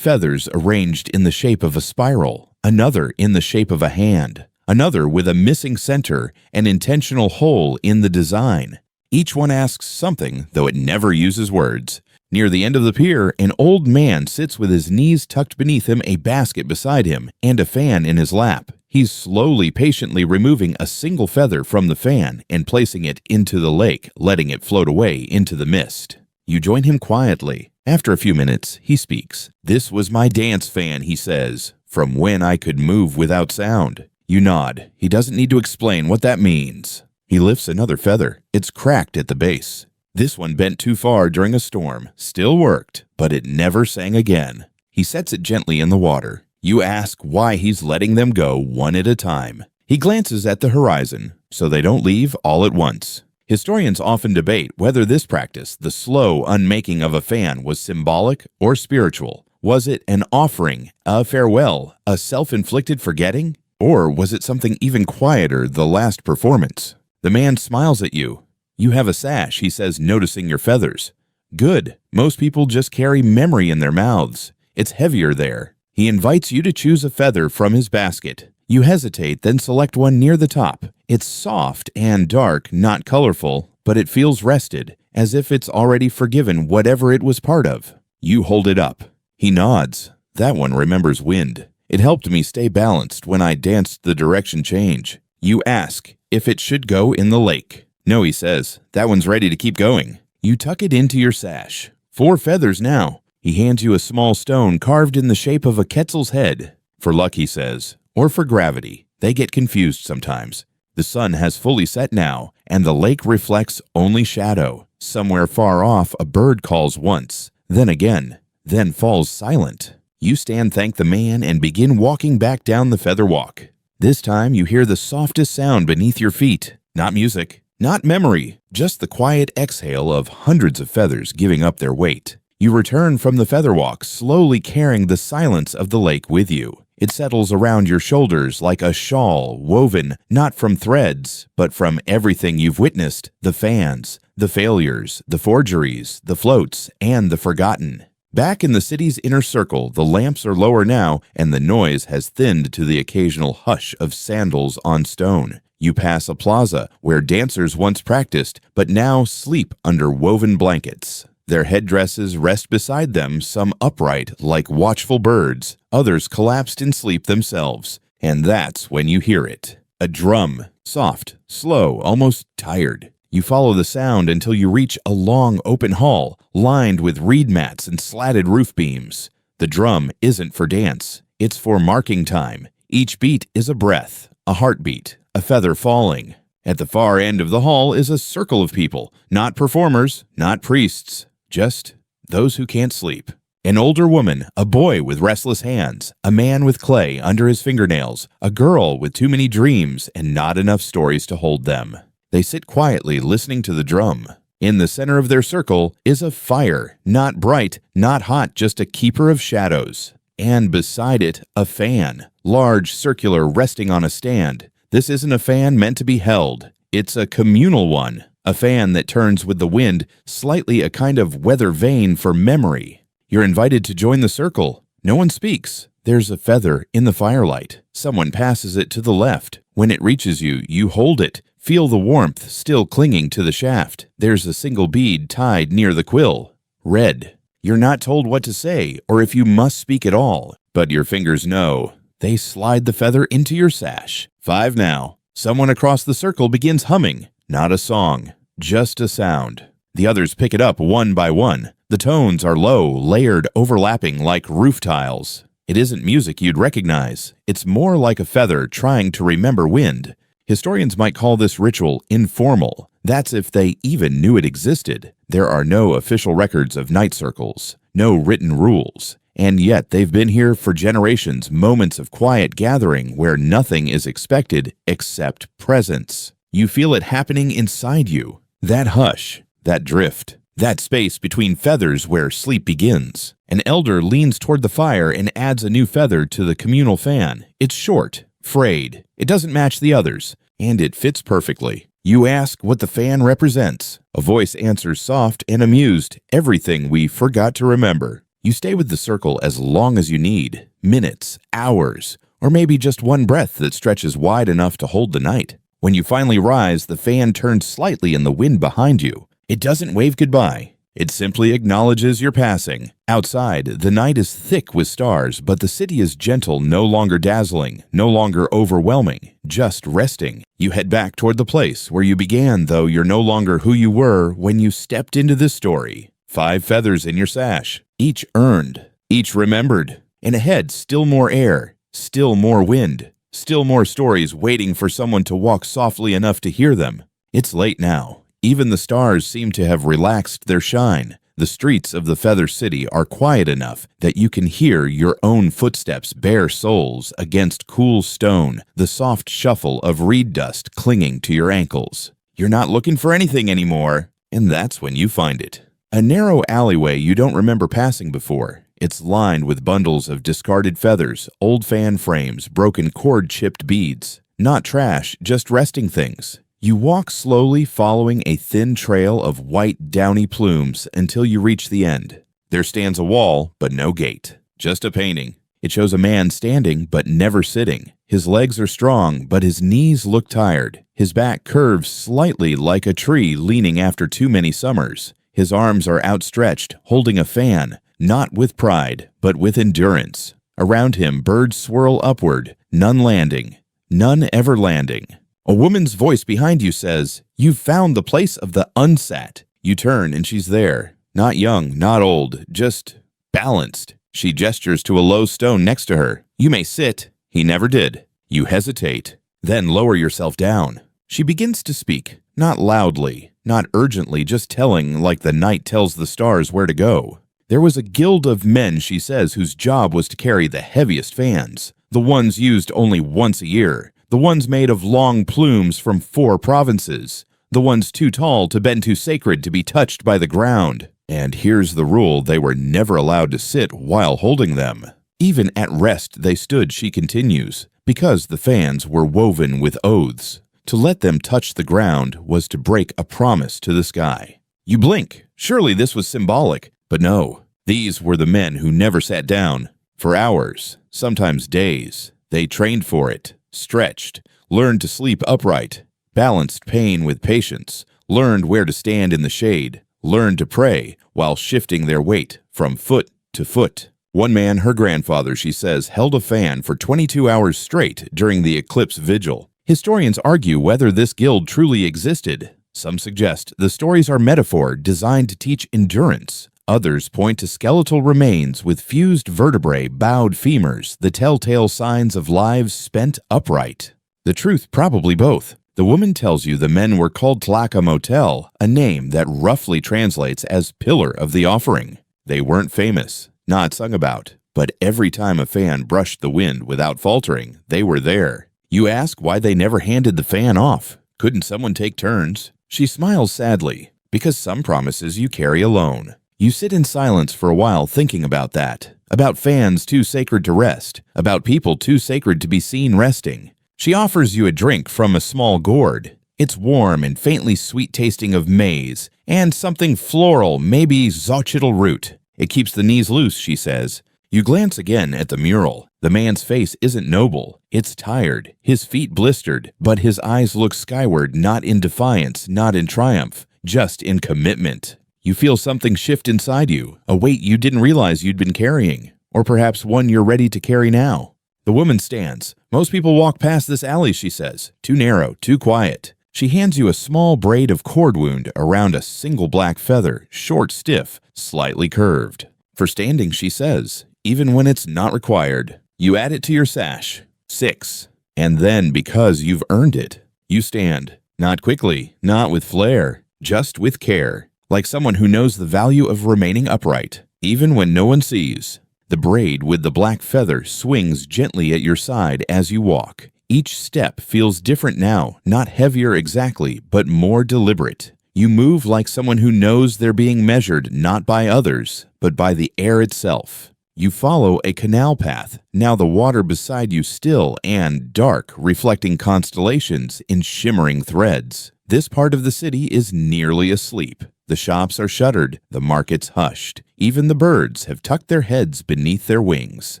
feathers arranged in the shape of a spiral, another in the shape of a hand, another with a missing center, an intentional hole in the design. Each one asks something, though it never uses words. Near the end of the pier, an old man sits with his knees tucked beneath him, a basket beside him, and a fan in his lap. He's slowly, patiently removing a single feather from the fan and placing it into the lake, letting it float away into the mist. You join him quietly. After a few minutes, he speaks. "This was my dance fan," he says, "from when I could move without sound." You nod. He doesn't need to explain what that means. He lifts another feather. It's cracked at the base. This one bent too far during a storm. Still worked, but it never sang again. He sets it gently in the water. You ask why he's letting them go one at a time. He glances at the horizon, so they don't leave all at once. Historians often debate whether this practice, the slow unmaking of a fan, was symbolic or spiritual. Was it an offering, a farewell, a self-inflicted forgetting? Or was it something even quieter, the last performance? The man smiles at you. "You have a sash," he says, noticing your feathers. "Good. Most people just carry memory in their mouths. It's heavier there." He invites you to choose a feather from his basket. You hesitate, then select one near the top. It's soft and dark, not colorful, but it feels rested, as if it's already forgiven whatever it was part of. You hold it up. He nods. "That one remembers wind. It helped me stay balanced when I danced the direction change." You ask if it should go in the lake. "No," he says. "That one's ready to keep going." You tuck it into your sash. 4 feathers now. He hands you a small stone carved in the shape of a quetzal's head. "For luck," he says, "or for gravity." They get confused sometimes. The sun has fully set now, and the lake reflects only shadow. Somewhere far off, a bird calls once, then again, then falls silent. You stand, thank the man, and begin walking back down the Feather Walk. This time you hear the softest sound beneath your feet. Not music, not memory, just the quiet exhale of hundreds of feathers giving up their weight. You return from the Feather Walk, slowly carrying the silence of the lake with you. It settles around your shoulders like a shawl woven not from threads, but from everything you've witnessed: the fans, the failures, the forgeries, the floats, and the forgotten. Back in the city's inner circle, the lamps are lower now, and the noise has thinned to the occasional hush of sandals on stone. You pass a plaza where dancers once practiced, but now sleep under woven blankets. Their headdresses rest beside them, some upright like watchful birds, others collapsed in sleep themselves. And that's when you hear it. A drum, soft, slow, almost tired. You follow the sound until you reach a long open hall, lined with reed mats and slatted roof beams. The drum isn't for dance. It's for marking time. Each beat is a breath, a heartbeat, a feather falling. At the far end of the hall is a circle of people, not performers, not priests, just those who can't sleep. An older woman, a boy with restless hands, a man with clay under his fingernails, a girl with too many dreams and not enough stories to hold them. They sit quietly listening to the drum. In the center of their circle is a fire, not bright, not hot, just a keeper of shadows. And beside it, a fan, large, circular, resting on a stand. This isn't a fan meant to be held. It's a communal one. A fan that turns with the wind, slightly a kind of weather vane for memory. You're invited to join the circle. No one speaks. There's a feather in the firelight. Someone passes it to the left. When it reaches you, you hold it. Feel the warmth still clinging to the shaft. There's a single bead tied near the quill. Red. You're not told what to say or if you must speak at all, but your fingers know. They slide the feather into your sash. 5 now. Someone across the circle begins humming. Not a song, just a sound. The others pick it up one by one. The tones are low, layered, overlapping like roof tiles. It isn't music you'd recognize. It's more like a feather trying to remember wind. Historians might call this ritual informal. That's if they even knew it existed. There are no official records of night circles, no written rules. And yet they've been here for generations, moments of quiet gathering where nothing is expected except presence. You feel it happening inside you. That hush, that drift, that space between feathers where sleep begins. An elder leans toward the fire and adds a new feather to the communal fan. It's short, frayed. It doesn't match the others, and it fits perfectly. You ask what the fan represents. A voice answers soft and amused. Everything we forgot to remember. You stay with the circle as long as you need. Minutes, hours, or maybe just one breath that stretches wide enough to hold the night. When you finally rise, the fan turns slightly in the wind behind you. It doesn't wave goodbye. It simply acknowledges your passing. Outside, the night is thick with stars, but the city is gentle, no longer dazzling, no longer overwhelming, just resting. You head back toward the place where you began, though you're no longer who you were when you stepped into this story. 5 feathers in your sash, each earned, each remembered. And ahead, still more air, still more wind, still more stories waiting for someone to walk softly enough to hear them. It's late now. Even the stars seem to have relaxed their shine. The streets of the Feather City are quiet enough that you can hear your own footsteps, bare soles against cool stone, the soft shuffle of reed dust clinging to your ankles. You're not looking for anything anymore, and that's when you find it. A narrow alleyway you don't remember passing before. It's lined with bundles of discarded feathers, old fan frames, broken cord-chipped beads. Not trash, just resting things. You walk slowly, following a thin trail of white, downy plumes until you reach the end. There stands a wall, but no gate. Just a painting. It shows a man standing, but never sitting. His legs are strong, but his knees look tired. His back curves slightly like a tree leaning after too many summers. His arms are outstretched, holding a fan, not with pride, but with endurance. Around him, birds swirl upward, none landing, none ever landing. A woman's voice behind you says, "You've found the place of the unsat." You turn and she's there. Not young, not old, just balanced. She gestures to a low stone next to her. You may sit. He never did. You hesitate, then lower yourself down. She begins to speak, not loudly, not urgently, just telling like the night tells the stars where to go. There was a guild of men, she says, whose job was to carry the heaviest fans, the ones used only once a year. The ones made of long plumes from 4 provinces. The ones too tall to bend, too sacred to be touched by the ground. And here's the rule: they were never allowed to sit while holding them. Even at rest they stood, she continues, because the fans were woven with oaths. To let them touch the ground was to break a promise to the sky. You blink. Surely this was symbolic. But no, these were the men who never sat down. For hours, sometimes days, they trained for it. Stretched, learned to sleep upright, balanced pain with patience, learned where to stand in the shade, learned to pray while shifting their weight from foot to foot. One man, her grandfather, she says, held a fan for 22 hours straight during the eclipse vigil. Historians argue whether this guild truly existed. Some suggest the stories are metaphor designed to teach endurance. Others point to skeletal remains with fused vertebrae, bowed femurs, the telltale signs of lives spent upright. The truth, probably both. The woman tells you the men were called Tlaka Motel, a name that roughly translates as Pillar of the Offering. They weren't famous, not sung about, but every time a fan brushed the wind without faltering, they were there. You ask why they never handed the fan off. Couldn't someone take turns? She smiles sadly, because some promises you carry alone. You sit in silence for a while thinking about that, about fans too sacred to rest, about people too sacred to be seen resting. She offers you a drink from a small gourd. It's warm and faintly sweet tasting of maize, and something floral, maybe xochitl root. It keeps the knees loose, she says. You glance again at the mural. The man's face isn't noble. It's tired, his feet blistered, but his eyes look skyward, not in defiance, not in triumph, just in commitment. You feel something shift inside you, a weight you didn't realize you'd been carrying, or perhaps one you're ready to carry now. The woman stands. Most people walk past this alley, she says. Too narrow, too quiet. She hands you a small braid of cord wound around a single black feather, short, stiff, slightly curved. For standing, she says, even when it's not required. You add it to your sash. 6. And then, because you've earned it, you stand. Not quickly, not with flair, just with care, like someone who knows the value of remaining upright, even when no one sees. The braid with the black feather swings gently at your side as you walk. Each step feels different now, not heavier exactly, but more deliberate. You move like someone who knows they're being measured not by others, but by the air itself. You follow a canal path, now the water beside you still and dark, reflecting constellations in shimmering threads. This part of the city is nearly asleep. The shops are shuttered, the markets hushed. Even the birds have tucked their heads beneath their wings.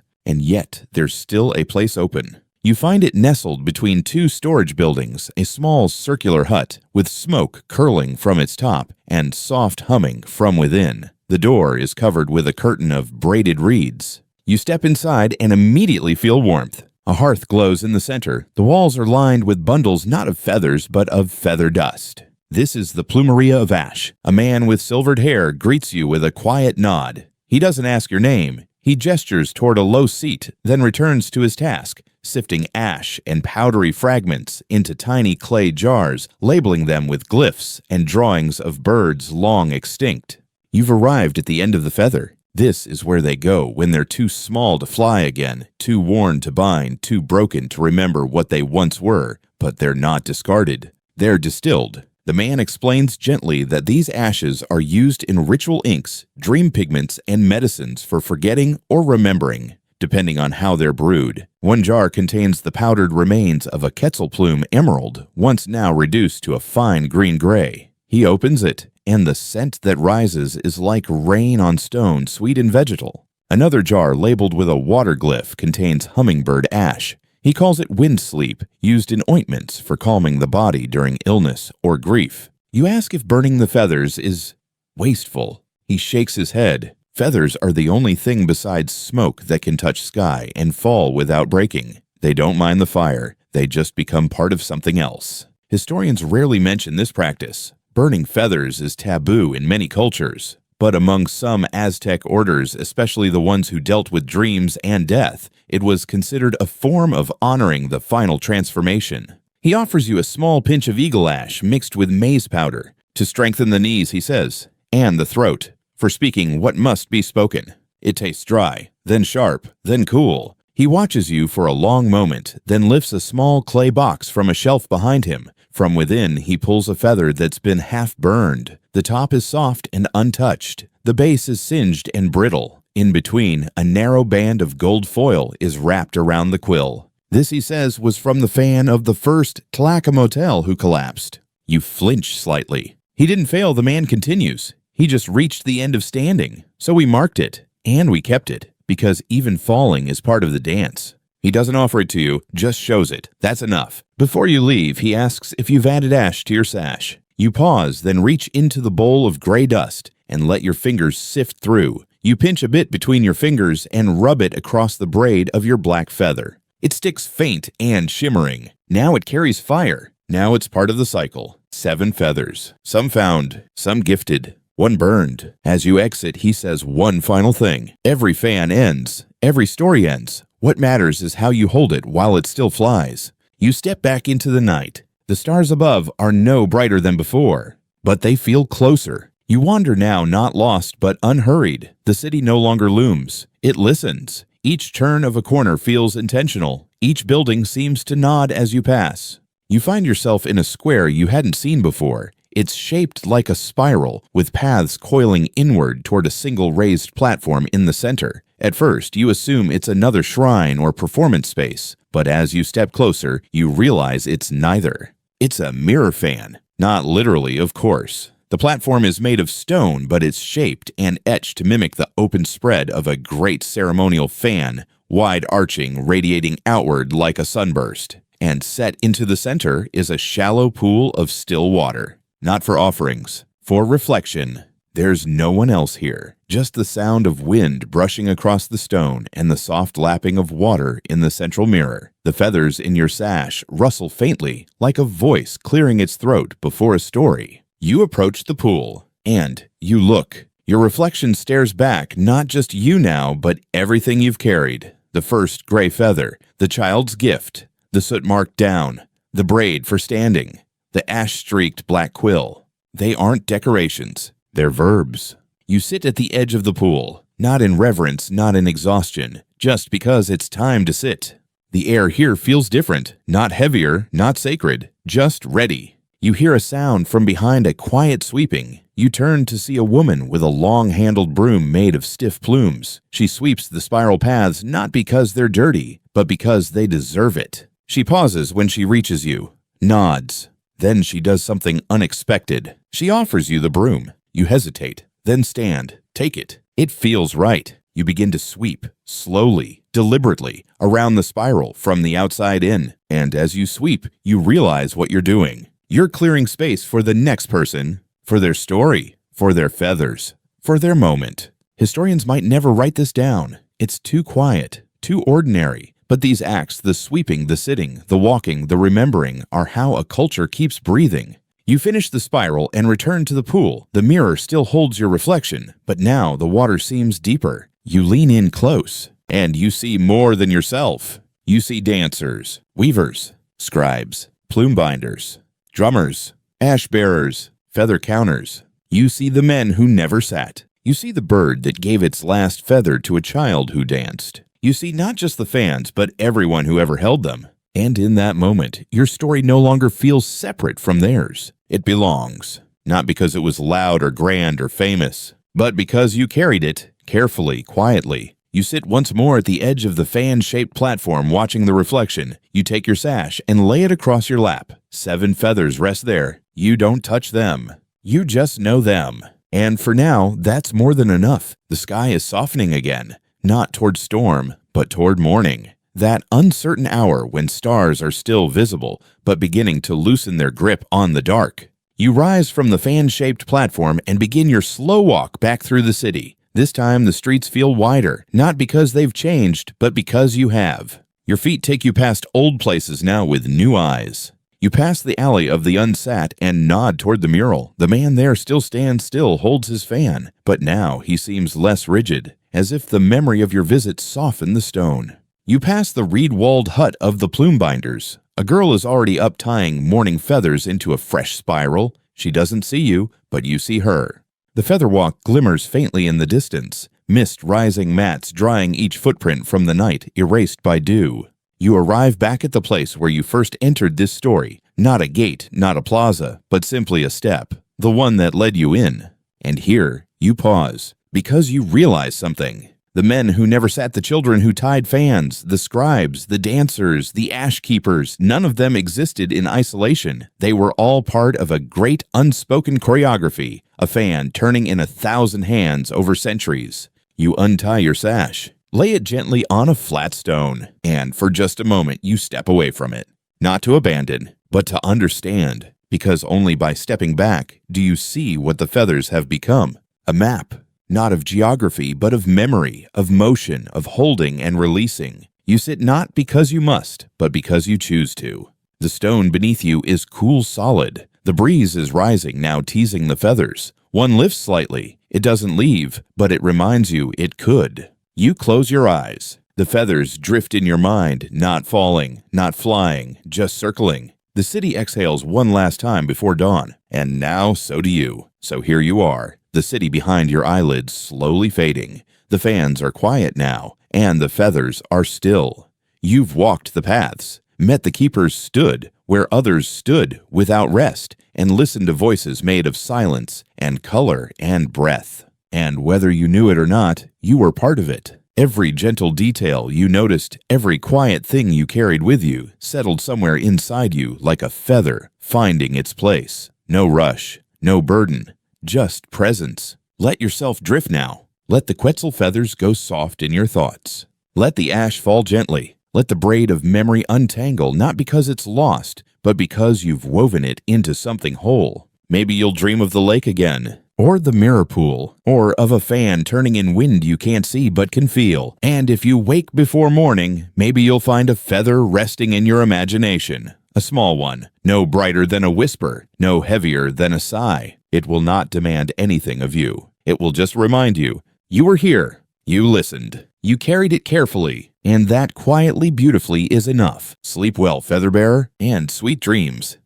And yet, there's still a place open. You find it nestled between two storage buildings, a small circular hut, with smoke curling from its top and soft humming from within. The door is covered with a curtain of braided reeds. You step inside and immediately feel warmth. A hearth glows in the center. The walls are lined with bundles not of feathers, but of feather dust. This is the Plumeria of Ash. A man with silvered hair greets you with a quiet nod. He doesn't ask your name. He gestures toward a low seat, then returns to his task, sifting ash and powdery fragments into tiny clay jars, labeling them with glyphs and drawings of birds long extinct. You've arrived at the end of the feather. This is where they go when they're too small to fly again, too worn to bind, too broken to remember what they once were, but they're not discarded. They're distilled. The man explains gently that these ashes are used in ritual inks, dream pigments, and medicines for forgetting or remembering, depending on how they're brewed. One jar contains the powdered remains of a quetzal plume emerald, once now reduced to a fine green-gray. He opens it, and the scent that rises is like rain on stone, sweet and vegetal. Another jar labeled with a water glyph contains hummingbird ash. He calls it wind sleep, used in ointments for calming the body during illness or grief. You ask if burning the feathers is wasteful. He shakes his head. Feathers are the only thing besides smoke that can touch sky and fall without breaking. They don't mind the fire. They just become part of something else. Historians rarely mention this practice. Burning feathers is taboo in many cultures. But among some Aztec orders, especially the ones who dealt with dreams and death, it was considered a form of honoring the final transformation. He offers you a small pinch of eagle ash mixed with maize powder to strengthen the knees, he says, and the throat, for speaking what must be spoken. It tastes dry, then sharp, then cool. He watches you for a long moment, then lifts a small clay box from a shelf behind him. From within, he pulls a feather that's been half burned. The top is soft and untouched. The base is singed and brittle. In between, a narrow band of gold foil is wrapped around the quill. This, he says, was from the fan of the first Tlacca Motel who collapsed. You flinch slightly. He didn't fail, the man continues. He just reached the end of standing. So we marked it, and we kept it, because even falling is part of the dance. He doesn't offer it to you, just shows it. That's enough. Before you leave, he asks if you've added ash to your sash. You pause, then reach into the bowl of gray dust and let your fingers sift through. You pinch a bit between your fingers and rub it across the braid of your black feather. It sticks faint and shimmering. Now it carries fire. Now it's part of the cycle. 7 feathers. Some found, some gifted. One burned. As you exit, he says one final thing. Every fan ends. Every story ends. What matters is how you hold it while it still flies. You step back into the night. The stars above are no brighter than before, but they feel closer. You wander now, not lost, but unhurried. The city no longer looms. It listens. Each turn of a corner feels intentional. Each building seems to nod as you pass. You find yourself in a square you hadn't seen before. It's shaped like a spiral, with paths coiling inward toward a single raised platform in the center. At first, you assume it's another shrine or performance space, but as you step closer, you realize it's neither. It's a mirror fan. Not literally, of course. The platform is made of stone, but it's shaped and etched to mimic the open spread of a great ceremonial fan, wide-arching, radiating outward like a sunburst. And set into the center is a shallow pool of still water. Not for offerings, for reflection. There's no one else here, just the sound of wind brushing across the stone and the soft lapping of water in the central mirror. The feathers in your sash rustle faintly, like a voice clearing its throat before a story. You approach the pool, and you look. Your reflection stares back, not just you now, but everything you've carried. The first gray feather, the child's gift, the soot-marked down, the braid for standing, the ash-streaked black quill. They aren't decorations. They're verbs. You sit at the edge of the pool, not in reverence, not in exhaustion, just because it's time to sit. The air here feels different, not heavier, not sacred, just ready. You hear a sound from behind a quiet sweeping. You turn to see a woman with a long-handled broom made of stiff plumes. She sweeps the spiral paths not because they're dirty, but because they deserve it. She pauses when she reaches you, nods. Then she does something unexpected. She offers you the broom. You hesitate, then stand, take it. It feels right. You begin to sweep, slowly, deliberately, around the spiral from the outside in. And as you sweep, you realize what you're doing. You're clearing space for the next person, for their story, for their feathers, for their moment. Historians might never write this down. It's too quiet, too ordinary. But these acts, the sweeping, the sitting, the walking, the remembering, are how a culture keeps breathing. You finish the spiral and return to the pool. The mirror still holds your reflection, but now the water seems deeper. You lean in close, and you see more than yourself. You see dancers, weavers, scribes, plume binders, drummers, ash bearers, feather counters. You see the men who never sat. You see the bird that gave its last feather to a child who danced. You see not just the fans, but everyone who ever held them. And in that moment, your story no longer feels separate from theirs. It belongs, not because it was loud or grand or famous, but because you carried it carefully, quietly. You sit once more at the edge of the fan-shaped platform watching the reflection. You take your sash and lay it across your lap. 7 feathers rest there. You don't touch them. You just know them. And for now, that's more than enough. The sky is softening again, not toward storm, but toward morning. That uncertain hour when stars are still visible, but beginning to loosen their grip on the dark. You rise from the fan-shaped platform and begin your slow walk back through the city. This time the streets feel wider, not because they've changed, but because you have. Your feet take you past old places now with new eyes. You pass the alley of the unsat and nod toward the mural. The man there still stands still, holds his fan, but now he seems less rigid, as if the memory of your visit softened the stone. You pass the reed-walled hut of the plume binders. A girl is already up tying morning feathers into a fresh spiral. She doesn't see you, but you see her. The feather walk glimmers faintly in the distance, mist rising mats drying each footprint from the night, erased by dew. You arrive back at the place where you first entered this story. Not a gate, not a plaza, but simply a step, the one that led you in. And here, you pause, because you realize something. The men who never sat, the children who tied fans, the scribes, the dancers, the ash keepers, none of them existed in isolation. They were all part of a great unspoken choreography, a fan turning in 1,000 hands over centuries. You untie your sash, lay it gently on a flat stone, and for just a moment you step away from it. Not to abandon, but to understand, because only by stepping back do you see what the feathers have become. A map. Not of geography, but of memory, of motion, of holding and releasing. You sit not because you must, but because you choose to. The stone beneath you is cool solid. The breeze is rising, now teasing the feathers. One lifts slightly. It doesn't leave, but it reminds you it could. You close your eyes. The feathers drift in your mind, not falling, not flying, just circling. The city exhales one last time before dawn, and now so do you. So here you are. The city behind your eyelids slowly fading. The fans are quiet now, and the feathers are still. You've walked the paths, met the keepers stood where others stood without rest, and listened to voices made of silence and color and breath. And whether you knew it or not, you were part of it. Every gentle detail you noticed, every quiet thing you carried with you, settled somewhere inside you like a feather, finding its place. No rush, no burden, just presence. Let yourself drift now. Let the Quetzal feathers go soft in your thoughts. Let the ash fall gently. Let the braid of memory untangle, not because it's lost, but because you've woven it into something whole. Maybe you'll dream of the lake again, or the mirror pool, or of a fan turning in wind you can't see but can feel. And if you wake before morning, maybe you'll find a feather resting in your imagination. A small one, no brighter than a whisper, no heavier than a sigh. It will not demand anything of you. It will just remind you, you were here, you listened, you carried it carefully, and that quietly beautifully is enough. Sleep well, feather bearer, and sweet dreams.